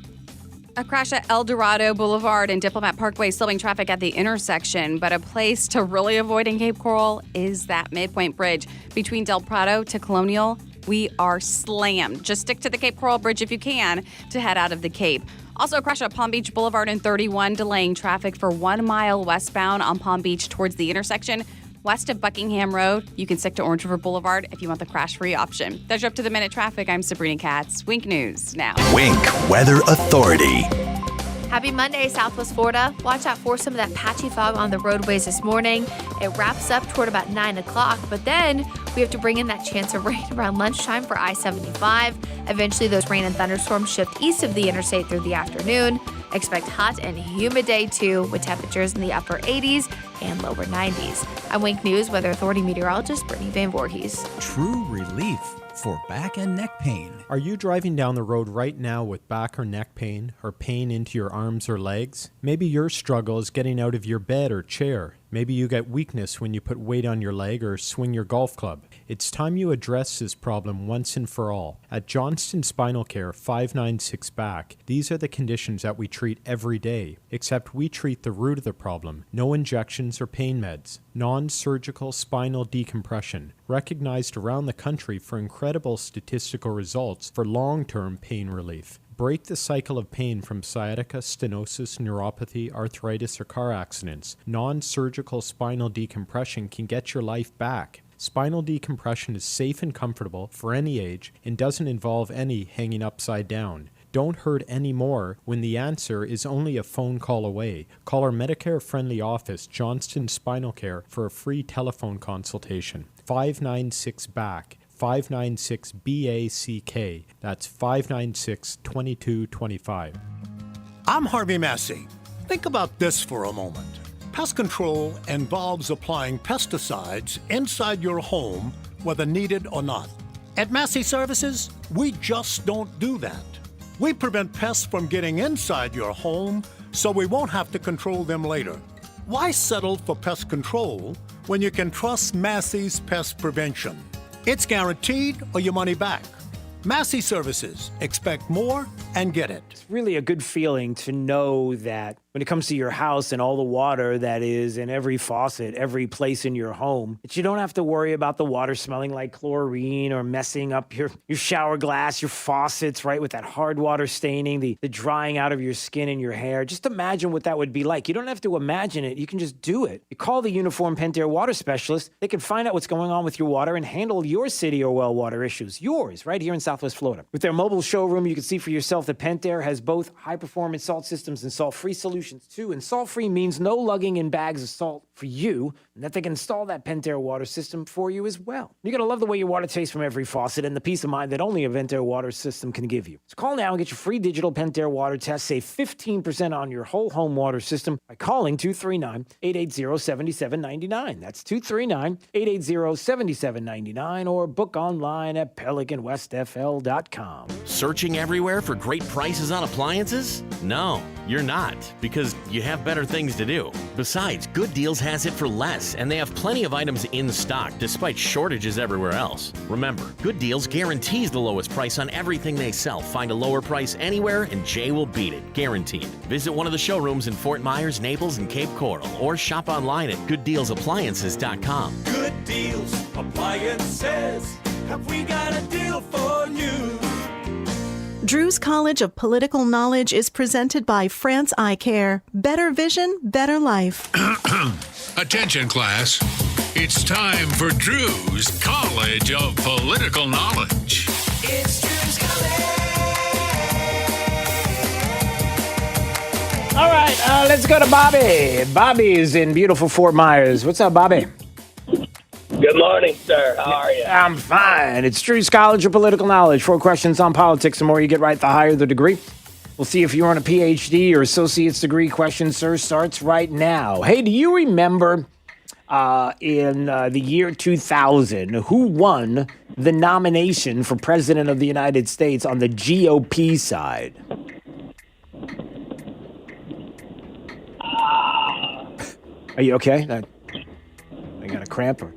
A crash at El Dorado Boulevard and Diplomat Parkway slowing traffic at the intersection, but a place to really avoid in Cape Coral is that Midpoint Bridge. Between Del Prado to Colonial, we are slammed. Just stick to the Cape Coral Bridge if you can to head out of the Cape. Also, a crash at Palm Beach Boulevard and 31, delaying traffic for 1 mile westbound on Palm Beach towards the intersection. West of Buckingham Road, you can stick to Orange River Boulevard if you want the crash-free option. That's your up-to-the-minute traffic. I'm Sabrina Katz. Wink News now. Wink Weather Authority. Happy Monday, Southwest Florida. Watch out for some of that patchy fog on the roadways this morning. It wraps up toward about 9 o'clock, but then we have to bring in that chance of rain around lunchtime for I-75. Eventually, those rain and thunderstorms shift east of the interstate through the afternoon. Expect hot and humid day, too, with temperatures in the upper 80s and lower 90s. I'm Wink News Weather Authority meteorologist Brittany Van Voorhees. True relief for back and neck pain. Are you driving down the road right now with back or neck pain or pain into your arms or legs? Maybe your struggle is getting out of your bed or chair. Maybe you get weakness when you put weight on your leg or swing your golf club. It's time you address this problem once and for all. At Johnston Spinal Care 596 Back, these are the conditions that we treat every day, except we treat the root of the problem. No injections or pain meds. Non-surgical spinal decompression, recognized around the country for incredible statistical results for long-term pain relief. Break the cycle of pain from sciatica, stenosis, neuropathy, arthritis, or car accidents. Non-surgical spinal decompression can get your life back. Spinal decompression is safe and comfortable for any age and doesn't involve any hanging upside down. Don't hurt anymore when the answer is only a phone call away. Call our Medicare-friendly office, Johnston Spinal Care, for a free telephone consultation. 596-BACK. 596-BACK. That's 596-2225. I'm Harvey Massey. Think about this for a moment. Pest control involves applying pesticides inside your home, whether needed or not. At Massey Services, we just don't do that. We prevent pests from getting inside your home so we won't have to control them later. Why settle for pest control when you can trust Massey's pest prevention? It's guaranteed or your money back. Massey Services. Expect more, and get it. It's really a good feeling to know that when it comes to your house and all the water that is in every faucet, every place in your home, that you don't have to worry about the water smelling like chlorine or messing up your shower glass, your faucets, right, with that hard water staining, the drying out of your skin and your hair. Just imagine what that would be like. You don't have to imagine it. You can just do it. You call the Uniform Pentair water specialist. They can find out what's going on with your water and handle your city or well water issues. Yours, right here in Southwest Florida. With their mobile showroom, you can see for yourself that Pentair has both high-performance salt systems and salt-free solutions too. And salt-free means no lugging in bags of salt for you, and that they can install that Pentair water system for you as well. You're going to love the way your water tastes from every faucet and the peace of mind that only a Pentair water system can give you. So call now and get your free digital Pentair water test. Save 15% on your whole home water system by calling 239-880-7799. That's 239-880-7799 or book online at PelicanWestFL.com. Searching everywhere for great prices on appliances? No, you're not, because you have better things to do. Besides, Good Deals has it for less, and they have plenty of items in stock despite shortages everywhere else. Remember, Good Deals guarantees the lowest price on everything they sell. Find a lower price anywhere, and Jay will beat it, guaranteed. Visit one of the showrooms in Fort Myers, Naples, and Cape Coral, or shop online at gooddealsappliances.com. Good Deals Appliances. Have we got a deal for you? Drew's College of Political Knowledge is presented by France Eye Care. Better vision, better life. Attention, class. It's time for Drew's College of Political Knowledge. It's Drew's College. All right, let's go to Bobby. Bobby is in beautiful Fort Myers. What's up, Bobby? Good morning, sir. How are you? I'm fine. It's Drew's College of Political Knowledge. 4 questions on politics. The more you get right, the higher the degree. We'll see if you're on a PhD or associate's degree. Question, sir, starts right now. Hey, do you remember in the year 2000 who won the nomination for President of the United States on the GOP side? Are you okay? I got a cramp or?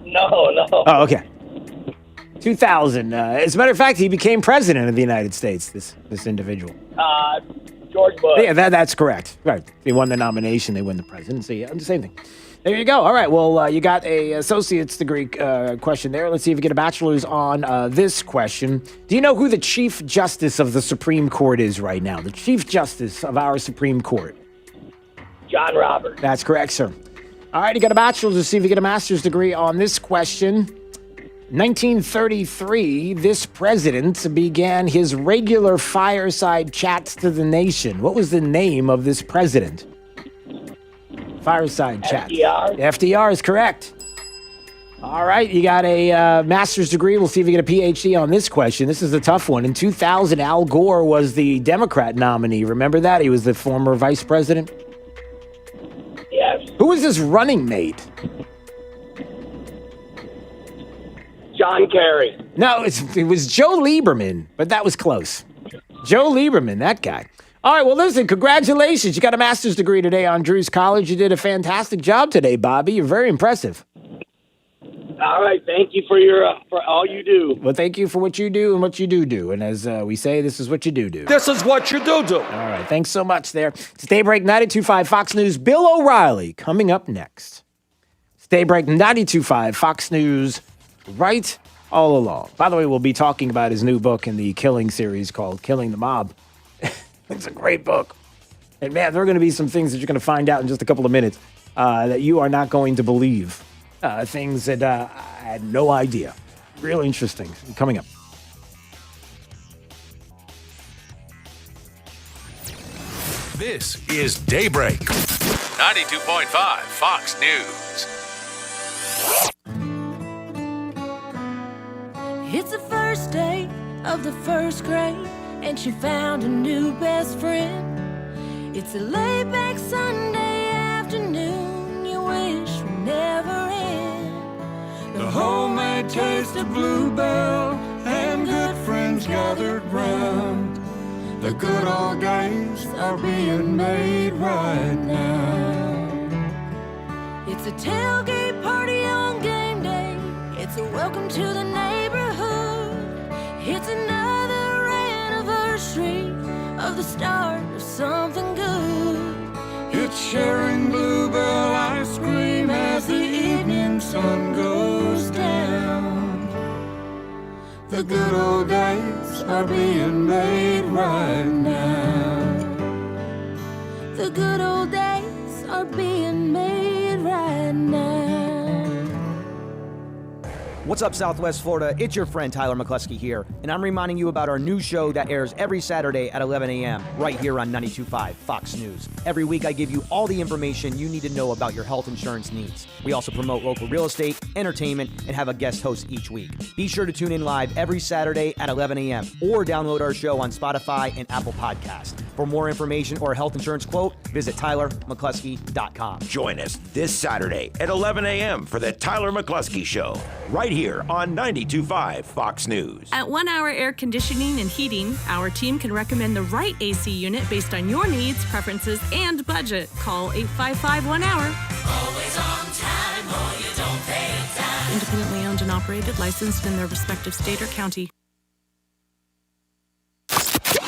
No. Oh, okay. 2000. As a matter of fact, he became president of the United States, this individual. George Bush. Yeah, that's correct. Right. They won the nomination. They win the presidency. Yeah, the same thing. There you go. All right. Well, you got a associate's degree question there. Let's see if you get a bachelor's on this question. Do you know who the Chief Justice of the Supreme Court is right now? The Chief Justice of our Supreme Court. John Roberts. That's correct, sir. All right, you got a bachelor's. Let's see if you get a master's degree on this question. 1933, this president began his regular fireside chats to the nation. What was the name of this president? Fireside chat. FDR. FDR is correct. All right, you got a master's degree. We'll see if you get a PhD on this question. This is a tough one. In 2000, Al Gore was the Democrat nominee. Remember that? He was the former vice president. Yes. Who was his running mate? John Kerry. No, it was Joe Lieberman, but that was close. Joe Lieberman, that guy. All right, well, listen, congratulations. You got a master's degree today on Drew's College. You did a fantastic job today, Bobby. You're very impressive. All right, thank you for all you do. Well, thank you for what you do and what you do. And as we say, this is what you do. This is what you do. All right, thanks so much there. It's Daybreak 92.5 Fox News. Bill O'Reilly coming up next. It's Daybreak 92.5 Fox News right all along. By the way, we'll be talking about his new book in the Killing series called Killing the Mob. It's a great book. And man, there are going to be some things that you're going to find out in just a couple of minutes that you are not going to believe. Things that I had no idea. Real interesting. Coming up. This is Daybreak. 92.5 Fox News. It's the first day of the first grade, and she found a new best friend. It's a laid-back Sunday afternoon you wish would never end. The homemade taste of Bluebell and good friends gathered round. The good old days are being made right now. It's a tailgate party on game day. It's a welcome to the neighborhood. It's another anniversary of the start of something good. It's sharing bluebell ice cream as the evening sun goes down. The good old days are being made right now. The good old days are being made right now. What's up, Southwest Florida? It's your friend Tyler McCluskey here, and I'm reminding you about our new show that airs every Saturday at 11 a.m. right here on 92.5 Fox News. Every week, I give you all the information you need to know about your health insurance needs. We also promote local real estate, entertainment, and have a guest host each week. Be sure to tune in live every Saturday at 11 a.m. or download our show on Spotify and Apple Podcasts. For more information or a health insurance quote, visit TylerMcCluskey.com. Join us this Saturday at 11 a.m. for the Tyler McCluskey Show, right here on 92.5 Fox News. At 1 Hour Air Conditioning and Heating, our team can recommend the right AC unit based on your needs, preferences, and budget. Call 855-1-HOUR. Always on time or you don't pay a dime. Independently owned and operated, licensed in their respective state or county.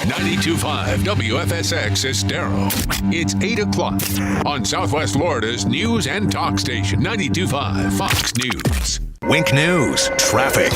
92.5 WFSX Estero. It's 8 o'clock on Southwest Florida's news and talk station, 92.5 Fox News. Wink News, traffic.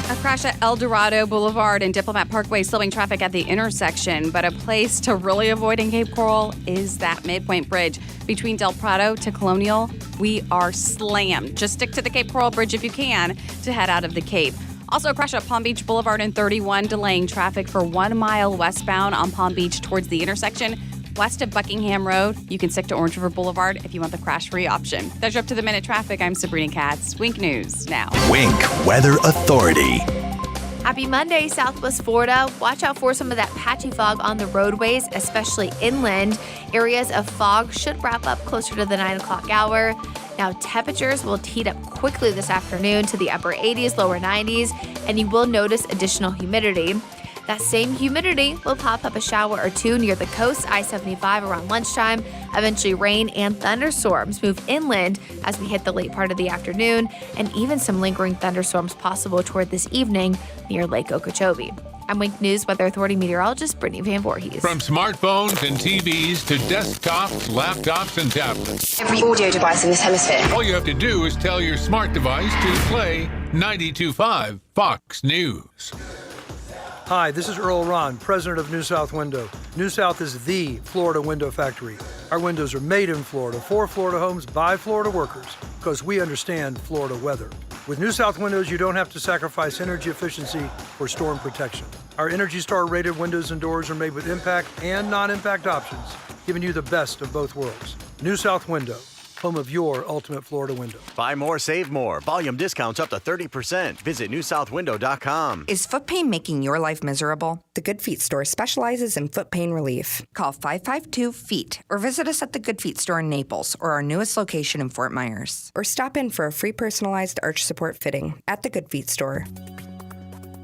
A crash at El Dorado Boulevard and Diplomat Parkway slowing traffic at the intersection, but a place to really avoid in Cape Coral is that midpoint bridge. Between Del Prado to Colonial, we are slammed. Just stick to the Cape Coral Bridge if you can to head out of the Cape. Also, a crash at Palm Beach Boulevard and 31, delaying traffic for 1 mile westbound on Palm Beach towards the intersection. West of Buckingham Road, you can stick to Orange River Boulevard if you want the crash-free option. That's your up-to-the-minute traffic. I'm Sabrina Katz. Wink News now. Wink Weather Authority. Happy Monday, Southwest Florida. Watch out for some of that patchy fog on the roadways, especially inland. Areas of fog should wrap up closer to the 9 o'clock hour. Now, temperatures will heat up quickly this afternoon to the upper 80s, lower 90s, and you will notice additional humidity. That same humidity will pop up a shower or two near the coast, I-75 around lunchtime. Eventually, rain and thunderstorms move inland as we hit the late part of the afternoon, and even some lingering thunderstorms possible toward this evening near Lake Okeechobee. I'm Wink News Weather Authority meteorologist Brittany Van Voorhees. From smartphones and TVs to desktops, laptops, and tablets. Every audio device in this hemisphere. All you have to do is tell your smart device to play 92.5 Fox News. Hi, this is Earl Ron, president of New South Window. New South is the Florida window factory. Our windows are made in Florida, for Florida homes, by Florida workers, because we understand Florida weather. With New South Windows, you don't have to sacrifice energy efficiency for storm protection. Our Energy Star rated windows and doors are made with impact and non-impact options, giving you the best of both worlds. New South Window, home of your ultimate Florida window. Buy more, save more. Volume discounts up to 30%. Visit newsouthwindow.com. Is foot pain making your life miserable? The Good Feet store specializes in foot pain relief. Call 552-FEET or visit us at the Good Feet store in Naples or our newest location in Fort Myers. Or stop in for a free personalized arch support fitting at the Good Feet store.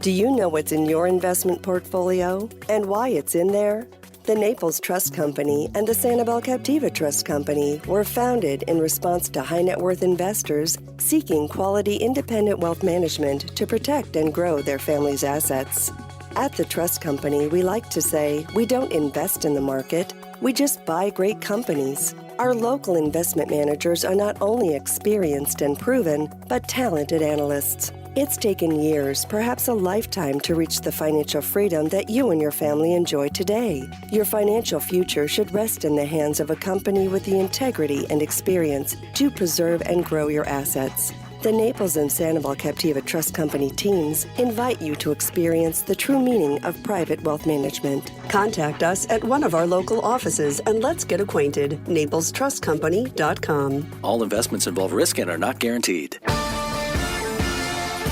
Do you know what's in your investment portfolio and why it's in there? The Naples Trust Company and the Sanibel Captiva Trust Company were founded in response to high net worth investors seeking quality independent wealth management to protect and grow their family's assets. At the Trust Company, we like to say we don't invest in the market, we just buy great companies. Our local investment managers are not only experienced and proven, but talented analysts. It's taken years, perhaps a lifetime, to reach the financial freedom that you and your family enjoy today. Your financial future should rest in the hands of a company with the integrity and experience to preserve and grow your assets. The Naples and Sanibel Captiva Trust Company teams invite you to experience the true meaning of private wealth management. Contact us at one of our local offices and let's get acquainted. NaplesTrustCompany.com. All investments involve risk and are not guaranteed.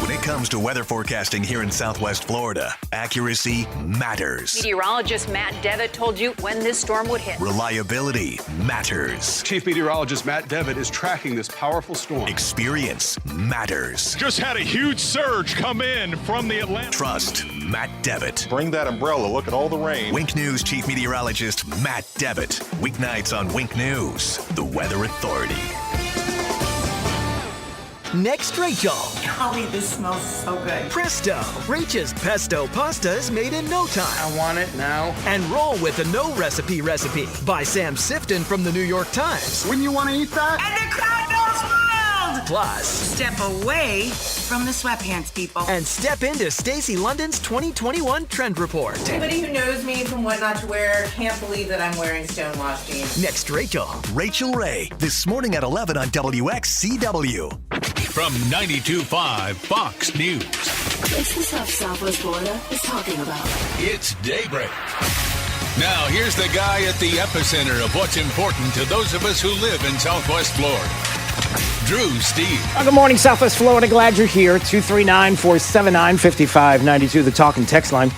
When it comes to weather forecasting here in Southwest Florida, accuracy matters. Meteorologist Matt Devitt told you when this storm would hit. Reliability matters. Chief Meteorologist Matt Devitt is tracking this powerful storm. Experience matters. Just had a huge surge come in from the Atlantic. Trust Matt Devitt. Bring that umbrella. Look at all the rain. Wink News Chief Meteorologist Matt Devitt. Weeknights on Wink News, the Weather Authority. Next, Rachel. Golly, this smells so good. Presto. Rachel's pesto pasta is made in no time. I want it now. And roll with the no recipe by Sam Sifton from the New York Times. When you want to eat that? And the crowd goes wild. Plus, step away from the sweatpants, people. And step into Stacey London's 2021 Trend Report. Anybody who knows me from What Not to Wear can't believe that I'm wearing stonewashed jeans. Next, Rachel. Rachel Ray, this morning at 11 on WXCW. From 92.5 Fox News. It's the stuff Southwest Florida is talking about. It's Daybreak. Now, here's the guy at the epicenter of what's important to those of us who live in Southwest Florida. Drew Steve. Good morning, Southwest Florida. Glad you're here. 239-479-5592, the talk and text line.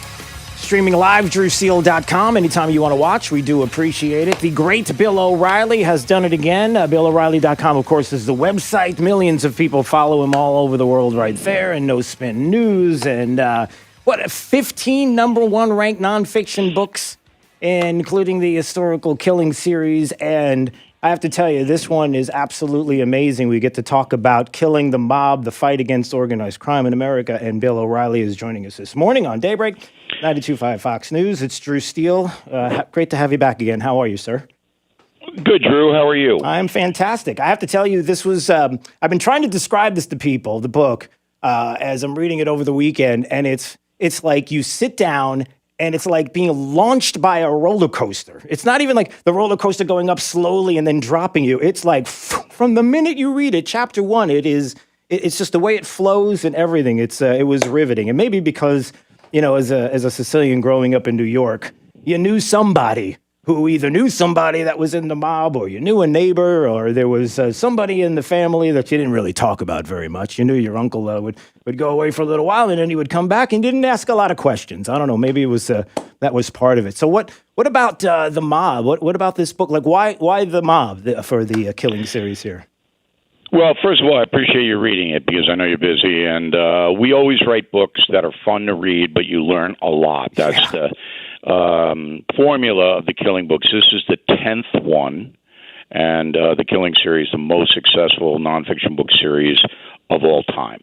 Streaming live, drewsteele.com. Anytime you want to watch, we do appreciate it. The great Bill O'Reilly has done it again. BillO'Reilly.com, of course, is the website. Millions of people follow him all over the world right there. And No Spin News. And 15 number one ranked nonfiction books, including the historical Killing series. And I have to tell you, this one is absolutely amazing. We get to talk about Killing the Mob, the fight against organized crime in America. And Bill O'Reilly is joining us this morning on Daybreak. 92.5 Fox News. It's Drew Steele. Great to have you back again. How are you, sir? Good, Drew. How are you? I'm fantastic. I have to tell you, this was, I've been trying to describe this to people, the book, as I'm reading it over the weekend. And it's like you sit down and it's like being launched by a roller coaster. It's not even like the roller coaster going up slowly and then dropping you. It's like from the minute you read it, chapter one, it's just the way it flows and everything. It was riveting. And maybe because, as a Sicilian growing up in New York, you knew somebody who either knew somebody that was in the mob, or you knew a neighbor, or there was somebody in the family that you didn't really talk about very much. You knew your uncle would go away for a little while, and then he would come back and didn't ask a lot of questions. I don't know, maybe it was that was part of it. So what about the mob? What about this book? Like, why the mob for the Killing series here? Well, first of all, I appreciate you reading it because I know you're busy, and we always write books that are fun to read, but you learn a lot. That's the formula of the Killing books. This is the 10th one, and the Killing series, the most successful nonfiction book series of all time.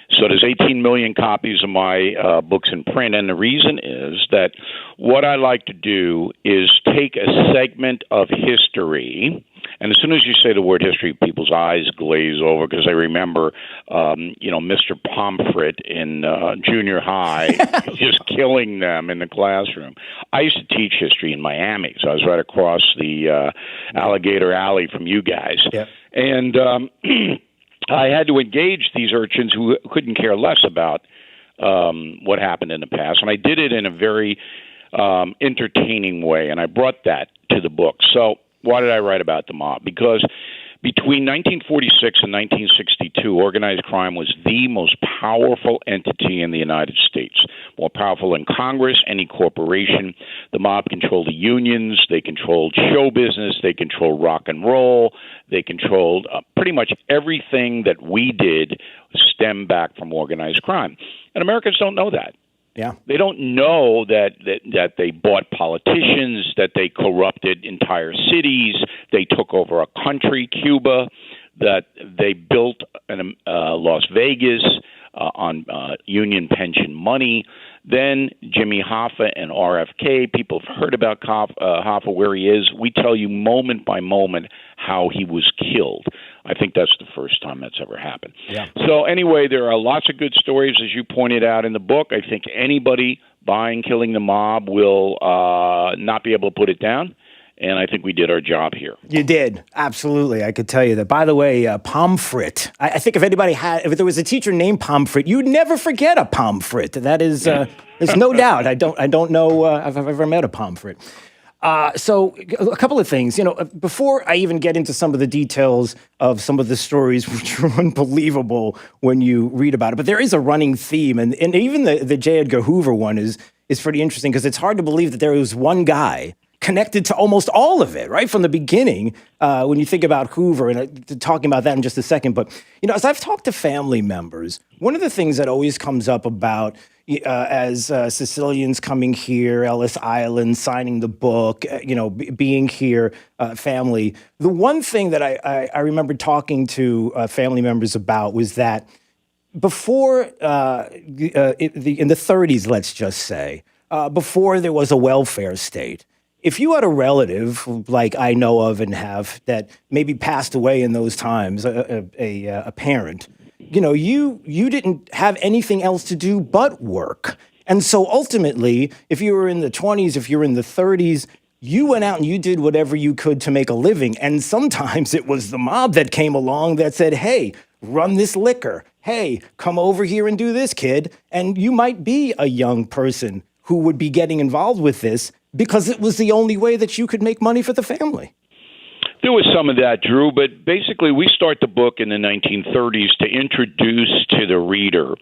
So there's 18 million copies of my books in print, and the reason is that what I like to do is take a segment of history. And as soon as you say the word history, people's eyes glaze over because they remember, Mr. Pomfret in junior high just killing them in the classroom. I used to teach history in Miami, so I was right across the Alligator Alley from you guys. Yep. And I had to engage these urchins who couldn't care less about what happened in the past. And I did it in a very entertaining way, and I brought that to the book. So why did I write about the mob? Because between 1946 and 1962, organized crime was the most powerful entity in the United States. More powerful than Congress, any corporation. The mob controlled the unions. They controlled show business. They controlled rock and roll. They controlled pretty much everything that we did stemmed back from organized crime. And Americans don't know that. Yeah. They don't know that they bought politicians, that they corrupted entire cities, they took over a country, Cuba, that they built Las Vegas on union pension money. Then Jimmy Hoffa and RFK, people have heard about Hoffa, where he is. We tell you moment by moment how he was killed. I think that's the first time that's ever happened. Yeah. So anyway, there are lots of good stories, as you pointed out in the book. I think anybody buying Killing the Mob will not be able to put it down. And I think we did our job here. You did. Absolutely. I could tell you that. By the way, Pomfret. I think if there was a teacher named Pomfret, you'd never forget a Pomfret. That is, there's no doubt. I don't know if I've ever met a Pomfret. So a couple of things, before I even get into some of the details of some of the stories, which are unbelievable when you read about it, but there is a running theme. And even the J. Edgar Hoover one is pretty interesting because it's hard to believe that there was one guy connected to almost all of it, right from the beginning, when you think about Hoover, and talking about that in just a second. But, as I've talked to family members, one of the things that always comes up about, as Sicilians coming here, Ellis Island, signing the book, being here, family. The one thing that I remember talking to family members about was that before in the 30s, let's just say, before there was a welfare state, if you had a relative like I know of and have that maybe passed away in those times, a parent, you didn't have anything else to do but work. And so ultimately, if you were in the 20s, if you were in the 30s, you went out and you did whatever you could to make a living. And sometimes it was the mob that came along that said, hey, run this liquor. Hey, come over here and do this, kid. And you might be a young person who would be getting involved with this because it was the only way that you could make money for the family. There was some of that, Drew, but basically we start the book in the 1930s to introduce to the reader.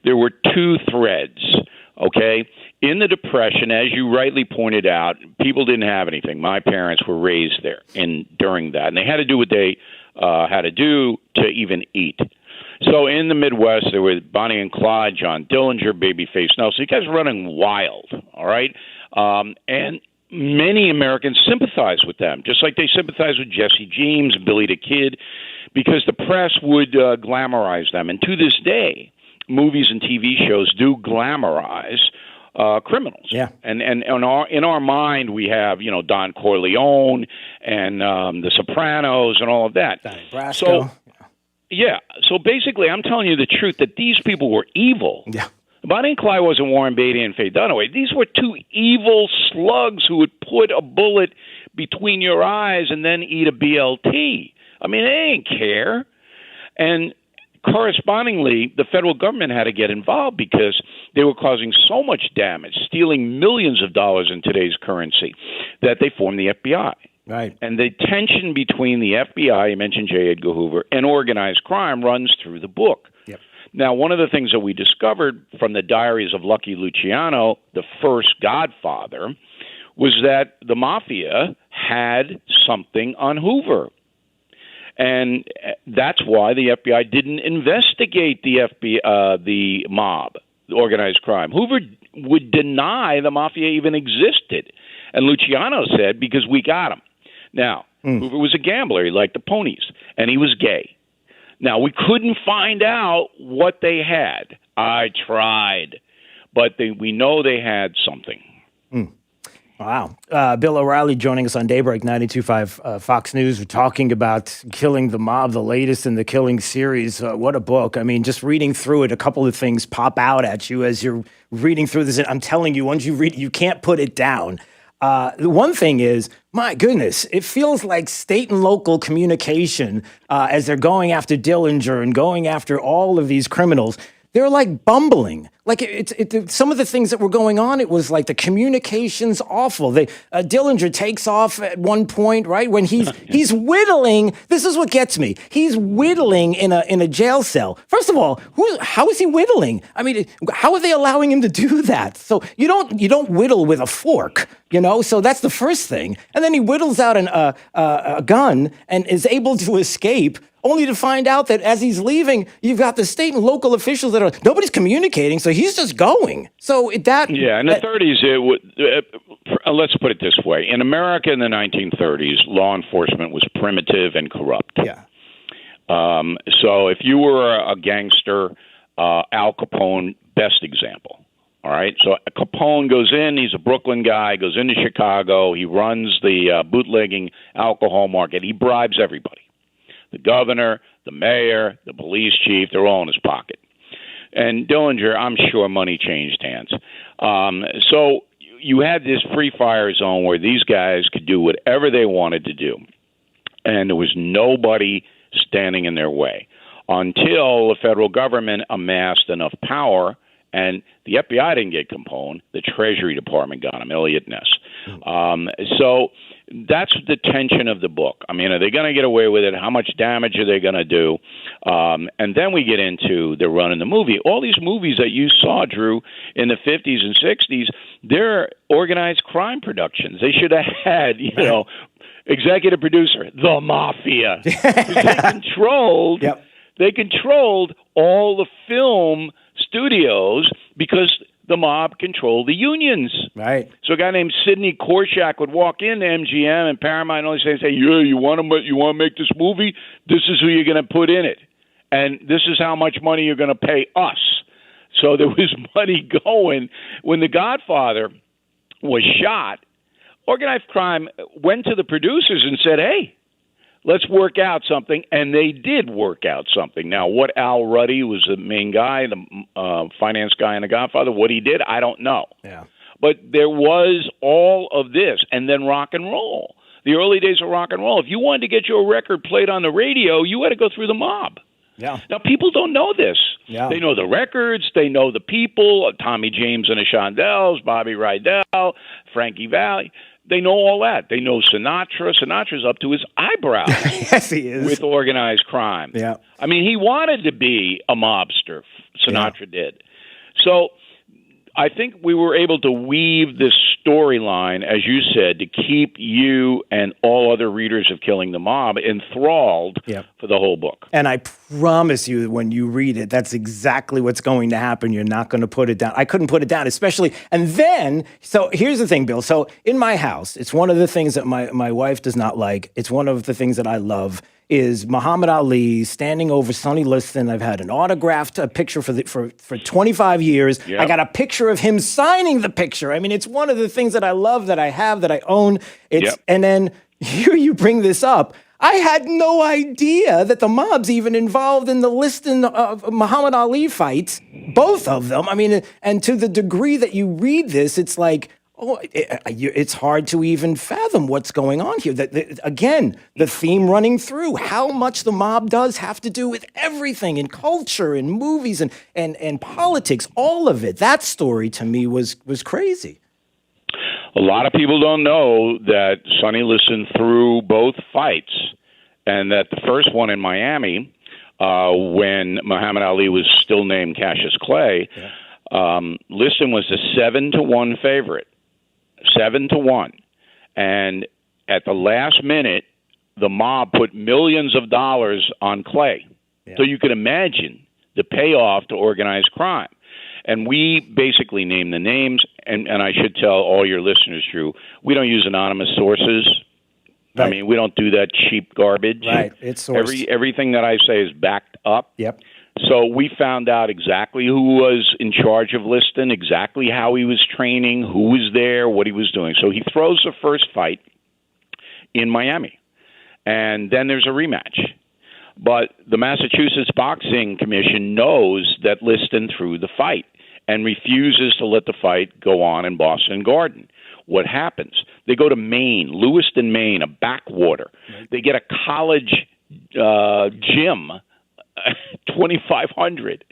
There were two threads, okay? In the Depression, as you rightly pointed out, people didn't have anything. My parents were raised there during that, and they had to do what they had to do to even eat. So in the Midwest, there were Bonnie and Clyde, John Dillinger, Babyface Nelson. You guys running wild, all right? And many Americans sympathize with them, just like they sympathize with Jesse James and Billy the Kid, because the press would glamorize them. And to this day, movies and TV shows do glamorize criminals. Yeah. And in our mind, we have, Don Corleone and The Sopranos and all of that. Brasco. So, yeah. So basically, I'm telling you the truth that these people were evil. Yeah. Bonnie and Clyde wasn't Warren Beatty and Faye Dunaway. These were two evil slugs who would put a bullet between your eyes and then eat a BLT. I mean, they didn't care. And correspondingly, the federal government had to get involved because they were causing so much damage, stealing millions of dollars in today's currency, that they formed the FBI. Right. And the tension between the FBI, you mentioned J. Edgar Hoover, and organized crime runs through the book. Yep. Now, one of the things that we discovered from the diaries of Lucky Luciano, the first Godfather, was that the mafia had something on Hoover. And that's why the FBI didn't investigate the mob, the organized crime. Hoover would deny the mafia even existed. And Luciano said, because we got him. Now, Hoover was a gambler. He liked the ponies. And he was gay. Now, we couldn't find out what they had. I tried. But we know they had something. Wow. Bill O'Reilly joining us on Daybreak 92.5 Fox News. We're talking about Killing the Mob, the latest in the Killing series. What a book. I mean, just reading through it, a couple of things pop out at you as you're reading through this. I'm telling you, once you read it, you can't put it down. The one thing is, my goodness, it feels like state and local communication as they're going after Dillinger and going after all of these criminals. They're like bumbling. Like some of the things that were going on, it was like the communication's awful. Dillinger takes off at one point, right? When he's whittling. This is what gets me. He's whittling in a jail cell. First of all, how is he whittling? I mean, how are they allowing him to do that? So you don't whittle with a fork, So that's the first thing. And then he whittles out a gun and is able to escape, only to find out that as he's leaving, you've got the state and local officials that nobody's communicating, so he's just going. So in the 30s, let's put it this way. In America in the 1930s, law enforcement was primitive and corrupt. Yeah. So if you were a gangster, Al Capone, best example. All right. So Capone goes in. He's a Brooklyn guy, goes into Chicago. He runs the bootlegging alcohol market. He bribes everybody. The governor, the mayor, the police chief, they're all in his pocket. And Dillinger, I'm sure money changed hands. So you had this free fire zone where these guys could do whatever they wanted to do. And there was nobody standing in their way until the federal government amassed enough power. And the FBI didn't get Capone. The Treasury Department got him, Elliot Ness. So that's the tension of the book. I mean, are they going to get away with it? How much damage are they going to do? And then we get into the run in the movie. All these movies that you saw, Drew, in the 50s and 60s, they're organized crime productions. They should have had, executive producer, the mafia. They controlled all the film studios because the mob controlled the unions. Right. So a guy named Sidney Korshak would walk into MGM and Paramount and always say, "Yeah, you want to make this movie? This is who you're going to put in it, and this is how much money you're going to pay us." So there was money going. When The Godfather was shot, organized crime went to the producers and said, "Hey, let's work out something," and they did work out something. Now, what Al Ruddy was the main guy, the finance guy in The Godfather, what he did, I don't know. Yeah. But there was all of this, and then rock and roll. The early days of rock and roll. If you wanted to get your record played on the radio, you had to go through the mob. Yeah. Now, people don't know this. Yeah. They know the records. They know the people, Tommy James and the Shondells, Bobby Rydell, Frankie Valli. They know all that. They know Sinatra. Sinatra's up to his eyebrows. Yes, he is. With organized crime. Yeah. I mean, he wanted to be a mobster. Sinatra did. So I think we were able to weave this storyline, as you said, to keep you and all other readers of Killing the Mob enthralled for the whole book. And I promise you, when you read it, that's exactly what's going to happen. You're not going to put it down. I couldn't put it down, especially. And then, so here's the thing, Bill. So in my house, it's one of the things that my wife does not like. It's one of the things that I love. Is Muhammad Ali standing over Sonny Liston. I've had an autographed picture for 25 years. Yep. I got a picture of him signing the picture. I mean, it's one of the things that I love, that I have, that I own. And then here you bring this up. I had no idea that the mob's even involved in the Liston of Muhammad Ali fights, both of them. I mean, and to the degree that you read this, it's like, it's hard to even fathom what's going on here. Again, the theme running through, how much the mob does have to do with everything in culture and movies and politics, all of it. That story to me was crazy. A lot of people don't know that Sonny Liston threw both fights, and that the first one in Miami, when Muhammad Ali was still named Cassius Clay, Liston was the 7-1 favorite. 7-1. And at the last minute, the mob put millions of dollars on Clay. So you can imagine the payoff to organized crime. And we basically name the names, and I should tell all your listeners, Drew, we don't use anonymous sources. Right. I mean, we don't do that cheap garbage. Right, it's sourced. Everything that I say is backed up. Yep. So we found out exactly who was in charge of Liston, exactly how he was training, who was there, what he was doing. So he throws the first fight in Miami, and then there's a rematch. But the Massachusetts Boxing Commission knows that Liston threw the fight and refuses to let the fight go on in Boston Garden. What happens? They go to Maine, Lewiston, Maine, a backwater. Right. They get a college gym, 2,500,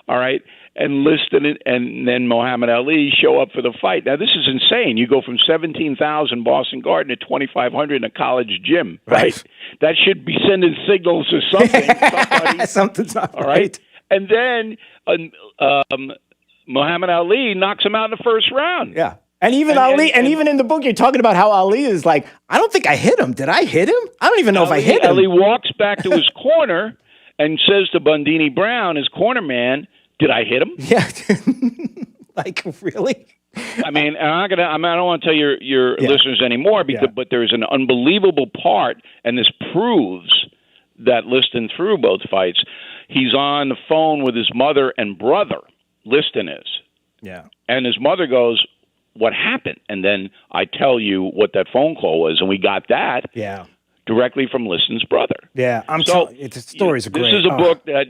all right? And Liston and then Muhammad Ali show up for the fight. Now, this is insane. You go from 17,000 Boston Garden to 2,500 in a college gym, right? That should be sending signals to something. Something's not all right. And then Muhammad Ali knocks him out in the first round. Yeah. And even Ali, and even in the book, you're talking about how Ali is like, I don't think I hit him. Did I hit him? I don't even know if I hit him. Ali walks back to his corner and says to Bundini Brown, his corner man, "Did I hit him?" Yeah. Like, really? I mean, I don't want to tell your listeners anymore, but there's an unbelievable part, and this proves that Liston threw both fights. He's on the phone with his mother and brother. Liston is. Yeah. And his mother goes, "What happened?" And then I tell you what that phone call was, and we got that directly from Liston's brother. Yeah, the stories are great. This is a book that,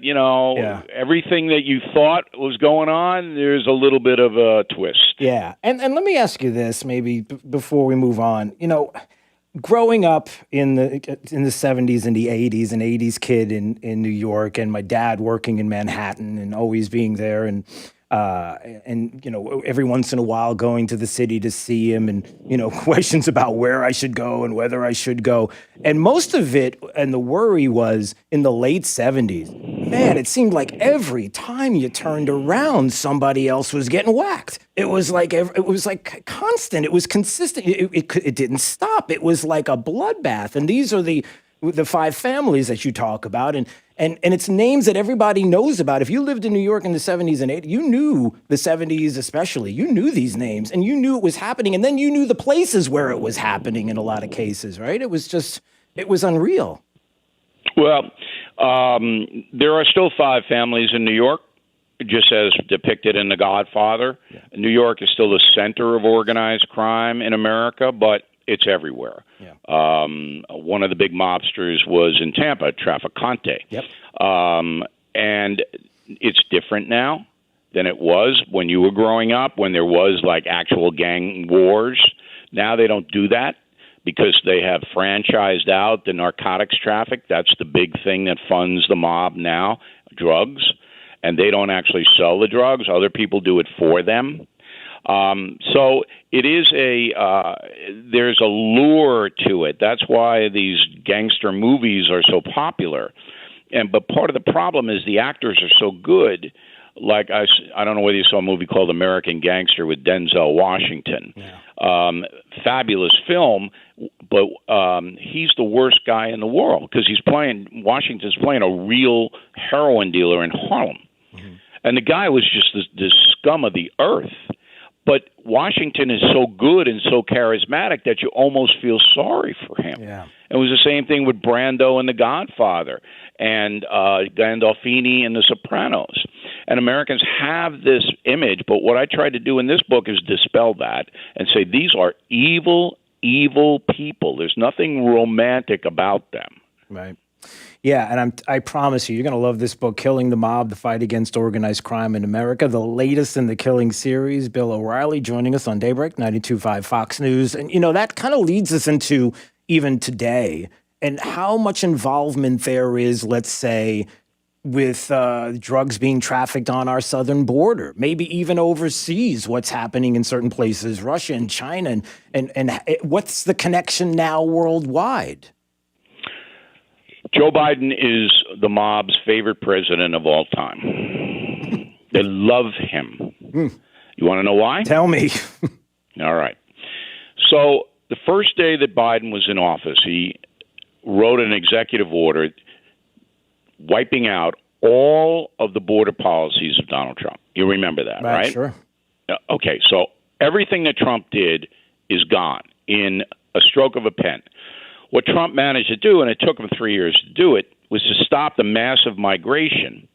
everything that you thought was going on, there's a little bit of a twist. Yeah, and let me ask you this, maybe before we move on. Growing up in the 70s and the 80s, an 80s kid in New York, and my dad working in Manhattan and always being there, and every once in a while going to the city to see him, and questions about where I should go and whether I should go. And most of it, and the worry was in the late 70s. Man, it seemed like every time you turned around, somebody else was getting whacked. It was like constant. It was consistent. It didn't stop. It was like a bloodbath. And these are the the five families that you talk about, and it's names that everybody knows about. If you lived in New York in the 70s and 80s, you knew the 70s especially. You knew these names, and you knew it was happening, and then you knew the places where it was happening in a lot of cases, right? It was unreal. Well, there are still five families in New York, just as depicted in The Godfather. Yeah. New York is still the center of organized crime in America, but it's everywhere. Yeah. One of the big mobsters was in Tampa, Trafficante. Yep. And it's different now than it was when you were growing up, when there was like actual gang wars. Now they don't do that because they have franchised out the narcotics traffic. That's the big thing that funds the mob now, drugs. And they don't actually sell the drugs. Other people do it for them. So it is there's a lure to it. That's why these gangster movies are so popular. But part of the problem is the actors are so good. Like I don't know whether you saw a movie called American Gangster with Denzel Washington. Yeah. Fabulous film, but he's the worst guy in the world because Washington's playing a real heroin dealer in Harlem. Mm-hmm. And the guy was just the scum of the earth. But Washington is so good and so charismatic that you almost feel sorry for him. Yeah. It was the same thing with Brando and The Godfather and Gandolfini and The Sopranos. And Americans have this image, but what I tried to do in this book is dispel that and say these are evil, evil people. There's nothing romantic about them. Right. Yeah, and I promise you're going to love this book, Killing the Mob, The Fight Against Organized Crime in America, the latest in the Killing series. Bill O'Reilly joining us on Daybreak, 92.5 Fox News. And, that kind of leads us into even today and how much involvement there is, let's say, with drugs being trafficked on our southern border, maybe even overseas, what's happening in certain places, Russia and China, and what's the connection now worldwide? Joe Biden is the mob's favorite president of all time. They love him. You want to know why? Tell me. All right. So the first day that Biden was in office, he wrote an executive order wiping out all of the border policies of Donald Trump. You remember that, right? Sure. Okay, so everything that Trump did is gone in a stroke of a pen. What Trump managed to do, and it took him 3 years to do it, was to stop the massive migration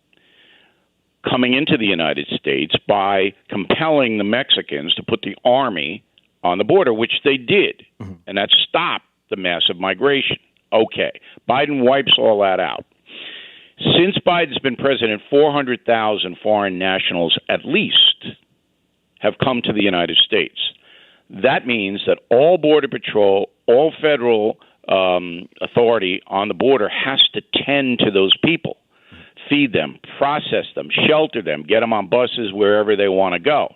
coming into the United States by compelling the Mexicans to put the army on the border, which they did. Mm-hmm. And that stopped the massive migration. Okay. Biden wipes all that out. Since Biden's been president, 400,000 foreign nationals at least have come to the United States. That means that all Border Patrol, all federal authority on the border has to tend to those people, feed them, process them, shelter them, get them on buses wherever they want to go.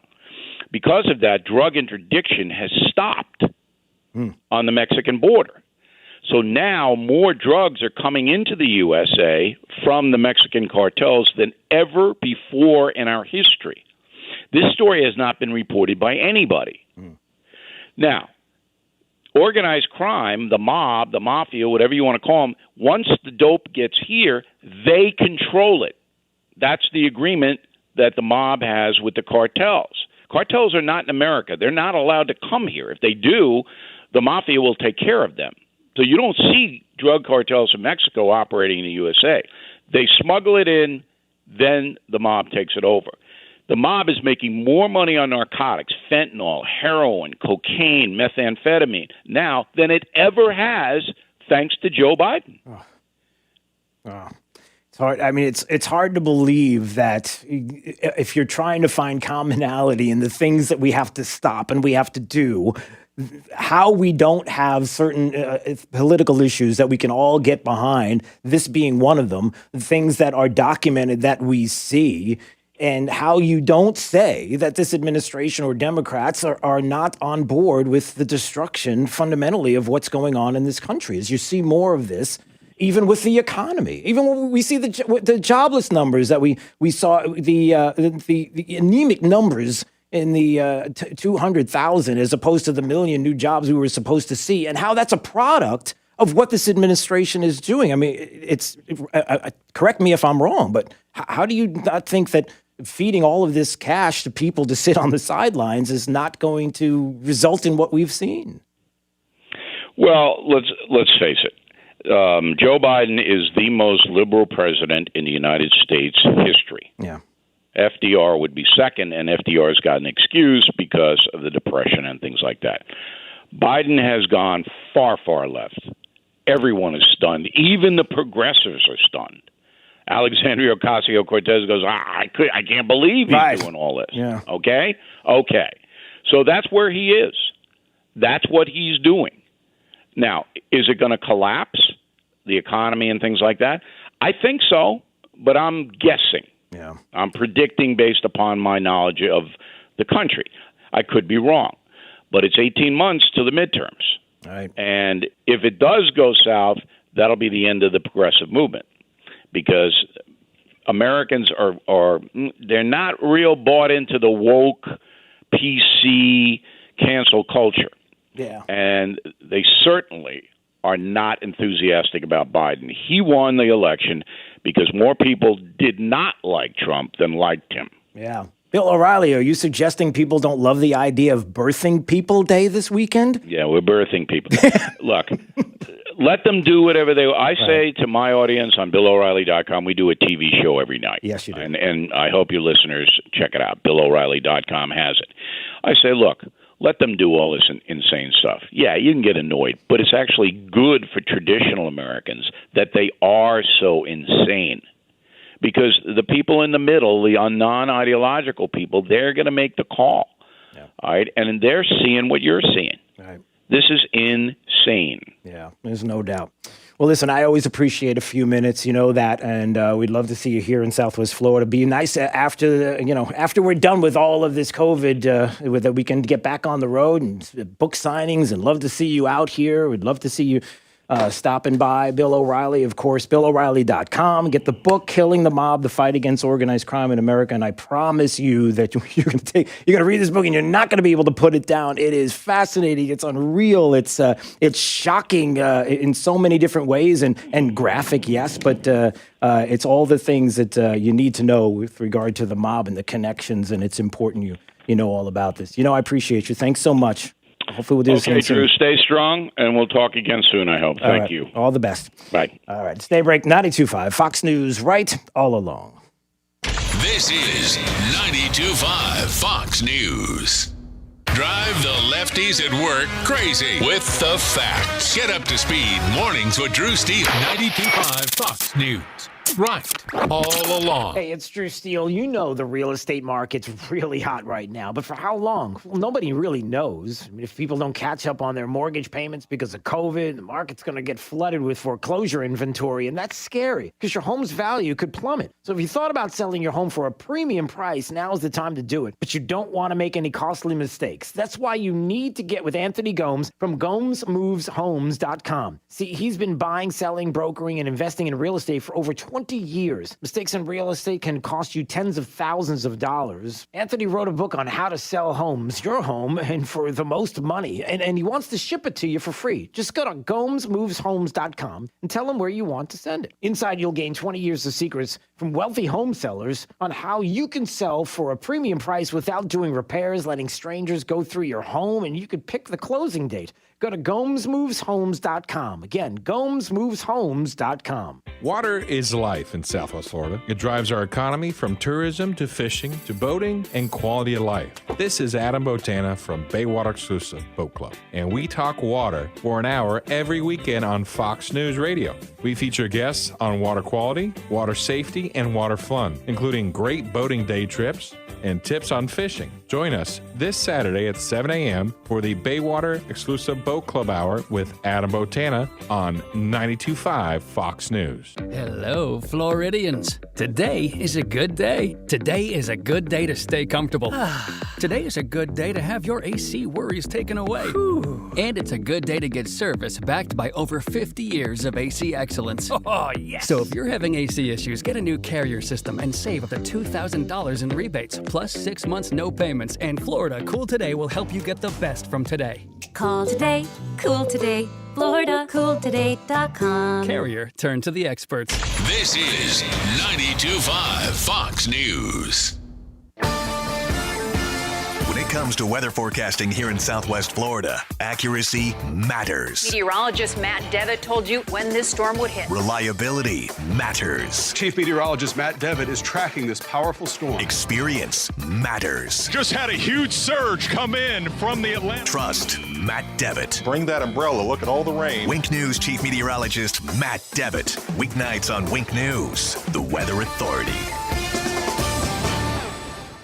Because of that, drug interdiction has stopped on the Mexican border. So now more drugs are coming into the USA from the Mexican cartels than ever before in our history. This story has not been reported by anybody. Now, organized crime, the mob, the mafia, whatever you want to call them, once the dope gets here, they control it. That's the agreement that the mob has with the cartels. Cartels are not in America. They're not allowed to come here. If they do, the mafia will take care of them. So you don't see drug cartels in Mexico operating in the USA. They smuggle it in, then the mob takes it over. The mob is making more money on narcotics, fentanyl, heroin, cocaine, methamphetamine now than it ever has, thanks to Joe Biden. It's hard. I mean, it's hard to believe that if you're trying to find commonality in the things that we have to stop and we have to do, how we don't have certain political issues that we can all get behind, this being one of them, things that are documented that we see, and how you don't say that this administration or Democrats are not on board with the destruction fundamentally of what's going on in this country. As you see more of this, even with the economy, even when we see the jobless numbers that we saw, the anemic numbers in the 200,000 as opposed to the million new jobs we were supposed to see, and how that's a product of what this administration is doing. I mean, it's correct me if I'm wrong, but how do you not think that feeding all of this cash to people to sit on the sidelines is not going to result in what we've seen? Well, let's face it. Joe Biden is the most liberal president in the United States history. Yeah. FDR would be second, and FDR's got an excuse because of the Depression and things like that. Biden has gone far, far left. Everyone is stunned. Even the progressives are stunned. Alexandria Ocasio-Cortez goes, I can't believe he's doing all this. Yeah. Okay? So that's where he is. That's what he's doing. Now, is it going to collapse, the economy and things like that? I think so, but I'm guessing. Yeah. I'm predicting based upon my knowledge of the country. I could be wrong, but it's 18 months to the midterms. Right. And if it does go south, that'll be the end of the progressive movement, because Americans are they're not real bought into the woke PC cancel culture. Yeah. And they certainly are not enthusiastic about Biden. He won the election because more people did not like Trump than liked him. Yeah. Bill O'Reilly, are you suggesting people don't love the idea of Birthing People Day this weekend? Yeah, we're birthing people. Look, let them do whatever they want. I say to my audience on BillO'Reilly.com, we do a TV show every night. Yes, you do. And I hope your listeners check it out. BillO'Reilly.com has it. I say, look, let them do all this insane stuff. Yeah, you can get annoyed, but it's actually good for traditional Americans that they are so insane. Because the people in the middle, the non-ideological people, they're going to make the call. Yeah. All right? And they're seeing what you're seeing. Right. This is insane. Yeah, there's no doubt. Well, listen, I always appreciate a few minutes, you know that, and we'd love to see you here in Southwest Florida. Be nice after we're done with all of this COVID, that we can get back on the road and book signings, and love to see you out here. We'd love to see you stopping by. Bill O'Reilly, of course, BillO'Reilly.com. Get the book, Killing the Mob, The Fight Against Organized Crime in America. And I promise you that you're going to read this book and you're not going to be able to put it down. It is fascinating. It's unreal. It's shocking in so many different ways and graphic, yes, but it's all the things that you need to know with regard to the mob and the connections, and it's important you know all about this. I appreciate you. Thanks so much. Hopefully we'll do this again soon. Okay, Drew, stay strong, and we'll talk again soon, I hope. Thank you. All the best. Bye. All right, it's Daybreak 92.5, Fox News, right all along. This is 92.5 Fox News. Drive the lefties at work crazy with the facts. Get up to speed mornings with Drew Steele. 92.5 Fox News. Right, all along. Hey, it's Drew Steele. You know the real estate market's really hot right now, but for how long? Well, nobody really knows. I mean, if people don't catch up on their mortgage payments because of COVID, the market's going to get flooded with foreclosure inventory, and that's scary because your home's value could plummet. So if you thought about selling your home for a premium price, now's the time to do it. But you don't want to make any costly mistakes. That's why you need to get with Anthony Gomes from GomesMovesHomes.com. See, he's been buying, selling, brokering, and investing in real estate for over 20 years. Mistakes in real estate can cost you tens of thousands of dollars. Anthony wrote a book on how to sell homes, your home, and for the most money. And he wants to ship it to you for free. Just go to GomesMovesHomes.com and tell him where you want to send it. Inside, you'll gain 20 years of secrets from wealthy home sellers on how you can sell for a premium price without doing repairs, letting strangers go through your home, and you could pick the closing date. Go to GomesMovesHomes.com. Again, GomesMovesHomes.com. Water is life in Southwest Florida. It drives our economy from tourism to fishing to boating and quality of life. This is Adam Botana from Baywater Exclusive Boat Club, and we talk water for an hour every weekend on Fox News Radio. We feature guests on water quality, water safety, and water fun, including great boating day trips and tips on fishing. Join us this Saturday at 7 a.m. for the Baywater Exclusive Boat Club Hour with Adam Botana on 92.5 Fox News. Hello, Floridians. Today is a good day. Today is a good day to stay comfortable. Today is a good day to have your AC worries taken away. And it's a good day to get service backed by over 50 years of AC excellence. Oh, yes. So if you're having AC issues, get a new Carrier system and save up to $2,000 in rebates, plus 6 months no payments. And Florida Cool Today will help you get the best from today. Call today, cool today. FloridaCoolToday.com. Carrier, turn to the experts. This is 92.5 Fox News. When it comes to weather forecasting here in Southwest Florida, accuracy matters. Meteorologist Matt Devitt told you when this storm would hit. Reliability matters. Chief Meteorologist Matt Devitt is tracking this powerful storm. Experience matters. Just had a huge surge come in from the Atlantic. Trust Matt Devitt. Bring that umbrella. Look at all the rain. Wink News Chief Meteorologist Matt Devitt. Weeknights on Wink News, the Weather Authority.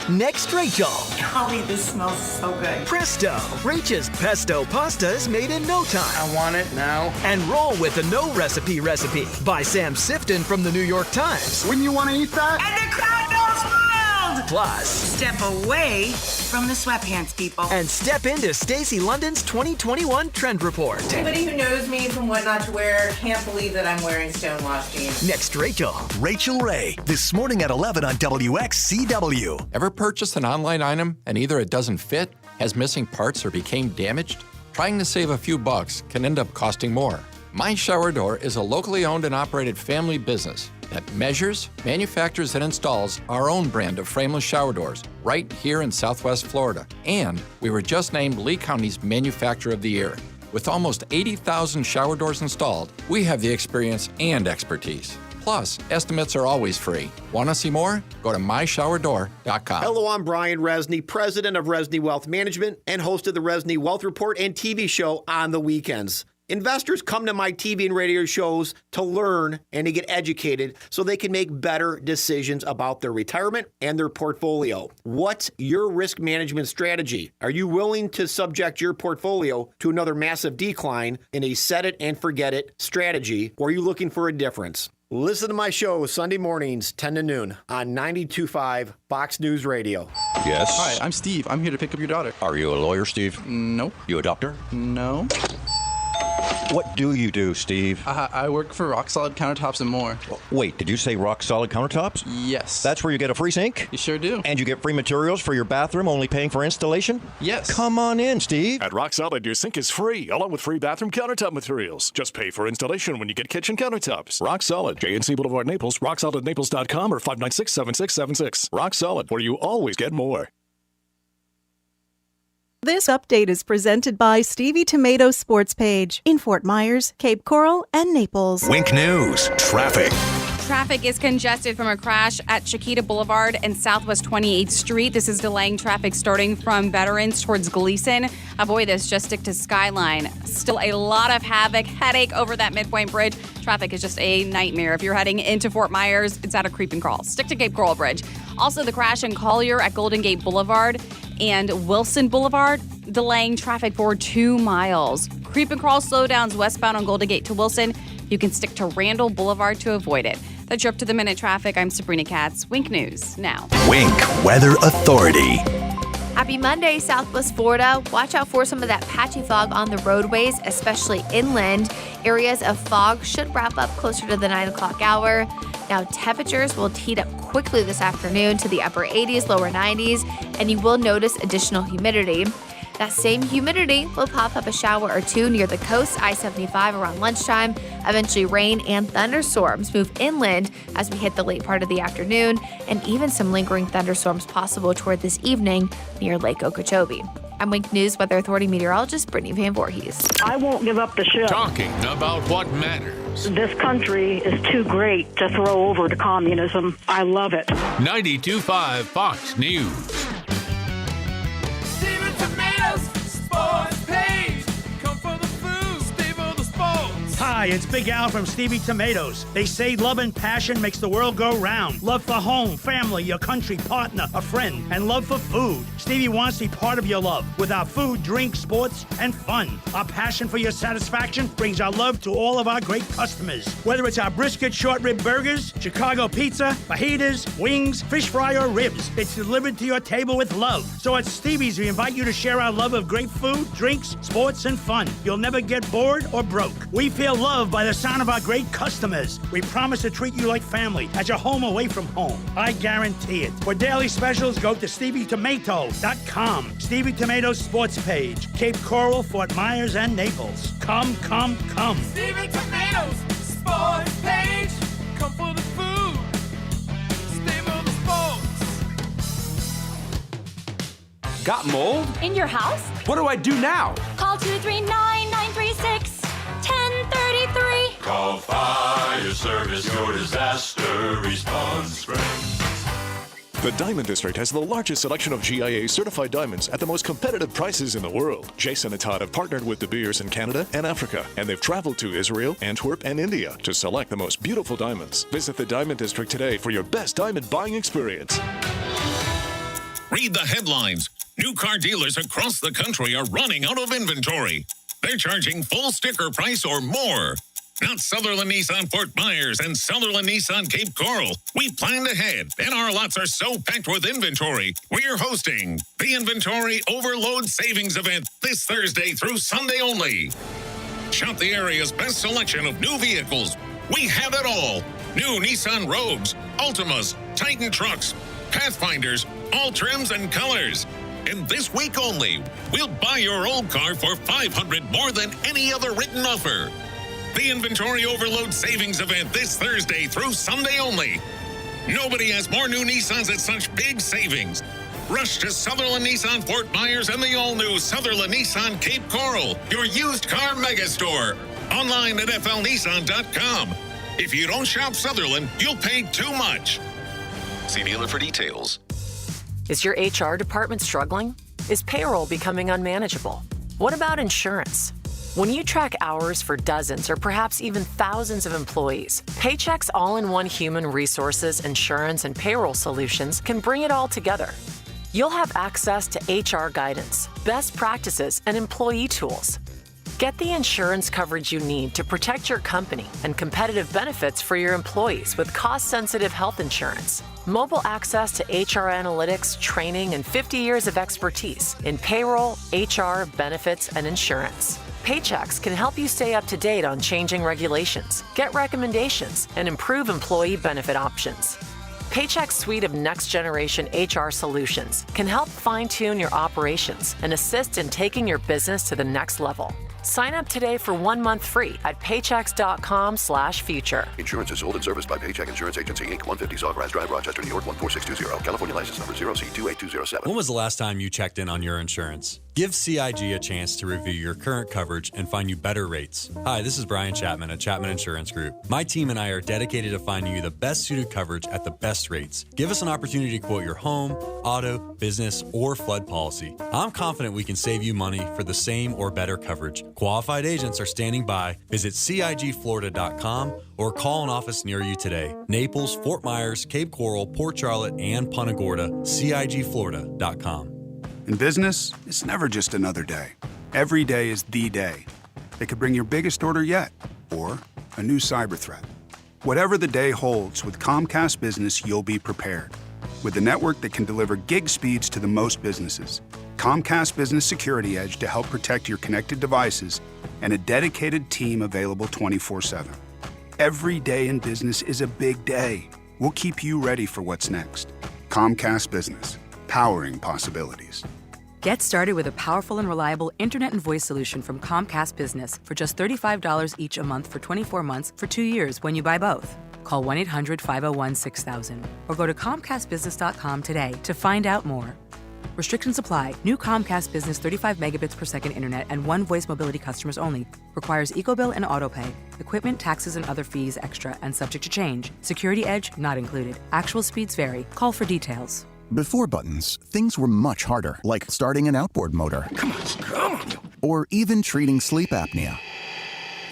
Next, Rachel. Golly, this smells so good. Presto. Rachel's pesto pasta is made in no time. I want it now. And roll with the No Recipe Recipe by Sam Sifton from the New York Times. Wouldn't you want to eat that? And the crowd goes wild! Plus, step away from the sweatpants, people. And step into Stacey London's 2021 Trend Report. Anybody who knows me from What Not to Wear can't believe that I'm wearing stonewashed jeans. Next, Rachel. Rachel Ray, this morning at 11 on WXCW. Ever purchased an online item and either it doesn't fit, has missing parts, or became damaged? Trying to save a few bucks can end up costing more. My Shower Door is a locally owned and operated family business that measures, manufactures, and installs our own brand of frameless shower doors right here in Southwest Florida. And we were just named Lee County's Manufacturer of the Year. With almost 80,000 shower doors installed, we have the experience and expertise. Plus, estimates are always free. Want to see more? Go to myshowerdor.com. Hello, I'm Brian Resney, president of Resney Wealth Management and host of the Resney Wealth Report and TV show on the weekends. Investors come to my TV and radio shows to learn and to get educated so they can make better decisions about their retirement and their portfolio. What's your risk management strategy? Are you willing to subject your portfolio to another massive decline in a set it and forget it strategy, or are you looking for a difference? Listen to my show Sunday mornings, 10 to noon on 92.5 Fox News Radio. Yes? Hi, I'm Steve. I'm here to pick up your daughter. Are you a lawyer, Steve? No. You a doctor? No. What do you do, Steve? I work for Rock Solid Countertops and More. Wait, did you say Rock Solid Countertops? Yes. That's where you get a free sink? You sure do. And you get free materials for your bathroom, only paying for installation? Yes. Come on in, Steve. At Rock Solid, your sink is free, along with free bathroom countertop materials. Just pay for installation when you get kitchen countertops. Rock Solid, JNC Boulevard, Naples, rocksolidnaples.com or 596-7676. Rock Solid, where you always get more. This update is presented by Stevie Tomato's Sports Page in Fort Myers, Cape Coral, and Naples. Wink News, traffic. Traffic is congested from a crash at Chiquita Boulevard and Southwest 28th Street. This is delaying traffic starting from Veterans towards Gleason. Avoid this, just stick to Skyline. Still a lot of havoc, headache over that Midpoint Bridge. Traffic is just a nightmare. If you're heading into Fort Myers, it's at a creep and crawl. Stick to Cape Coral Bridge. Also, the crash in Collier at Golden Gate Boulevard and Wilson Boulevard, delaying traffic for 2 miles. Creep and crawl slowdowns westbound on Golden Gate to Wilson. You can stick to Randall Boulevard to avoid it. That's your up to the minute traffic. I'm Sabrina Katz. Wink News now. Wink Weather Authority. Happy Monday, Southwest Florida. Watch out for some of that patchy fog on the roadways, especially inland. Areas of fog should wrap up closer to the 9 o'clock hour. Now, temperatures will heat up quickly this afternoon to the upper 80s, lower 90s, and you will notice additional humidity. That same humidity will pop up a shower or two near the coast, I-75 around lunchtime. Eventually, rain and thunderstorms move inland as we hit the late part of the afternoon, and even some lingering thunderstorms possible toward this evening near Lake Okeechobee. I'm Wink News Weather Authority meteorologist Brittany Van Voorhees. I won't give up the ship. Talking about what matters. This country is too great to throw over to communism. I love it. 92.5 Fox News. Sports Page. Come for the food, stay for the sports. Hi, it's Big Al from Stevie Tomatoes. They say love and passion makes the world go round. Love for home, family, your country, partner, a friend, and love for food. Stevie wants to be part of your love with our food, drink, sports, and fun. Our passion for your satisfaction brings our love to all of our great customers. Whether it's our brisket short rib burgers, Chicago pizza, fajitas, wings, fish fry, or ribs, it's delivered to your table with love. So at Stevie's, we invite you to share our love of great food, drinks, sports, and fun. You'll never get bored or broke. We feel love loved by the sound of our great customers. We promise to treat you like family at your home away from home. I guarantee it. For daily specials, go to StevieTomato.com. Stevie Tomato's sports page. Cape Coral, Fort Myers, and Naples. Come, come, come. Stevie Tomatoes sports page. Come for the food. Stay for the sports. Got mold? In your house? What do I do now? Call 239-936-1033. Call Fire Service, your disaster response brings. The Diamond District has the largest selection of GIA certified diamonds at the most competitive prices in the world. Jason and Todd have partnered with De Beers in Canada and Africa, and they've traveled to Israel, Antwerp, and India to select the most beautiful diamonds. Visit the Diamond District today for your best diamond buying experience. Read the headlines. New car dealers across the country are running out of inventory. They're charging full sticker price or more. Not Sutherland Nissan Fort Myers and Sutherland Nissan Cape Coral. We planned ahead, and our lots are so packed with inventory. We're hosting the Inventory Overload Savings Event this Thursday through Sunday only. Shop the area's best selection of new vehicles. We have it all. New Nissan Rogues, Altimas, Titan trucks, Pathfinders, all trims and colors. And this week only, we'll buy your old car for $500 more than any other written offer. The Inventory Overload Savings Event this Thursday through Sunday only. Nobody has more new Nissans at such big savings. Rush to Sutherland Nissan Fort Myers and the all-new Sutherland Nissan Cape Coral, your used car megastore. Online at flnissan.com. If you don't shop Sutherland, you'll pay too much. See dealer for details. Is your HR department struggling? Is payroll becoming unmanageable? What about insurance? When you track hours for dozens or perhaps even thousands of employees, Paycheck's all-in-one human resources, insurance, and payroll solutions can bring it all together. You'll have access to HR guidance, best practices, and employee tools. Get the insurance coverage you need to protect your company and competitive benefits for your employees with cost-sensitive health insurance, mobile access to HR analytics, training, and 50 years of expertise in payroll, HR, benefits, and insurance. Paychecks can help you stay up to date on changing regulations, get recommendations, and improve employee benefit options. Paycheck's suite of next-generation HR solutions can help fine-tune your operations and assist in taking your business to the next level. Sign up today for 1 month free at paychecks.com/future. Insurance is sold and serviced by Paycheck Insurance Agency, Inc., 150 Sawgrass Drive, Rochester, New York, 14620. California license number 0C28207. When was the last time you checked in on your insurance? Give CIG a chance to review your current coverage and find you better rates. Hi, this is Brian Chapman at Chapman Insurance Group. My team and I are dedicated to finding you the best suited coverage at the best rates. Give us an opportunity to quote your home, auto, business, or flood policy. I'm confident we can save you money for the same or better coverage. Qualified agents are standing by. Visit CIGFlorida.com or call an office near you today. Naples, Fort Myers, Cape Coral, Port Charlotte, and Punta Gorda. CIGFlorida.com. In business, it's never just another day. Every day is the day. It could bring your biggest order yet, or a new cyber threat. Whatever the day holds, with Comcast Business, you'll be prepared. With a network that can deliver gig speeds to the most businesses, Comcast Business Security Edge to help protect your connected devices, and a dedicated team available 24/7. Every day in business is a big day. We'll keep you ready for what's next. Comcast Business. Powering possibilities. Get started with a powerful and reliable internet and voice solution from Comcast Business for just $35 each a month for 24 months for 2 years when you buy both. Call 1-800-501-6000 or go to ComcastBusiness.com today to find out more. Restrictions apply. New Comcast Business 35 megabits per second internet and 1 voice mobility customers only. Requires EcoBill and AutoPay. Equipment, taxes, and other fees extra and subject to change. Security Edge not included. Actual speeds vary. Call for details. Before buttons, things were much harder, like starting an outboard motor. Come on. Or even treating sleep apnea.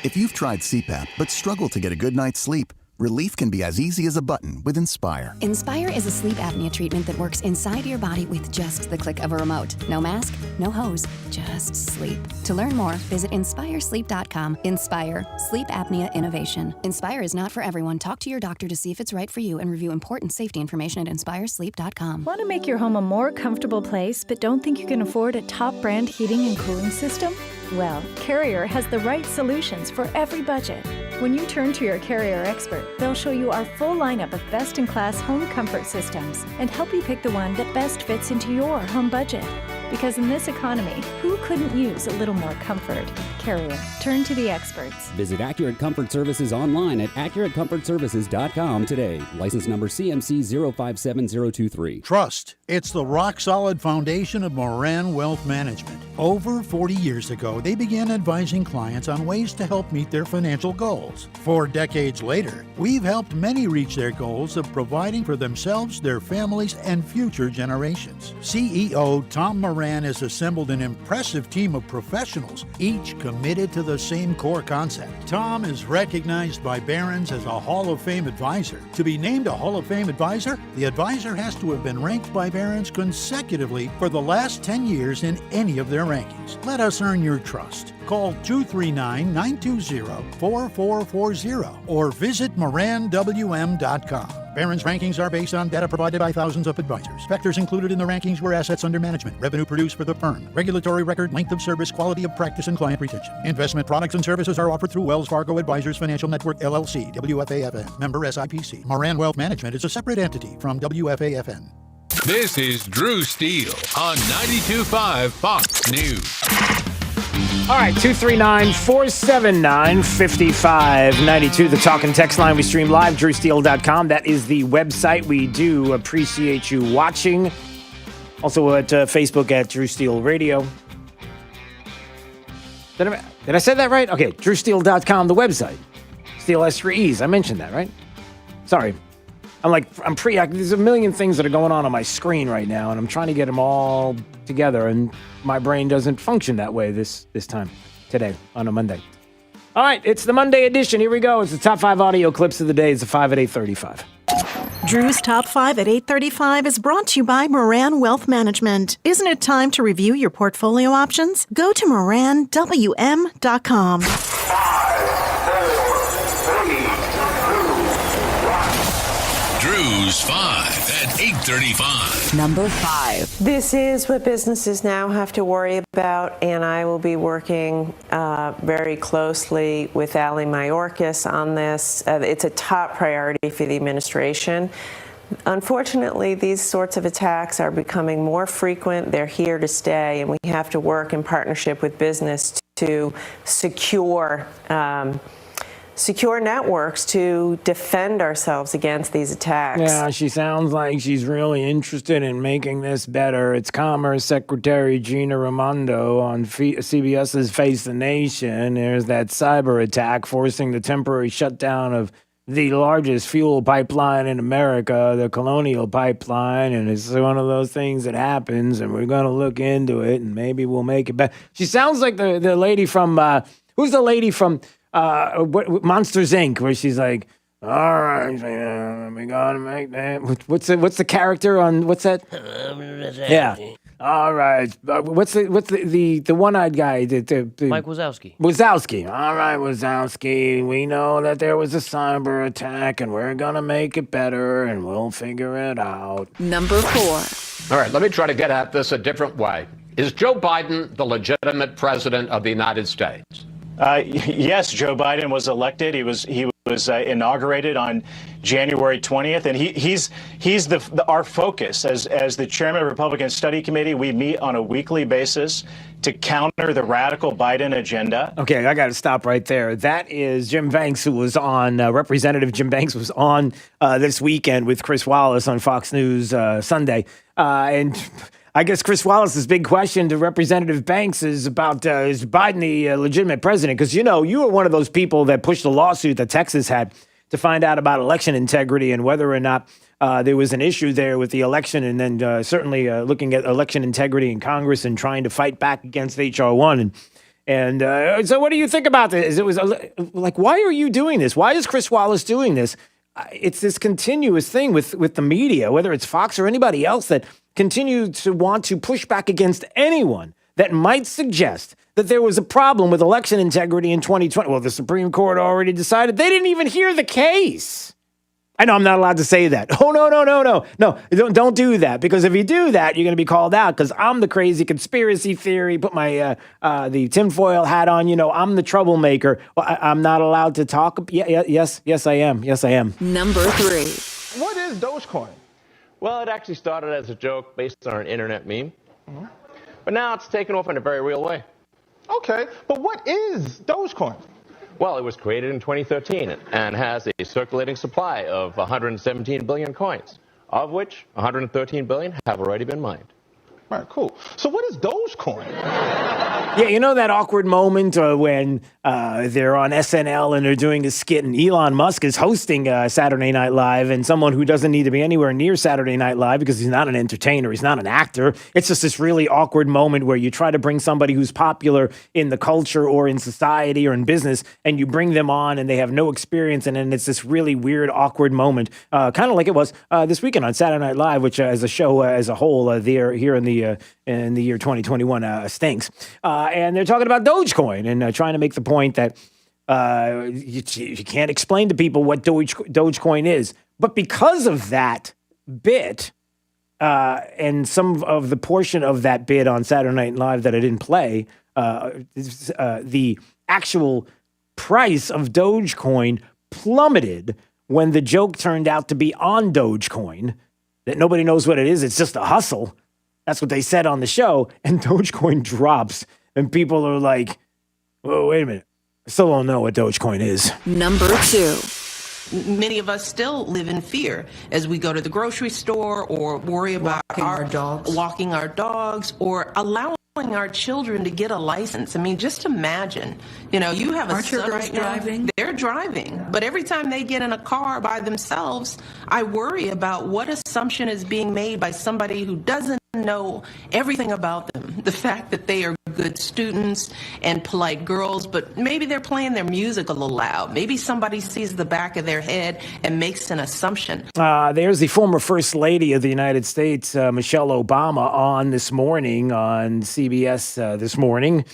If you've tried CPAP but struggle to get a good night's sleep, relief can be as easy as a button with Inspire. Inspire is a sleep apnea treatment that works inside your body with just the click of a remote. No mask, no hose, just sleep. To learn more, visit inspiresleep.com. Inspire, sleep apnea innovation. Inspire is not for everyone. Talk to your doctor to see if it's right for you and review important safety information at inspiresleep.com. Want to make your home a more comfortable place but don't think you can afford a top brand heating and cooling system? Well, Carrier has the right solutions for every budget. When you turn to your Carrier expert, they'll show you our full lineup of best-in-class home comfort systems and help you pick the one that best fits into your home budget. Because in this economy, who couldn't use a little more comfort? Carrier. Turn to the experts. Visit Accurate Comfort Services online at accuratecomfortservices.com today. License number CMC 057023. Trust. It's the rock-solid foundation of Moran Wealth Management. Over 40 years ago, they began advising clients on ways to help meet their financial goals. 4 decades later, we've helped many reach their goals of providing for themselves, their families, and future generations. CEO Tom Moran has assembled an impressive team of professionals, each committed to the same core concept. Tom is recognized by Barron's as a Hall of Fame advisor. To be named a Hall of Fame advisor, the advisor has to have been ranked by Barron's consecutively for the last 10 years in any of their rankings. Let us earn your trust. Call 239-920-4440 or visit moranwm.com. Barron's rankings are based on data provided by thousands of advisors. Factors included in the rankings were assets under management, revenue produced for the firm, regulatory record, length of service, quality of practice, and client retention. Investment products and services are offered through Wells Fargo Advisors Financial Network, LLC, WFAFN, member SIPC. Moran Wealth Management is a separate entity from WFAFN. This is Drew Steele on 92.5 Fox News. All right, 239-479-5592, the talk and text line. We stream live, drewsteele.com. That is the website. We do appreciate you watching. Also at Facebook at Drew Steele Radio. Did I say that right? Okay, drewsteele.com, the website. Steele has 3 E's. I mentioned that, right? Sorry. There's a million things that are going on my screen right now, and I'm trying to get them all together, and my brain doesn't function that way this time, today, on a Monday. All right, it's the Monday edition. Here we go. It's the top 5 audio clips of the day. It's the 5 at 8:35. Drew's Top 5 at 8:35 is brought to you by Moran Wealth Management. Isn't it time to review your portfolio options? Go to moranwm.com. 5 at 8:35. Number 5. This is what businesses now have to worry about, and I will be working very closely with Ali Mayorkas on this. It's a top priority for the administration. Unfortunately, these sorts of attacks are becoming more frequent. They're here to stay, and we have to work in partnership with business to secure networks to defend ourselves against these attacks. Yeah, she sounds like she's really interested in making this better. It's Commerce Secretary Gina Raimondo on CBS's Face the Nation. There's that cyber attack forcing the temporary shutdown of the largest fuel pipeline in America, the Colonial pipeline, and it's one of those things that happens, and we're going to look into it, and maybe we'll make it better. She sounds like the lady from, who's the lady from Monsters, Inc., where she's like, all right, we gotta make that. What's the character on, what's that? Yeah. All right. What's the one-eyed guy? Mike Wazowski. Wazowski. All right, Wazowski. We know that there was a cyber attack, and we're gonna make it better, and we'll figure it out. Number 4. All right, let me try to get at this a different way. Is Joe Biden the legitimate president of the United States? Yes, Joe Biden was elected. He was inaugurated on January 20th, and he's our focus as the chairman of the Republican Study Committee. We meet on a weekly basis to counter the radical Biden agenda. Okay, I got to stop right there. That is Jim Banks, who was on, Representative Jim Banks was on this weekend with Chris Wallace on Fox News Sunday, and I guess Chris Wallace's big question to Representative Banks is about, is Biden the legitimate president? Because, you were one of those people that pushed the lawsuit that Texas had to find out about election integrity and whether or not there was an issue there with the election, and then certainly looking at election integrity in Congress and trying to fight back against H.R. 1. And so what do you think about this? It was like, why are you doing this? Why is Chris Wallace doing this? It's this continuous thing with the media, whether it's Fox or anybody else, that continue to want to push back against anyone that might suggest that there was a problem with election integrity in 2020. Well, the Supreme Court already decided. They didn't even hear the case. I know I'm not allowed to say that. Oh, no, don't do that. Because if you do that, you're going to be called out because I'm the crazy conspiracy theory, put my the tinfoil hat on, I'm the troublemaker. Well, I'm not allowed to talk. Yes, I am. Yes, I am. Number 3. What is Dogecoin? Well, it actually started as a joke based on an internet meme. Mm-hmm. But now it's taken off in a very real way. Okay, but what is Dogecoin? Well, it was created in 2013 and has a circulating supply of 117 billion coins, of which 113 billion have already been mined. All right, cool. So what is Dogecoin? Yeah, that awkward moment when they're on SNL and they're doing a skit and Elon Musk is hosting Saturday Night Live, and someone who doesn't need to be anywhere near Saturday Night Live because he's not an entertainer, he's not an actor. It's just this really awkward moment where you try to bring somebody who's popular in the culture or in society or in business, and you bring them on and they have no experience, and then it's this really weird, awkward moment, kind of like it was this weekend on Saturday Night Live, which as a show as a whole, they're here in the year 2021 stinks. And they're talking about Dogecoin and trying to make the point that you can't explain to people what Dogecoin is. But because of that bit and some of the portion of that bit on Saturday Night Live that I didn't play, the actual price of Dogecoin plummeted when the joke turned out to be on Dogecoin, that nobody knows what it is. It's just a hustle. That's what they said on the show. And Dogecoin drops. And people are like, whoa, wait a minute. I still don't know what Dogecoin is. Number 2. Many of us still live in fear as we go to the grocery store or worry about walking our dogs or allowing our children to get a license. I mean, just imagine, you have a son right now, they're driving, but every time they get in a car by themselves, I worry about what assumption is being made by somebody who doesn't know everything about them. The fact that they are good students and polite girls, but maybe they're playing their music a little loud. Maybe somebody sees the back of their head and makes an assumption. There's the former First Lady of the United States, Michelle Obama, on this morning on CBS this morning,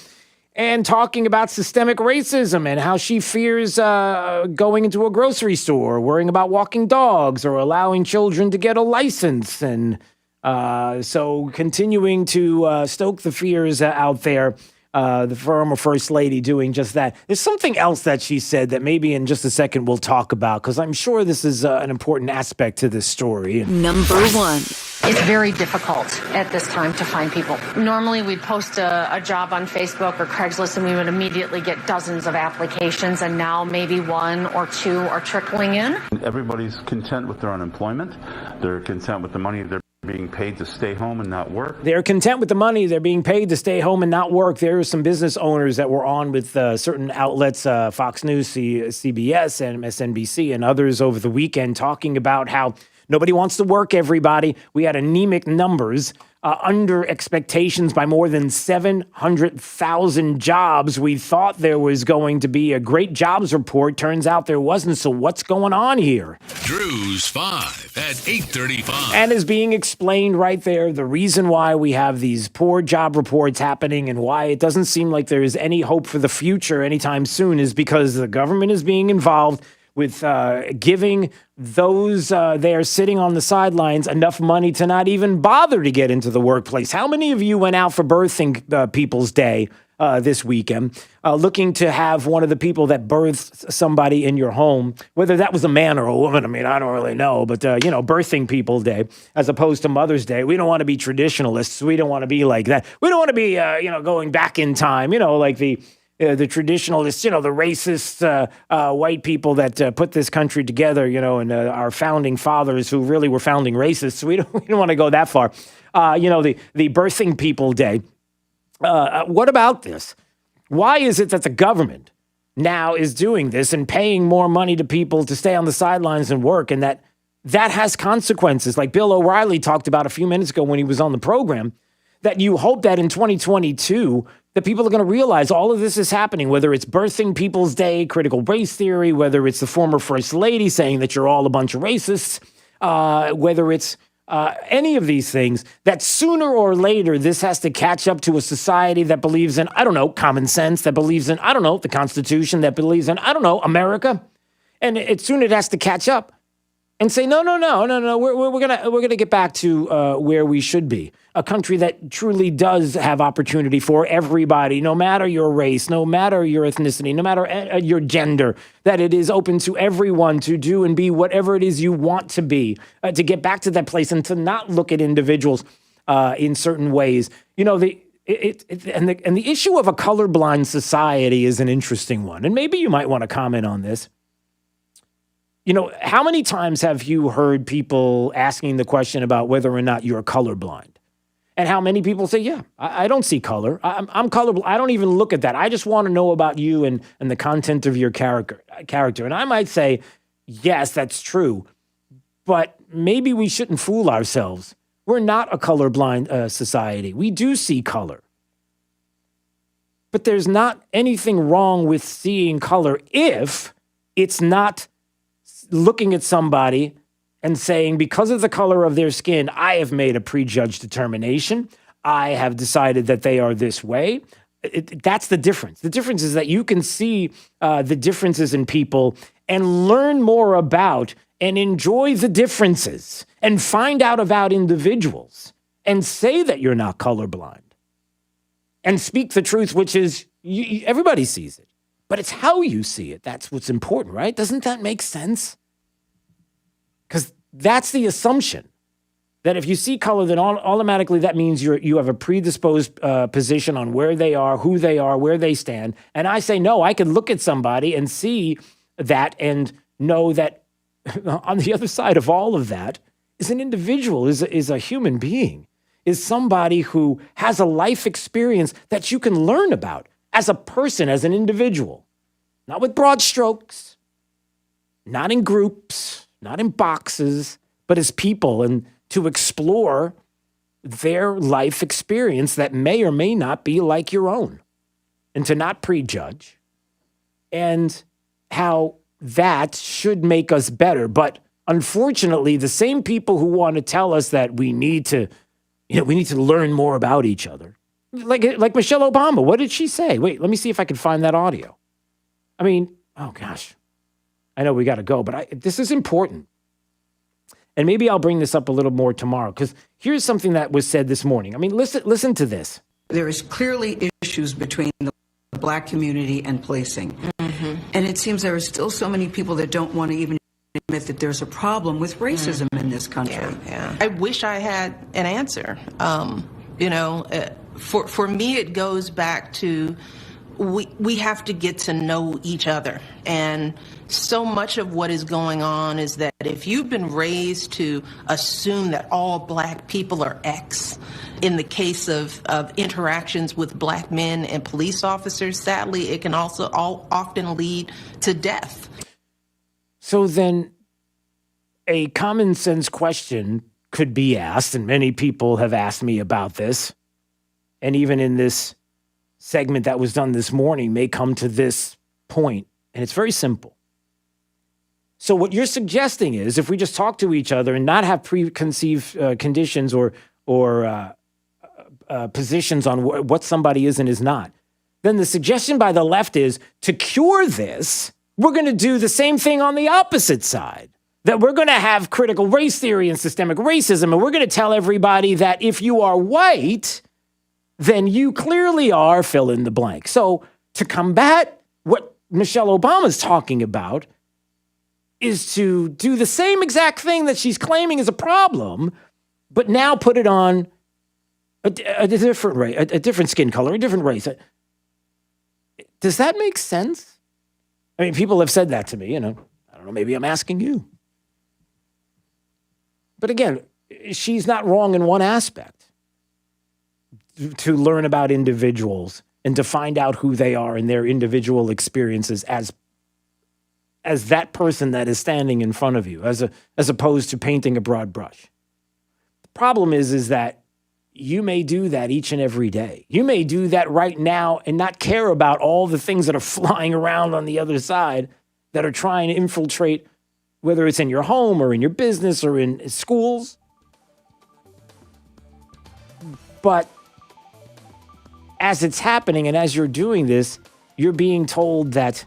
and talking about systemic racism and how she fears going into a grocery store, worrying about walking dogs or allowing children to get a license. And so continuing to stoke the fears out there, the former First Lady doing just that. There's something else that she said that maybe in just a second we'll talk about, because I'm sure this is an important aspect to this story. Number 1. It's very difficult at this time to find people. Normally we'd post a job on Facebook or Craigslist and we would immediately get dozens of applications, and now maybe 1 or 2 are trickling in. Everybody's content with their unemployment. They're content with the money they're being paid to stay home and not work. They're content with the money they're being paid to stay home and not work. There are some business owners that were on with certain outlets, Fox News, CBS, and MSNBC, and others over the weekend, talking about how nobody wants to work, everybody. We had anemic numbers, under expectations by more than 700,000 jobs. We thought there was going to be a great jobs report. Turns out there wasn't. So what's going on here? Drew's 5 at 8:35. And is being explained right there, the reason why we have these poor job reports happening and why it doesn't seem like there is any hope for the future anytime soon is because the government is being involved with giving those there sitting on the sidelines enough money to not even bother to get into the workplace. How many of you went out for Birthing People's Day this weekend looking to have one of the people that birthed somebody in your home, whether that was a man or a woman? I mean, I don't really know, but, Birthing People's Day as opposed to Mother's Day. We don't want to be traditionalists. We don't want to be like that. We don't want to be, going back in time, like the traditionalists, the racist white people that put this country together, and our founding fathers who really were founding racists. We don't want to go that far. The Birthing People Day. What about this? Why is it that the government now is doing this and paying more money to people to stay on the sidelines and work, and that has consequences? Like Bill O'Reilly talked about a few minutes ago when he was on the program, that you hope that in 2022 that people are going to realize all of this is happening, whether it's Birthing People's Day, critical race theory, whether it's the former First Lady saying that you're all a bunch of racists, whether it's any of these things, that sooner or later this has to catch up to a society that believes in, I don't know, common sense, that believes in, I don't know, the Constitution, that believes in, I don't know, America. And soon it has to catch up and say, no, we're gonna get back to where we should be. A country that truly does have opportunity for everybody, no matter your race, no matter your ethnicity, no matter your gender, that it is open to everyone to do and be whatever it is you want to be, to get back to that place and to not look at individuals in certain ways. You know, the issue of a colorblind society is an interesting one. And maybe you might want to comment on this. You know, how many times have you heard people asking the question about whether or not you're colorblind? And how many people say, yeah, I don't see color. I'm colorblind. I don't even look at that. I just want to know about you and the content of your character. And I might say, yes, that's true. But maybe we shouldn't fool ourselves. We're not a colorblind society. We do see color. But there's not anything wrong with seeing color if it's not looking at somebody and saying, because of the color of their skin, I have made a prejudged determination. I have decided that they are this way. That's the difference. The difference is that you can see the differences in people and learn more about and enjoy the differences and find out about individuals and say that you're not colorblind and speak the truth, which is everybody sees it. But it's how you see it. That's what's important, right? Doesn't that make sense? Because that's the assumption, that if you see color, then automatically that means you have a predisposed position on where they are, who they are, where they stand. And I say, no, I can look at somebody and see that and know that on the other side of all of that is an individual, is a human being, is somebody who has a life experience that you can learn about as a person, as an individual. Not with broad strokes, not in groups, not in boxes, but as people, and to explore their life experience that may or may not be like your own, and to not prejudge, and how that should make us better. But unfortunately, the same people who want to tell us that we need to learn more about each other, like Michelle Obama, what did she say? Wait, let me see if I can find that audio. I mean, oh gosh. I know we got to go, but this is important. And maybe I'll bring this up a little more tomorrow, because here's something that was said this morning. I mean, listen to this. There is clearly issues between the black community and policing. Mm-hmm. And it seems there are still so many people that don't want to even admit that there's a problem with racism in this country. Yeah. I wish I had an answer. For me, it goes back to we have to get to know each other. And so much of what is going on is that if you've been raised to assume that all black people are X, in the case of interactions with black men and police officers, sadly, it can also often lead to death. So then a common sense question could be asked, and many people have asked me about this, and even in this segment that was done this morning may come to this point, and it's very simple. So what you're suggesting is, if we just talk to each other and not have preconceived conditions or positions on what somebody is and is not, then the suggestion by the left is, to cure this, we're going to do the same thing on the opposite side. That we're going to have critical race theory and systemic racism, and we're going to tell everybody that if you are white, then you clearly are fill in the blank. So to combat what Michelle Obama's talking about is to do the same exact thing that she's claiming is a problem, but now put it on a different race, a different skin color, a different race. Does that make sense? I mean, people have said that to me, I don't know, maybe I'm asking you. But again, she's not wrong in one aspect. To learn about individuals and to find out who they are and their individual experiences as that person that is standing in front of you, as opposed to painting a broad brush. The problem is that you may do that each and every day. You may do that right now and not care about all the things that are flying around on the other side that are trying to infiltrate, whether it's in your home or in your business or in schools. But as it's happening and as you're doing this, you're being told that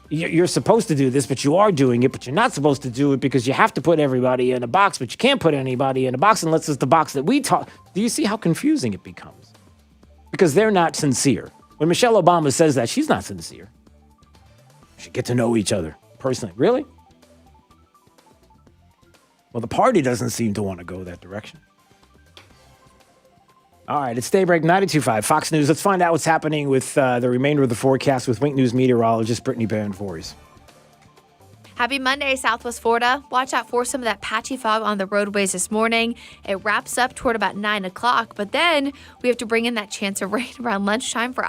you're supposed to do this, but you are doing it, but you're not supposed to do it because you have to put everybody in a box, but you can't put anybody in a box unless it's the box that we talk. Do you see how confusing it becomes? Because they're not sincere. When Michelle Obama says that, she's not sincere. We should get to know each other personally. Really? Well, the party doesn't seem to want to go that direction. All right, it's Daybreak 92.5 Fox News. Let's find out what's happening with the remainder of the forecast with Wink News meteorologist Brittany Barron-Voorhees. Happy Monday, Southwest Florida. Watch out for some of that patchy fog on the roadways this morning. It wraps up toward about 9 o'clock, but then we have to bring in that chance of rain around lunchtime for